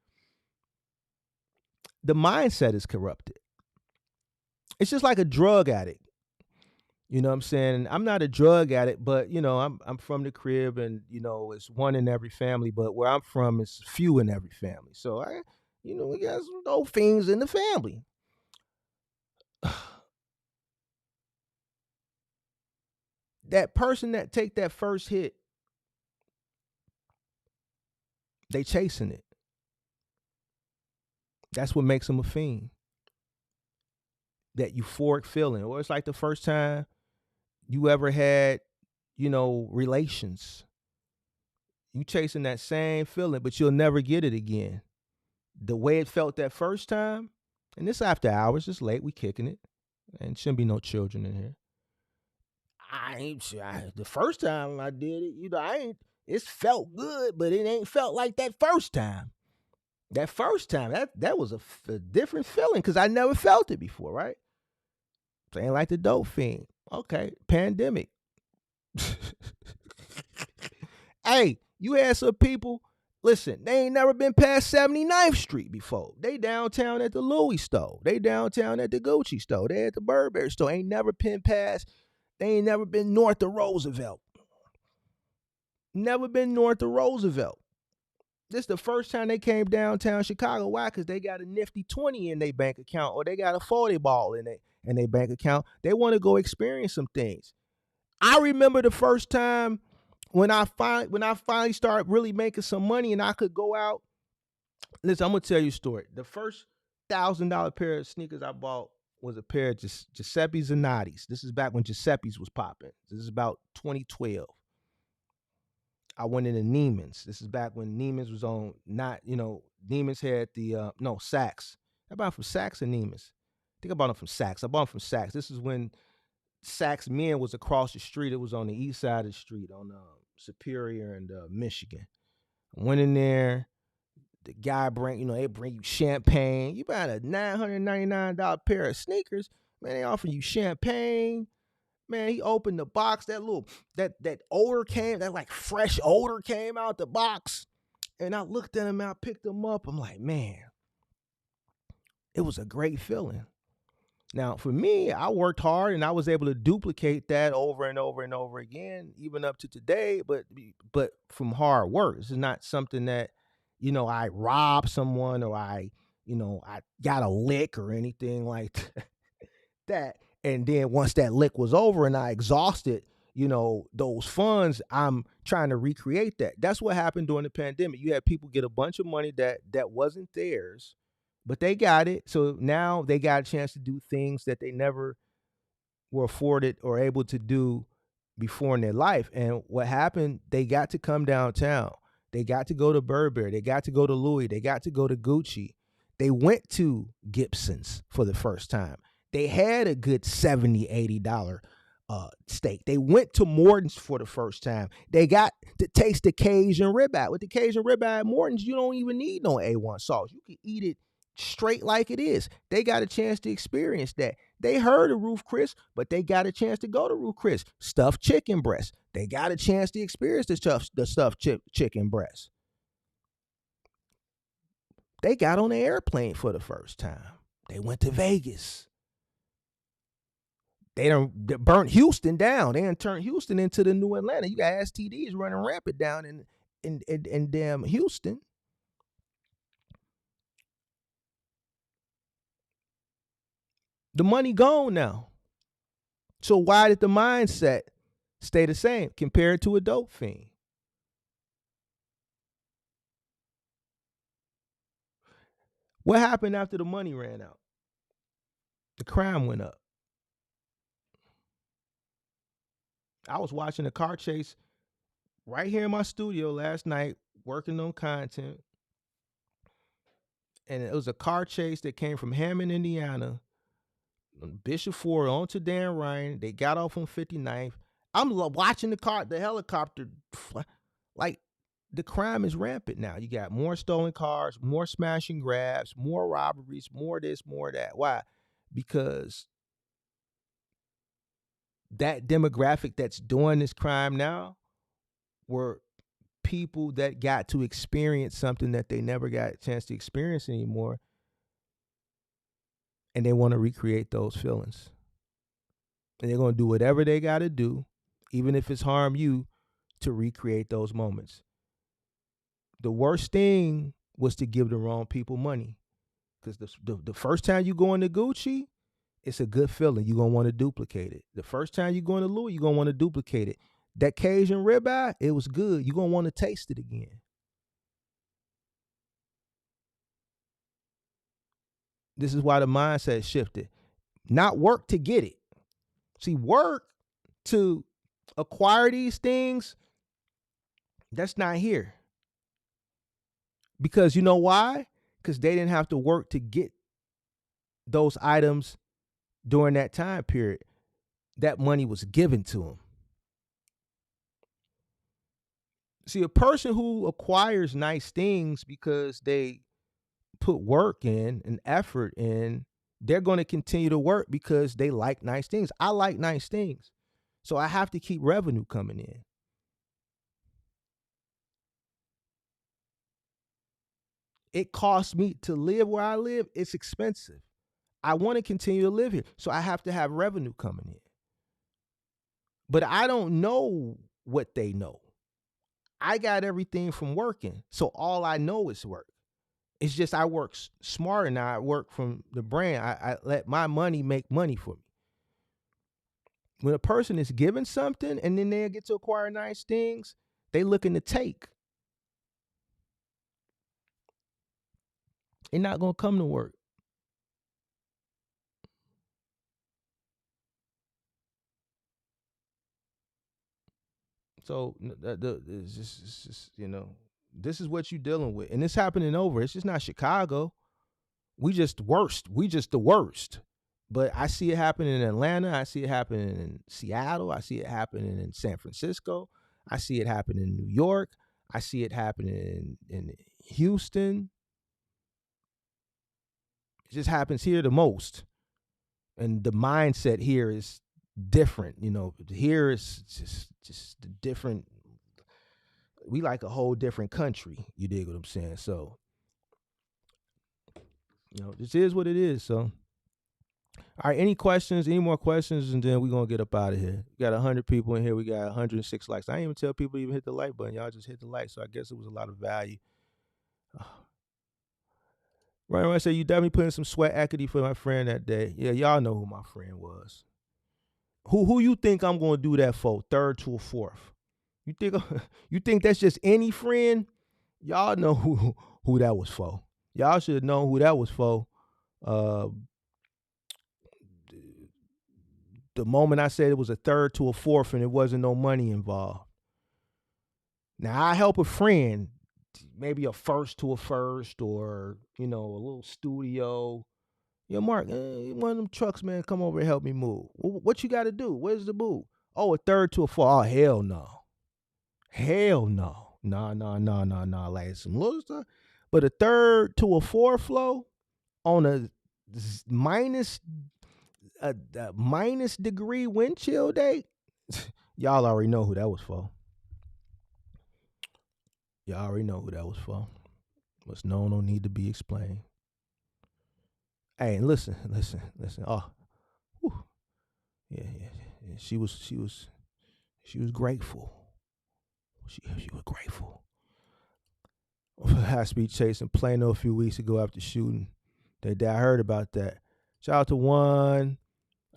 the mindset is corrupted. It's just like a drug addict. You know what I'm saying? I'm not a drug addict, but I'm from the crib, and it's one in every family. But where I'm from, it's few in every family. So we got some old things in the family. That person that take that first hit, they chasing it. That's what makes them a fiend. That euphoric feeling, or it's like the first time you ever had, relations. You chasing that same feeling, but you'll never get it again. The way it felt that first time, and this after hours, it's late, we kicking it, and shouldn't be no children in here. The first time I did it, it's felt good, but it ain't felt like that first time. That first time, that was a different feeling, because I never felt it before, right? So ain't like the dope fiend. Okay, pandemic. Hey, you had some people, listen, they ain't never been past 79th Street before. They downtown at the Louis store. They downtown at the Gucci store. They at the Burberry store. Ain't never been past, they ain't never been north of Roosevelt. Never been north of Roosevelt. This is the first time they came downtown Chicago. Why? Because they got a nifty 20 in their bank account, or they got a 40 ball in their bank account. They want to go experience some things. I remember the first time when I finally started really making some money and I could go out. Listen, I'm gonna tell you a story. The first $1,000 pair of sneakers I bought was a pair of Giuseppe Zanotti's. This is back when Giuseppe's was popping. This is about 2012. I went into Neiman's. This is back when Neiman's was on, not, Neiman's had the, no, Saks. I bought them from Saks and Neiman's. I think I bought them from Saks. I bought them from Saks. This is when Saks Men was across the street. It was on the east side of the street on Superior and Michigan. I went in there. The guy they bring you champagne. You buy a $999 pair of sneakers. Man, they offer you champagne. Man, he opened the box. That odor came, that like fresh odor came out the box. And I looked at him, I picked him up. I'm like, man, it was a great feeling. Now, for me, I worked hard and I was able to duplicate that over and over and over again, even up to today, but from hard work. This is not something that, I robbed someone or I got a lick or anything like that. And then once that lick was over and I exhausted, those funds, I'm trying to recreate that. That's what happened during the pandemic. You had people get a bunch of money that wasn't theirs, but they got it. So now they got a chance to do things that they never were afforded or able to do before in their life. And what happened, they got to come downtown. They got to go to Burberry. They got to go to Louis. They got to go to Gucci. They went to Gibson's for the first time. They had a good $70, $80 steak. They went to Morton's for the first time. They got to taste the Cajun ribeye. With the Cajun ribeye at Morton's, you don't even need no A1 sauce. You can eat it straight like it is. They got a chance to experience that. They heard of Ruth Chris, but they got a chance to go to Ruth Chris. Stuffed chicken breast. They got a chance to experience the stuffed chicken breast. They got on the airplane for the first time. They went to Vegas. They done burnt Houston down. They done turned Houston into the new Atlanta. You got STDs running rampant down in damn Houston. The money gone now. So why did the mindset stay the same compared to a dope fiend? What happened after the money ran out? The crime went up. I was watching a car chase right here in my studio last night, working on content. And it was a car chase that came from Hammond, Indiana, Bishop Ford onto Dan Ryan. They got off on 59th. I'm watching the helicopter. Like, the crime is rampant now. You got more stolen cars, more smash and grabs, more robberies, more this, more that. Why? Because that demographic that's doing this crime now were people that got to experience something that they never got a chance to experience anymore. And they want to recreate those feelings. And they're going to do whatever they got to do, even if it's harm you, to recreate those moments. The worst thing was to give the wrong people money. Because the first time you go into Gucci, it's a good feeling. You're going to want to duplicate it. The first time you go into Louis, you're going to want to duplicate it. That Cajun ribeye, it was good. You're going to want to taste it again. This is why the mindset shifted. Not work to get it. See, work to acquire these things, that's not here. Because you know why? Because they didn't have to work to get those items during that time period. That money was given to them. See, a person who acquires nice things because they put work in and effort in they're going to continue to work because they like nice things. I like nice things. So I have to keep revenue coming in. It costs me to live where I live. It's expensive. I want to continue to live here. So I have to have revenue coming in. But I don't know what they know. I got everything from working. So all I know is work. It's just I work smarter now. I work from the brand. I let my money make money for me. When a person is given something and then they get to acquire nice things, they looking to take. They're not going to come to work. So it's just, this is what you're dealing with. And it's happening over. It's just not Chicago. We just the worst. We just the worst. But I see it happening in Atlanta. I see it happening in Seattle. I see it happening in San Francisco. I see it happening in New York. I see it happening in Houston. It just happens here the most. And the mindset here is different. Here is just the different. We like a whole different country. You dig what I'm saying? So, this is what it is. So, all right, any questions? Any more questions? And then we're going to get up out of here. We got 100 people in here. We got 106 likes. I didn't even tell people to even hit the like button. Y'all just hit the like. So I guess it was a lot of value. Right, I say you definitely put in some sweat equity for my friend that day. Yeah, y'all know who my friend was. Who you think I'm going to do that for? Third to a fourth? You think that's just any friend? Y'all know who that was for. Y'all should know who that was for. The moment I said it was a third to a fourth and it wasn't no money involved. Now I help a friend, maybe a first to a first, or a little studio. Mark, one of them trucks, man, come over and help me move. What you got to do? Where's the move? Oh, a third to a fourth. Oh, hell no. Hell no. Nah. Like some little stuff. But a third to a fourth flow on a minus degree wind chill day, y'all already know who that was for. Y'all already know who that was for. What's known don't need to be explained. Hey, and listen. Oh, whew. Yeah. She was grateful. She was grateful. High speed chase in Plano a few weeks ago after shooting. I heard about that. Shout out to one.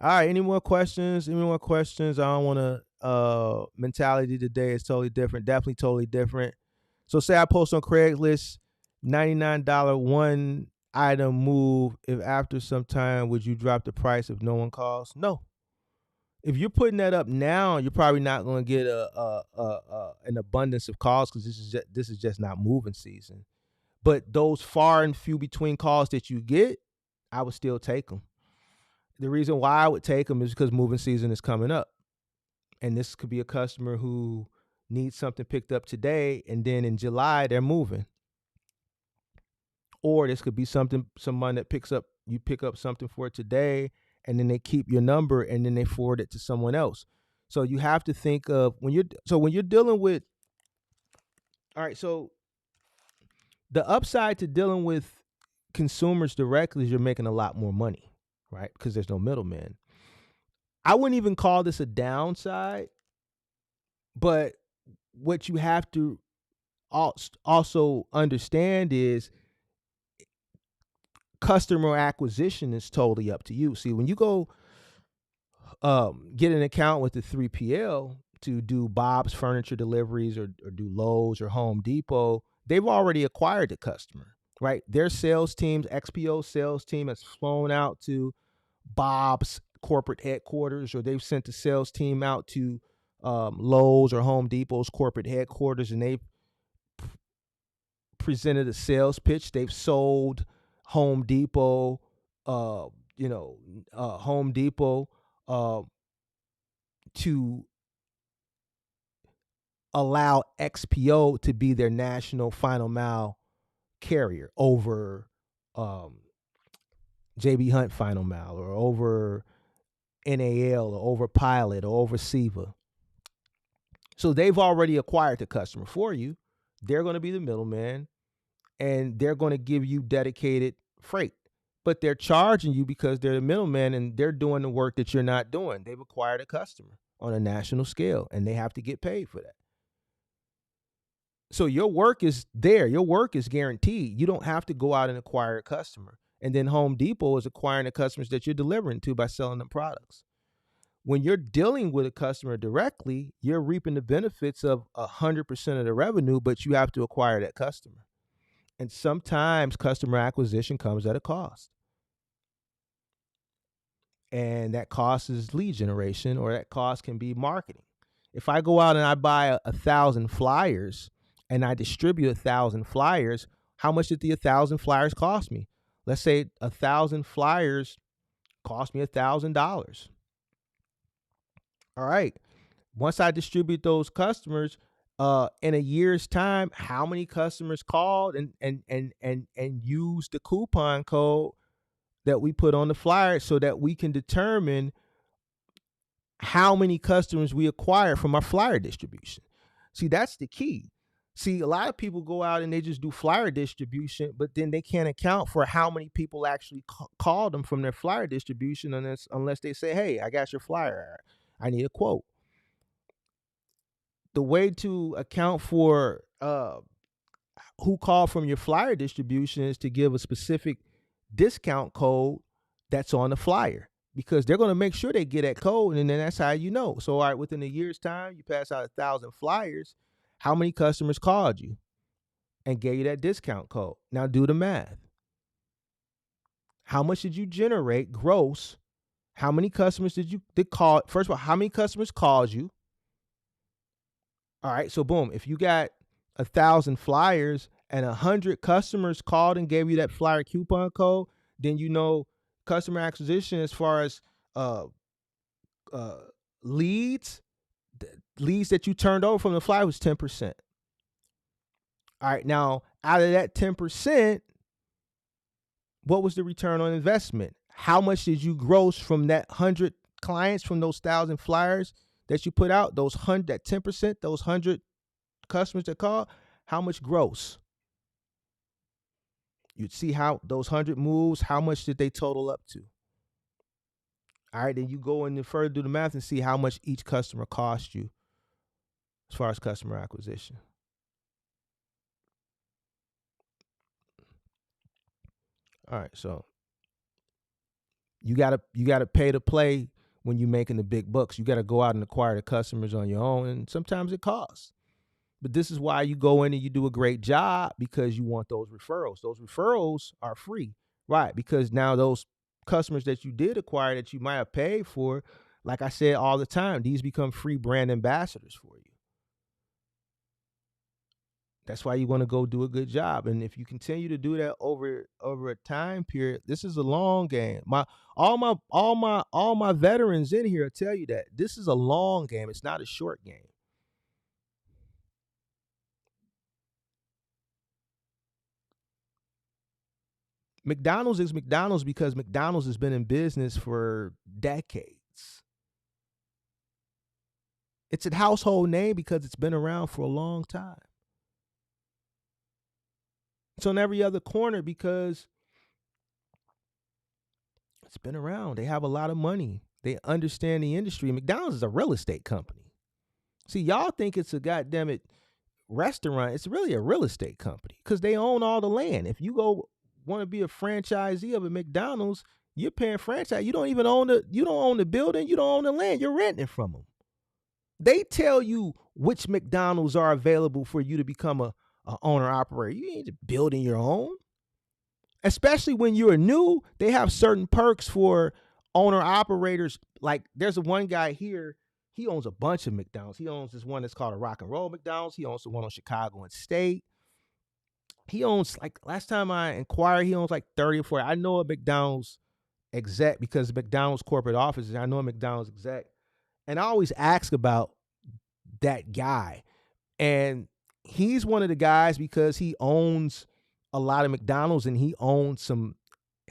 All right, any more questions? I don't want to. Mentality today is totally different. Definitely totally different. So say I post on Craigslist, $99 one item move. If after some time, would you drop the price if no one calls? No. If you're putting that up now, you're probably not going to get an abundance of calls because this is just not moving season. But those far and few between calls that you get, I would still take them. The reason why I would take them is because moving season is coming up. And this could be a customer who needs something picked up today, and then in July, they're moving. Or this could be someone that you pick up something for today, and then they keep your number, and then they forward it to someone else. So you have to think of when you're dealing with, all right, so the upside to dealing with consumers directly is you're making a lot more money, right? Because there's no middleman. I wouldn't even call this a downside, but what you have to also understand is customer acquisition is totally up to you. See, when you go get an account with the 3PL to do Bob's Furniture Deliveries or do Lowe's or Home Depot, they've already acquired the customer, right? Their sales teams, XPO sales team has flown out to Bob's corporate headquarters, or they've sent the sales team out to Lowe's or Home Depot's corporate headquarters, and they've presented a sales pitch. They've sold Home Depot, Home Depot to allow XPO to be their national final mile carrier over JB Hunt Final Mile or over NAL or over Pilot or over SIVA. So they've already acquired the customer for you. They're going to be the middleman and they're going to give you dedicated freight. But they're charging you because they're the middleman and they're doing the work that you're not doing. They've acquired a customer on a national scale and they have to get paid for that. So your work is there. Your work is guaranteed. You don't have to go out and acquire a customer. And then Home Depot is acquiring the customers that you're delivering to by selling them products. When you're dealing with a customer directly, you're reaping the benefits of 100% of the revenue, but you have to acquire that customer. And sometimes customer acquisition comes at a cost. And that cost is lead generation, or that cost can be marketing. If I go out and I buy 1,000 flyers and I distribute 1,000 flyers, how much did the 1,000 flyers cost me? Let's say 1,000 flyers cost me $1,000. All right. Once I distribute those customers, in a year's time, how many customers called and used the coupon code that we put on the flyer so that we can determine how many customers we acquire from our flyer distribution. See, that's the key. See, a lot of people go out and they just do flyer distribution, but then they can't account for how many people actually call them from their flyer distribution unless they say, hey, I got your flyer. I need a quote. The way to account for who called from your flyer distribution is to give a specific discount code that's on the flyer, because they're going to make sure they get that code, and then that's how you know. So, all right, within a year's time, you pass out 1,000 flyers. How many customers called you and gave you that discount code? Now do the math. How much did you generate gross? How many customers did call? First of all, how many customers called you? All right, so boom, if you got 1,000 flyers and 100 customers called and gave you that flyer coupon code, then you know customer acquisition as far as leads that you turned over from the flyer was 10%. All right, now out of that 10%, what was the return on investment? How much did you gross from that 100 clients, from those 1,000 flyers that you put out, that 10%, those 100 customers that call, how much gross? You'd see how those 100 moves, how much did they total up to? All right, then you go in and further do the math and see how much each customer cost you as far as customer acquisition. All right, so you gotta pay to play when you're making the big bucks. You gotta go out and acquire the customers on your own, and sometimes it costs. But this is why you go in and you do a great job, because you want those referrals. Those referrals are free, right? Because now those customers that you did acquire that you might have paid for, like I said all the time, these become free brand ambassadors for you. That's why you want to go do a good job. And if you continue to do that over a time period, this is a long game. All my veterans in here tell you that this is a long game. It's not a short game. McDonald's is McDonald's because McDonald's has been in business for decades. It's a household name because it's been around for a long time. It's on every other corner because it's been around. They have a lot of money. They understand the industry. McDonald's is a real estate company. See, y'all think it's a goddamn restaurant. It's really a real estate company because they own all the land. If you go want to be a franchisee of a McDonald's, you're paying franchise. You don't own the building. You don't own the land. You're renting from them. They tell you which McDonald's are available for you to become a owner operator. You ain't building your own. Especially when you're new, they have certain perks for owner operators. Like there's one guy here, he owns a bunch of McDonald's. He owns this one that's called a Rock and Roll McDonald's. He owns the one on Chicago and State. He owns, like, last time I inquired, he owns like 30 or 40. I know a McDonald's exec because McDonald's corporate offices. I know a McDonald's exec. And I always ask about that guy. And he's one of the guys because he owns a lot of McDonald's and he owns some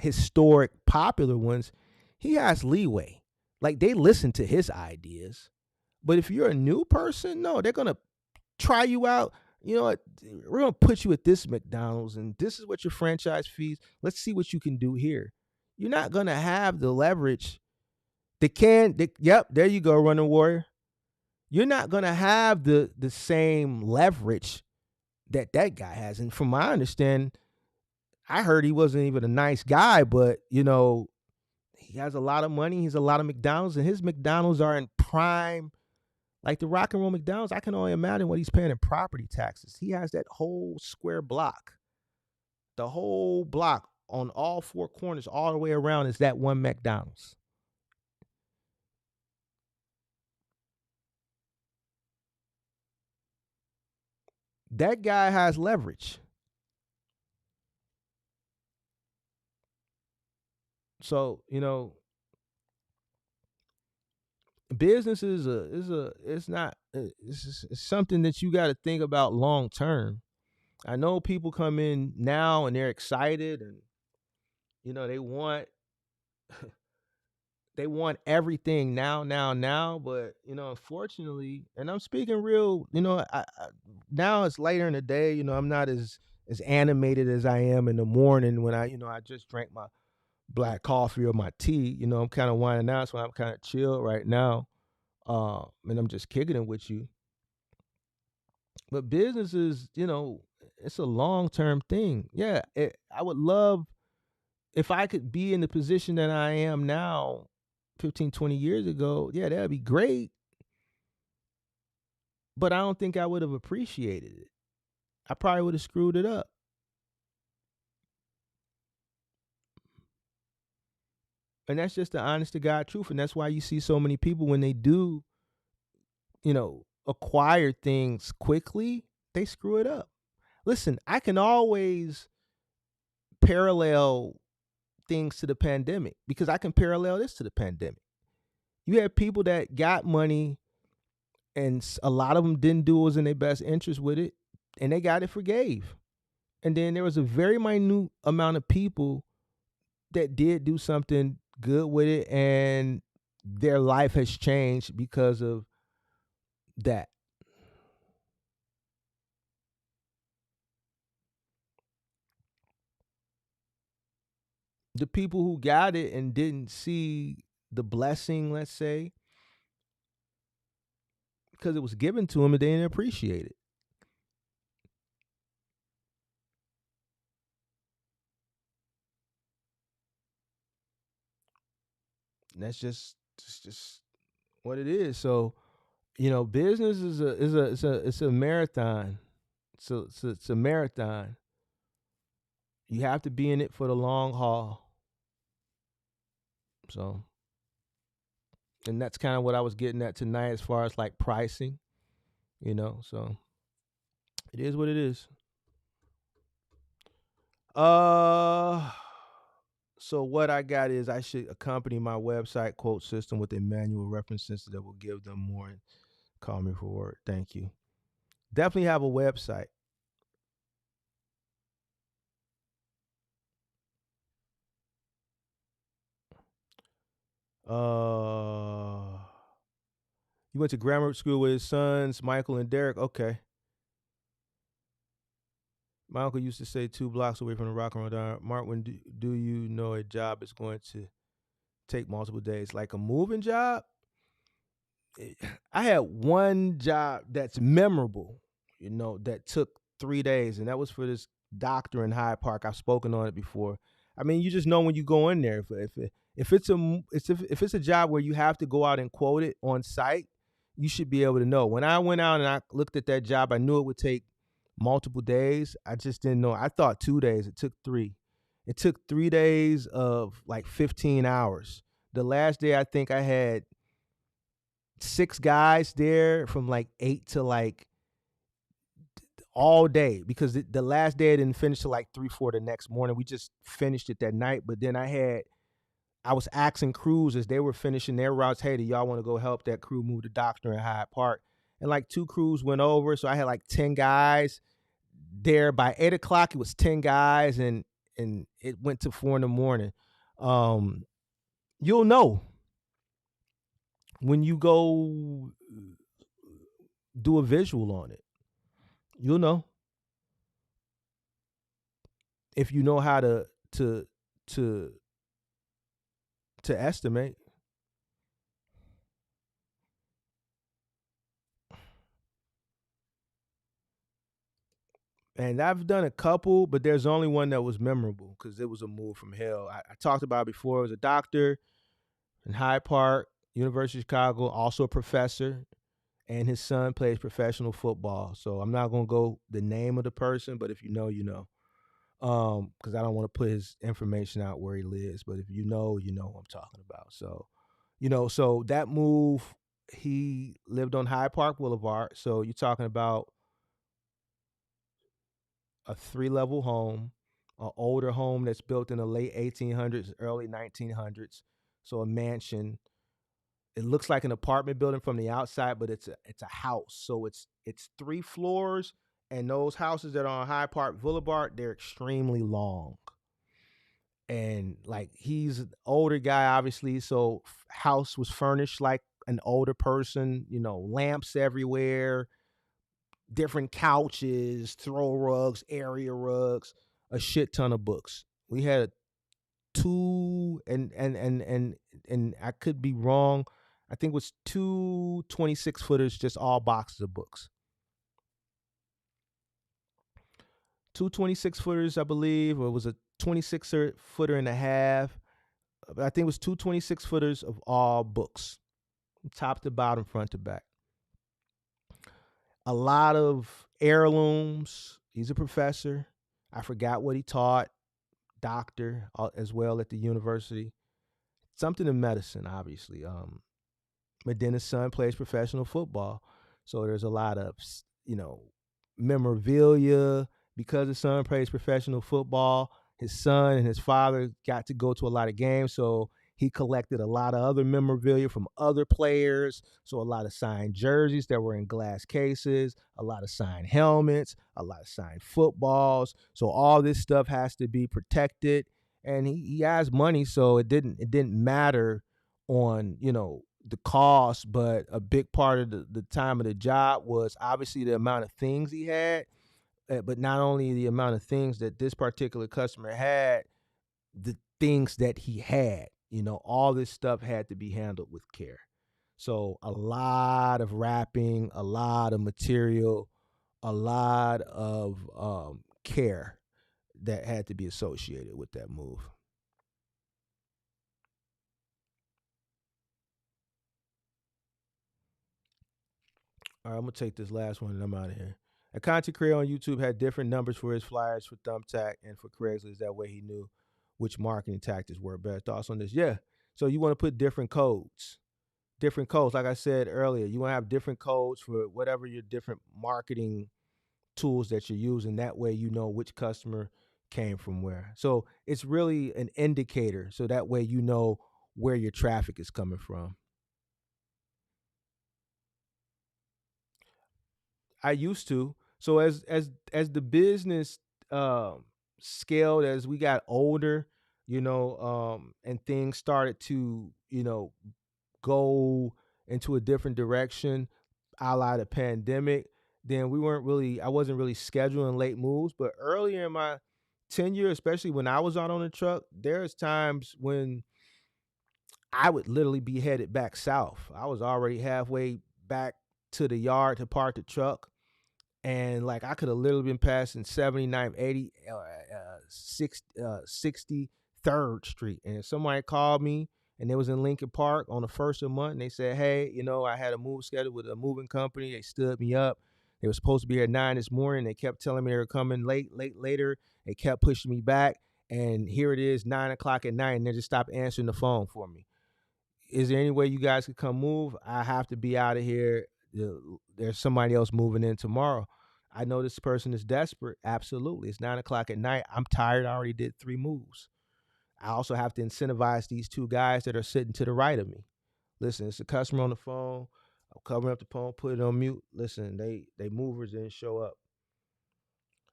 historic popular ones, he has leeway. Like they listen to his ideas. But if you're a new person, no, they're gonna try you out. You know what? We're gonna put you at this McDonald's, and this is what your franchise fees. Let's see what you can do here. You're not gonna have the leverage. Yep, there you go, running warrior. You're not gonna have the same leverage that guy has. And from my understanding, I heard he wasn't even a nice guy, but he has a lot of money. He's a lot of McDonald's, and his McDonald's are in prime. Like the rock and roll McDonald's, I can only imagine what he's paying in property taxes. He has that whole square block. The whole block on all four corners, all the way around, is that one McDonald's. That guy has leverage. So, business it's something that you got to think about long term. I know people come in now and they're excited, and they want everything now, but unfortunately, and I'm speaking real, now it's later in the day, I'm not as animated as I am in the morning when I just drank my black coffee or my tea. I'm kind of winding down, so I'm kind of chill right now. And I'm just kicking it with you. But business is, it's a long-term thing. Yeah, I would love if I could be in the position that I am now 15, 20 years ago. Yeah, that'd be great. But I don't think I would have appreciated it. I probably would have screwed it up. And that's just the honest to God truth. And that's why you see so many people when they do, acquire things quickly, they screw it up. Listen, I can always parallel things to the pandemic because I can parallel this to the pandemic. You have people that got money and a lot of them didn't do what was in their best interest with it, and they got it forgave. And then there was a very minute amount of people that did do something good with it, and their life has changed because of that. The people who got it and didn't see the blessing, let's say, because it was given to them and they didn't appreciate it. And that's just what it is. So, business is a marathon. So it's a marathon. You have to be in it for the long haul. So, and that's kind of what I was getting at tonight as far as like pricing, so it is what it is. So what I got is I should accompany my website quote system with a manual references that will give them more. Call me for word. Thank you. Definitely have a website. You went to grammar school with his sons, Michael and Derek. Okay. My uncle used to say 2 blocks away from the rock and roll down. Mark, when do you know a job is going to take multiple days? Like a moving job? I had one job that's memorable, that took 3 days, and that was for this doctor in Hyde Park. I've spoken on it before. I mean, you just know when you go in there. If it's a job where you have to go out and quote it on site, you should be able to know. When I went out and I looked at that job, I knew it would take multiple days. I just didn't know. I thought 2 days. It took 3. It took 3 days of like 15 hours. The last day, I think I had 6 guys there from like 8 to like all day, because the last day I didn't finish till like 3-4 the next morning. We just finished it that night. But then I was asking crews as they were finishing their routes, hey, do y'all want to go help that crew move the doctor in Hyde Park? And like 2 crews went over. So I had like 10 guys there. By 8 o'clock, it was 10 guys. And and it went to 4 in the morning. You'll know when you go do a visual on it. You'll know if you know how to to to estimate. And I've done a couple, but there's only one that was memorable because it was a move from hell. I talked about it before. I was a doctor in Hyde Park, University of Chicago, also a professor, and his son plays professional football. So I'm not gonna go the name of the person, but if you know, you know. Because I don't want to put his information out where he lives, but if you know what I'm talking about. So, so that move, he lived on Hyde Park Boulevard. So you're talking about a 3 level home, an older home that's built in the late 1800s, early 1900s. So a mansion. It looks like an apartment building from the outside, but it's a house. So it's 3 floors, and those houses that are on Hyde Park Boulevard, they're extremely long. And like he's an older guy, obviously, so house was furnished like an older person. Lamps everywhere, different couches, throw rugs, area rugs, a shit ton of books. We had two, and I could be wrong. I think it was two 26 footers, just all boxes of books. Two 26 footers, I believe, or it was a 26 footer and a half. But I think it was two 26 footers of all books, top to bottom, front to back. A lot of heirlooms. He's a professor. I forgot what he taught. Doctor as well at the university. Something in medicine, obviously. But then his son plays professional football, so there's a lot of you know memorabilia because his son plays professional football. His son and his father got to go to a lot of games, so he collected a lot of other memorabilia from other players. So a lot of signed jerseys that were in glass cases, a lot of signed helmets, a lot of signed footballs. So all this stuff has to be protected, and he has money, so it didn't matter on the cost, but a big part of the time of the job was obviously the amount of things he had, but not only the amount of things that this particular customer had, the things that he had. All this stuff had to be handled with care. So a lot of wrapping, a lot of material, a lot of care that had to be associated with that move. All right, I'm gonna take this last one and I'm out of here. A content creator on YouTube had different numbers for his flyers for Thumbtack and for Craigslist. That way he knew which marketing tactics were best. Thoughts on this? Yeah. So you want to put different codes. Different codes. Like I said earlier, you want to have different codes for whatever your different marketing tools that you're using. That way you know which customer came from where. So it's really an indicator. So that way you know where your traffic is coming from. I used to. So as the business scaled, as we got older, and things started to go into a different direction, a la the pandemic. Then I wasn't really scheduling late moves. But earlier in my tenure, especially when I was out on the truck, there's times when I would literally be headed back south. I was already halfway back to the yard to park the truck, and like I could have literally been passing 79, 80, 63rd Street, and if somebody called me and they was in Lincoln Park on the first of the month, and they said, "Hey, I had a move scheduled with a moving company. They stood me up. They were supposed to be here at 9 this morning. They kept telling me they were coming later. They kept pushing me back, and here it is, 9 o'clock at night, and they just stopped answering the phone for me. Is there any way you guys could come move? I have to be out of here. There's somebody else moving in tomorrow." I know this person is desperate. Absolutely. It's 9 o'clock at night. I'm tired. I already did 3 moves. I also have to incentivize these 2 guys that are sitting to the right of me. Listen, it's a customer on the phone. I'm covering up the phone, put it on mute. Listen, they movers didn't show up.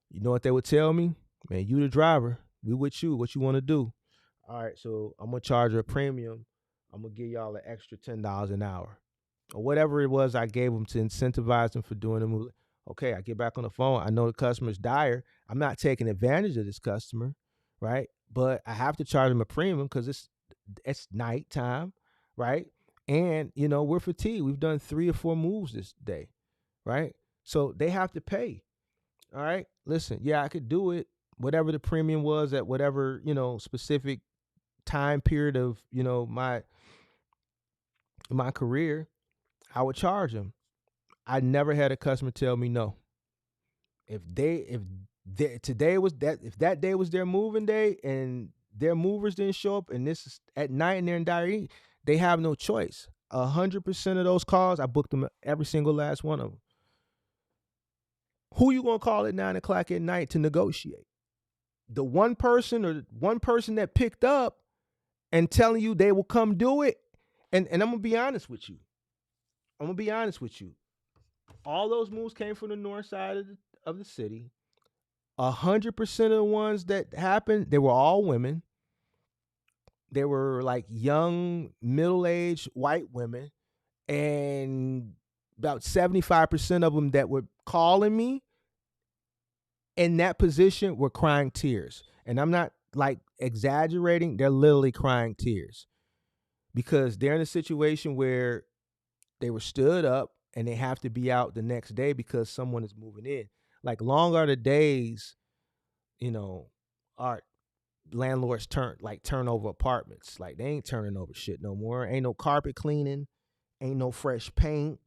You know what they would tell me? Man, you the driver. We with you. What you want to do? All right, so I'm gonna charge her a premium. I'm gonna give y'all an extra $10 an hour, or whatever it was I gave them to incentivize them for doing the move. Okay, I get back on the phone. I know the customer's dire. I'm not taking advantage of this customer, right? But I have to charge them a premium because it's nighttime, right? And we're fatigued. We've done 3 or 4 moves this day, right? So they have to pay. All right. Listen, yeah, I could do it. Whatever the premium was at whatever specific time period of my career, I would charge them. I never had a customer tell me no. If today was that if that day was their moving day and their movers didn't show up and this is at night and they're in dire need, they have no choice. 100% of those calls, I booked them every single last one of them. Who you gonna call at 9 o'clock at night to negotiate? The one person that picked up and telling you they will come do it. And I'm gonna be honest with you. All those moves came from the north side of the city. 100% of the ones that happened, they were all women. They were like young, middle-aged white women, and about 75% of them that were calling me in that position were crying tears. And I'm not like exaggerating, they're literally crying tears because they're in a situation where they were stood up and they have to be out the next day because someone is moving in. Like, long are the days, our landlords turn over apartments. Like, they ain't turning over shit no more. Ain't no carpet cleaning, ain't no fresh paint,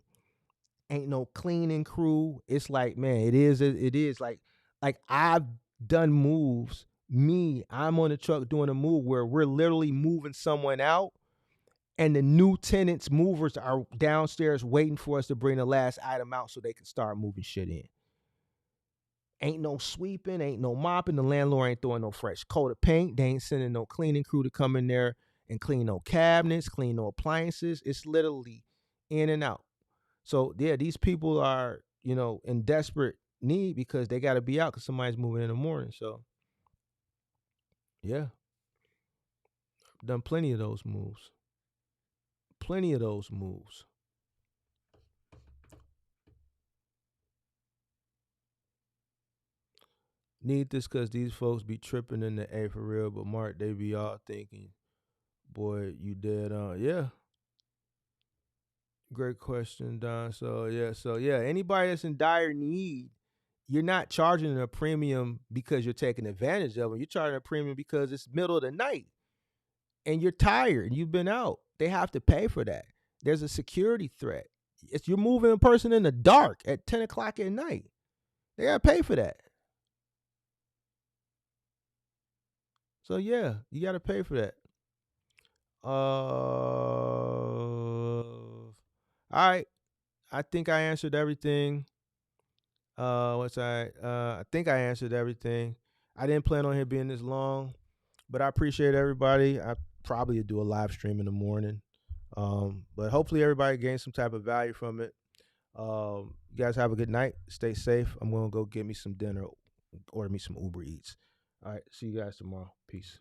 ain't no cleaning crew. It's like, man, it is like I've done moves. I'm on the truck doing a move where we're literally moving someone out and the new tenants movers are downstairs waiting for us to bring the last item out so they can start moving shit in. Ain't no sweeping, ain't no mopping. The landlord ain't throwing no fresh coat of paint. They ain't sending no cleaning crew to come in there and clean no cabinets, clean no appliances. It's literally in and out. So yeah, these people are, in desperate need because they got to be out because somebody's moving in the morning. So yeah, done plenty of those moves. Plenty of those moves. Need this because these folks be tripping in the A for real, but Mark, they be all thinking, boy, you dead on. Yeah. Great question, Don. So yeah, anybody that's in dire need, you're not charging a premium because you're taking advantage of them. You're charging a premium because it's middle of the night and you're tired and you've been out. They have to pay for that. There's a security threat. You're moving a person in the dark at 10 o'clock at night. They gotta pay for that. So yeah, you gotta pay for that. All right. I think I answered everything. I think I answered everything. I didn't plan on him being this long, but I appreciate everybody. I probably do a live stream in the morning. But hopefully everybody gains some type of value from it. You guys have a good night. Stay safe. I'm gonna go get me some dinner, order me some Uber Eats. All right. See you guys tomorrow. Peace.